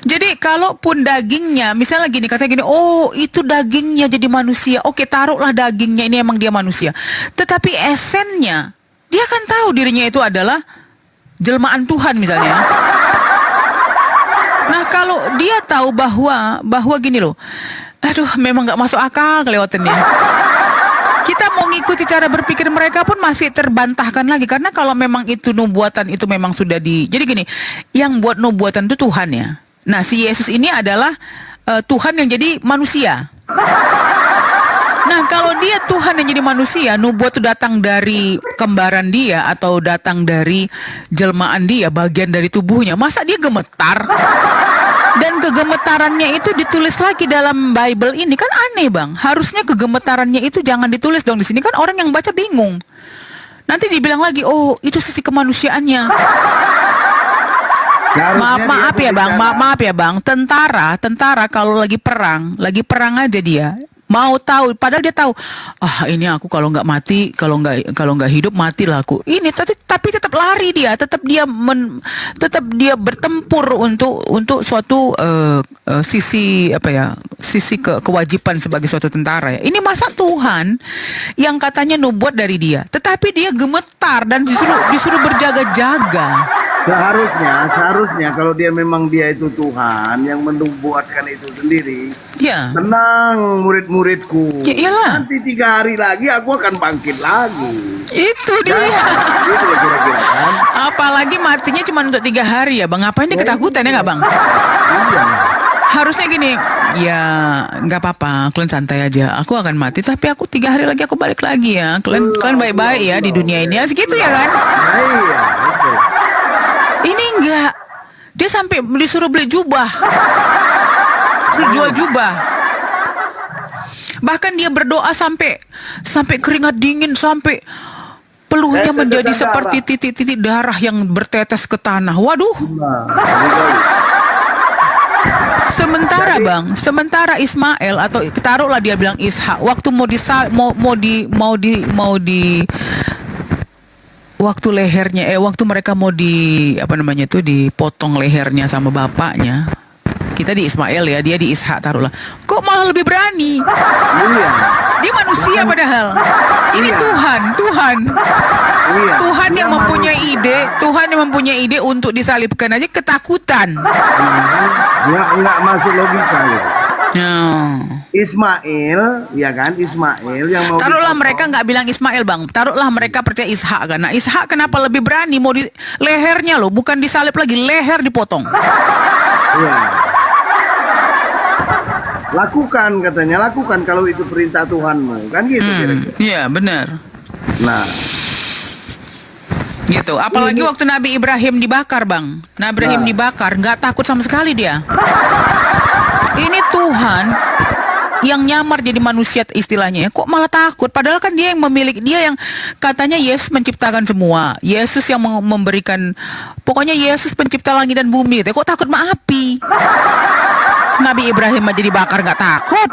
Speaker 9: Jadi kalaupun dagingnya, misalnya gini, katanya gini, oh itu dagingnya jadi manusia. Oke, taruhlah dagingnya ini emang dia manusia. Tetapi esennya, dia kan tahu dirinya itu adalah jelmaan Tuhan misalnya. Nah kalau dia tahu bahwa gini loh, aduh memang nggak masuk akal kelewatannya. Kita mau ngikuti cara berpikir mereka pun masih terbantahkan lagi. Karena kalau memang itu nubuatan itu memang sudah jadi gini, yang buat nubuatan itu Tuhan ya. Nah si Yesus ini adalah Tuhan yang jadi manusia. Nah kalau dia Tuhan yang jadi manusia, nubuat itu datang dari kembaran dia atau datang dari jelmaan dia, bagian dari tubuhnya. Masa dia gemetar? Dan kegemetarannya itu ditulis lagi dalam Bible ini, kan aneh Bang. Harusnya kegemetarannya itu jangan ditulis dong di sini, kan orang yang baca bingung. Nanti dibilang lagi, oh itu sisi kemanusiaannya. Maaf ya bang, tentara kalau lagi perang aja dia mau tahu, padahal dia tahu, ini aku kalau nggak mati, kalau nggak hidup matilah aku. Ini tapi tetap lari dia, tetap dia bertempur untuk suatu sisi kewajiban sebagai suatu tentara ya. Ini masa Tuhan yang katanya nubuat dari dia, tetapi dia gemetar dan disuruh berjaga-jaga.
Speaker 4: Seharusnya kalau dia memang dia itu Tuhan yang menubuatkan itu sendiri,
Speaker 9: ya.
Speaker 4: Tenang murid-muridku,
Speaker 9: ya, iyalah.
Speaker 4: Nanti 3 hari lagi aku akan bangkit lagi.
Speaker 9: Itu dia.
Speaker 4: Gitu kira-kira kan.
Speaker 9: Apalagi matinya cuma untuk 3 hari ya bang, ngapain dia ketakutan ya nggak bang?
Speaker 4: Iya.
Speaker 9: Harusnya gini, ya nggak apa-apa, kalian santai aja. Aku akan mati, tapi aku 3 hari lagi aku balik lagi ya. Kalian baik-baik ya di dunia ini, segitu ya kan?
Speaker 4: Iya, betul.
Speaker 9: Ini enggak, dia sampai disuruh beli jubah, disuruh jual jubah. Bahkan dia berdoa sampai keringat dingin, sampai peluhnya menjadi seperti titik-titik darah yang bertetes ke tanah. Waduh. Sementara Ismail atau taruhlah dia bilang Ishak, waktu waktu waktu mereka mau dipotong lehernya sama bapaknya. Kita di Ismail ya, dia di Ishak taruhlah. Kok malah lebih berani?
Speaker 4: Iya.
Speaker 9: Dia manusia padahal. Ini Tuhan.
Speaker 4: Iya.
Speaker 9: Tuhan
Speaker 4: Dia
Speaker 9: yang mempunyai ide untuk disalibkan aja ketakutan.
Speaker 4: Nggak masuk logika ya.
Speaker 9: Nah.
Speaker 4: Ismail, ya kan? Ismail yang mau
Speaker 9: Taruhlah
Speaker 4: dipotong.
Speaker 9: mereka nggak bilang Ismail, Bang. Taruhlah mereka percaya Ishak kan. Nah, Ishak kenapa lebih berani mau di lehernya loh, bukan disalib lagi, leher dipotong.
Speaker 4: Iya. Lakukan katanya, lakukan kalau itu perintah Tuhanmu, kan gitu kira-kira.
Speaker 9: Iya, benar.
Speaker 4: Nah,
Speaker 9: Gitu. Apalagi waktu Nabi Ibrahim dibakar, Bang. Nabi Ibrahim dibakar, nggak takut sama sekali dia. Ini Tuhan yang nyamar jadi manusia istilahnya ya. Kok malah takut? Padahal kan dia yang memiliki, dia yang katanya Yesus menciptakan semua. Yesus yang memberikan, pokoknya Yesus pencipta langit dan bumi gitu. Kok takut sama api? Nabi Ibrahim aja dibakar nggak takut.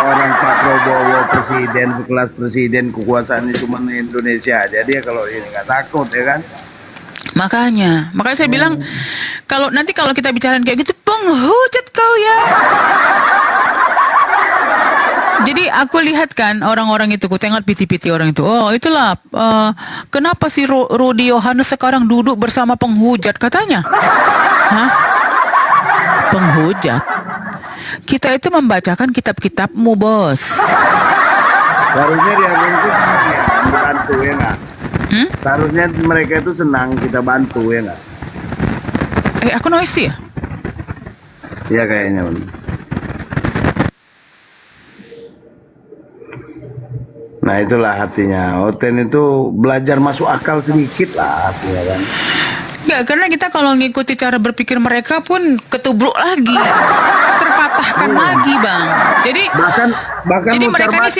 Speaker 4: orang Pak Prabowo presiden, sekelas presiden, kekuasaannya cuma Indonesia aja, dia kalau ini nggak takut ya kan?
Speaker 9: Makanya saya bilang kalau kita bicarain kayak gitu, penghujat kau ya. Jadi aku lihat kan orang-orang itu, ku tengok piti-piti orang itu. Oh itulah kenapa si Rudi Yohanes sekarang duduk bersama penghujat katanya. Hah? Penghujat? Kita itu membacakan kitab-kitabmu, Bos.
Speaker 4: Harusnya dia itu bantu ya nggak? Harusnya mereka itu senang kita bantu ya nggak?
Speaker 9: Aku noisy ya?
Speaker 4: Iya kayaknya. Nah itulah hatinya. Oten itu belajar masuk akal sedikit lah hatinya kan.
Speaker 9: Enggak, karena kita kalau ngikuti cara berpikir mereka pun ketubruk lagi, terpatahkan lagi, Bang. Jadi
Speaker 4: bahkan
Speaker 9: jadi mereka ini si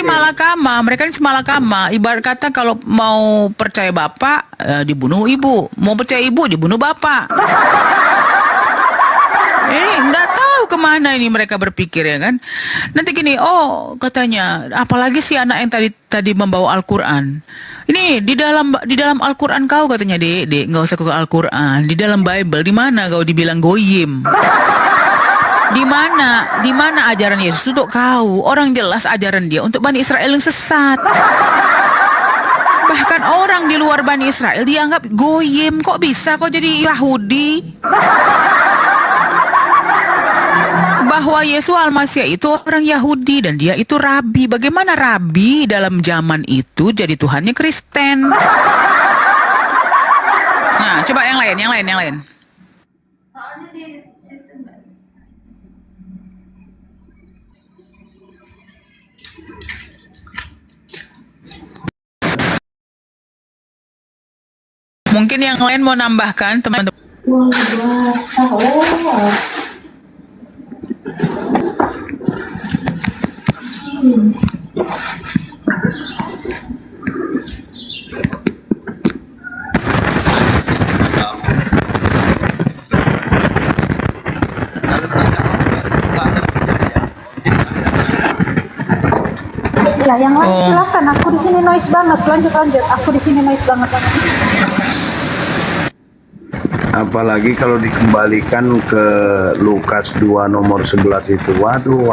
Speaker 9: malakama. Ibarat kata kalau mau percaya bapak dibunuh ibu, mau percaya ibu dibunuh bapak. Ini nggak tahu kemana ini mereka berpikir ya kan. Nanti gini, katanya apalagi si anak yang tadi membawa Al-Quran. Ini di dalam Al-Quran kau katanya, Dek, nggak usah ke Al-Quran. Di dalam Bible di mana kau dibilang goyim? Di mana ajaran Yesus untuk kau? Orang jelas ajaran dia untuk Bani Israel yang sesat. Bahkan orang di luar Bani Israel dianggap goyim. Kok bisa kau jadi Yahudi? Bahwa Yesus Al-Masih itu orang Yahudi dan dia itu rabi. Bagaimana rabi dalam zaman itu jadi Tuhannya Kristen? Nah, coba yang lain. Mungkin yang lain mau nambahkan, teman-teman.
Speaker 6: Ya, yang lain silakan. Aku di sini noise banget. Lanjut. Aku di sini noise banget.
Speaker 4: Apalagi kalau dikembalikan ke Lukas 2 nomor 11 itu, waduh,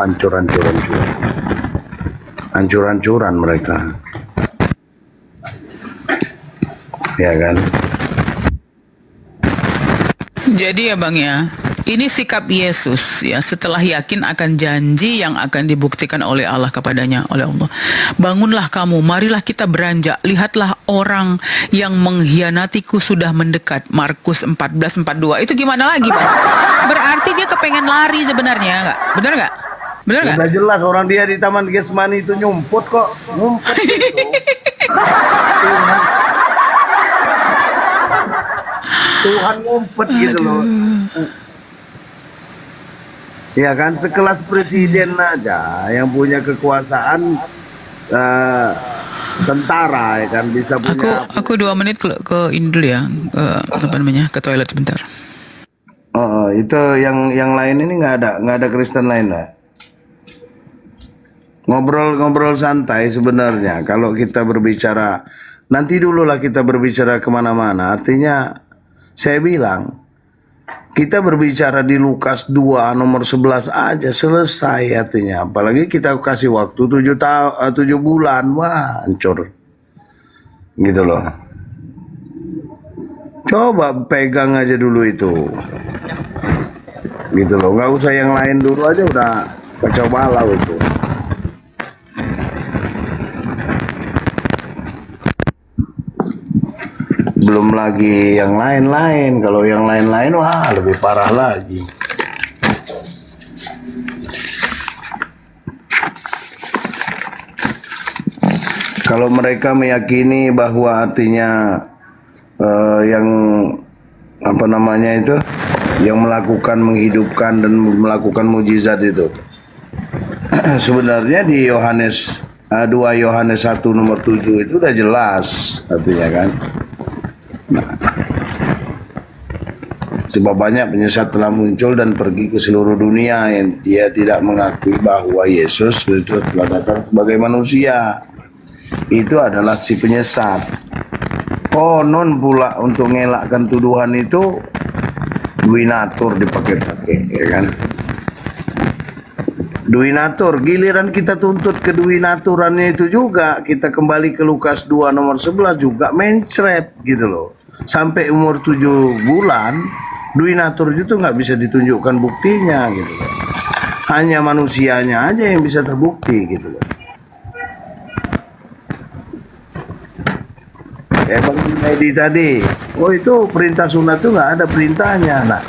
Speaker 4: hancur-hancuran mereka. Ya kan?
Speaker 9: Jadi ya Bang ya, ini sikap Yesus ya setelah yakin akan janji yang akan dibuktikan oleh Allah kepadanya, oleh Allah. Bangunlah kamu, marilah kita beranjak. Lihatlah orang yang mengkhianatiku sudah mendekat. Markus 14:42. Itu gimana lagi, Bang? Berarti dia kepengen lari sebenarnya, enggak? Benar enggak? Benar enggak?
Speaker 4: Udah jelas orang dia di Taman Getsemani itu nyumput kok. Ngumpet gitu. Tuhan ngumpet gitu loh. Ya kan, sekelas presiden aja yang punya kekuasaan tentara ya kan bisa punya.
Speaker 9: Aku 2 menit ke ini dulu ya, ke toilet sebentar.
Speaker 4: Itu yang lain ini nggak ada Kristen lain lah. Ngobrol santai sebenarnya kalau kita berbicara nanti dululah kita berbicara kemana-mana. Artinya saya bilang, kita berbicara di Lukas 2 nomor 11 aja selesai artinya. Apalagi kita kasih waktu 7 bulan, wah hancur. Gitu loh. Coba pegang aja dulu itu. Gitu loh, nggak usah yang lain dulu aja udah kacau balau itu. Belum lagi yang lain-lain. Kalau yang lain-lain wah lebih parah lagi. Kalau mereka meyakini bahwa artinya yang apa namanya itu, yang melakukan menghidupkan dan melakukan mujizat itu, sebenarnya di Yohanes 2 Yohanes 1 nomor 7 itu udah jelas artinya kan. Sebab banyak penyesat telah muncul dan pergi ke seluruh dunia yang dia tidak mengakui bahwa Yesus itu telah datang sebagai manusia. Itu adalah si penyesat. Konon pula untuk ngelakkan tuduhan itu duinatur dipakai-pakai, ya kan? Duinatur, giliran kita tuntut ke duinaturannya itu juga, kita kembali ke Lukas 2 nomor 11 juga mencret gitu loh. Sampai umur 7 bulan, duinatur itu nggak bisa ditunjukkan buktinya gitu loh. Hanya manusianya aja yang bisa terbukti gitu loh. Bang Edi tadi, oh itu perintah sunat itu nggak ada perintahnya. Nah,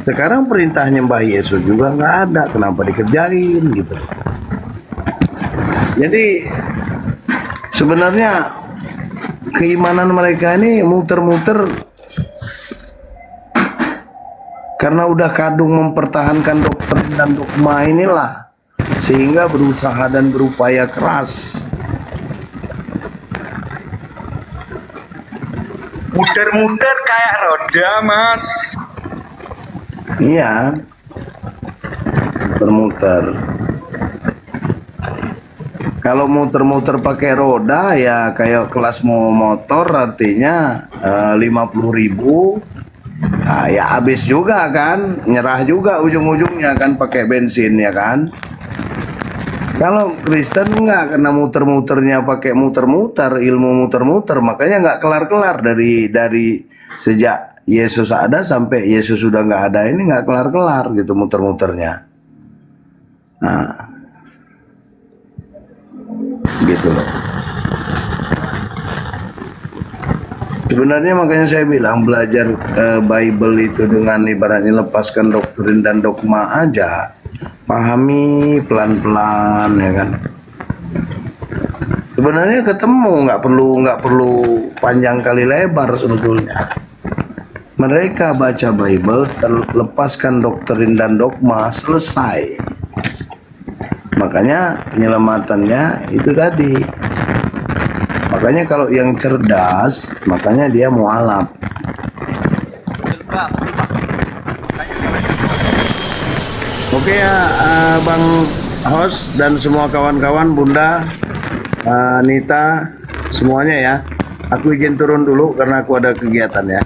Speaker 4: sekarang perintahnya Mbah Yesus juga nggak ada, kenapa dikerjain gitu. Jadi sebenarnya keimanan mereka ini muter-muter karena udah kadung mempertahankan doktrin dan dogma inilah, sehingga berusaha dan berupaya keras.
Speaker 12: Muter-muter kayak roda, Mas.
Speaker 4: Iya, muter-muter. Kalau muter-muter pakai roda ya kayak kelas mau motor artinya 50.000. Nah, ya habis juga kan, nyerah juga ujung-ujungnya kan pakai bensin ya kan. Kalau Kristen enggak, karena muter-muternya pakai muter-muter, ilmu muter-muter, makanya nggak kelar-kelar dari sejak Yesus ada sampai Yesus sudah nggak ada ini nggak kelar-kelar gitu muter-muternya. Nah, gitu loh. Sebenarnya makanya saya bilang belajar Bible itu dengan ibaratnya lepaskan doktrin dan dogma aja. Pahami pelan-pelan ya kan. Sebenarnya ketemu nggak perlu panjang kali lebar sebetulnya. Mereka baca Bible, lepaskan doktrin dan dogma, selesai. Makanya penyelamatannya itu tadi. Makanya kalau yang cerdas, makanya dia mualaf. Oke ya, Bang Host dan semua kawan-kawan, Bunda, Nita, semuanya ya. Aku izin turun dulu karena aku ada kegiatan ya.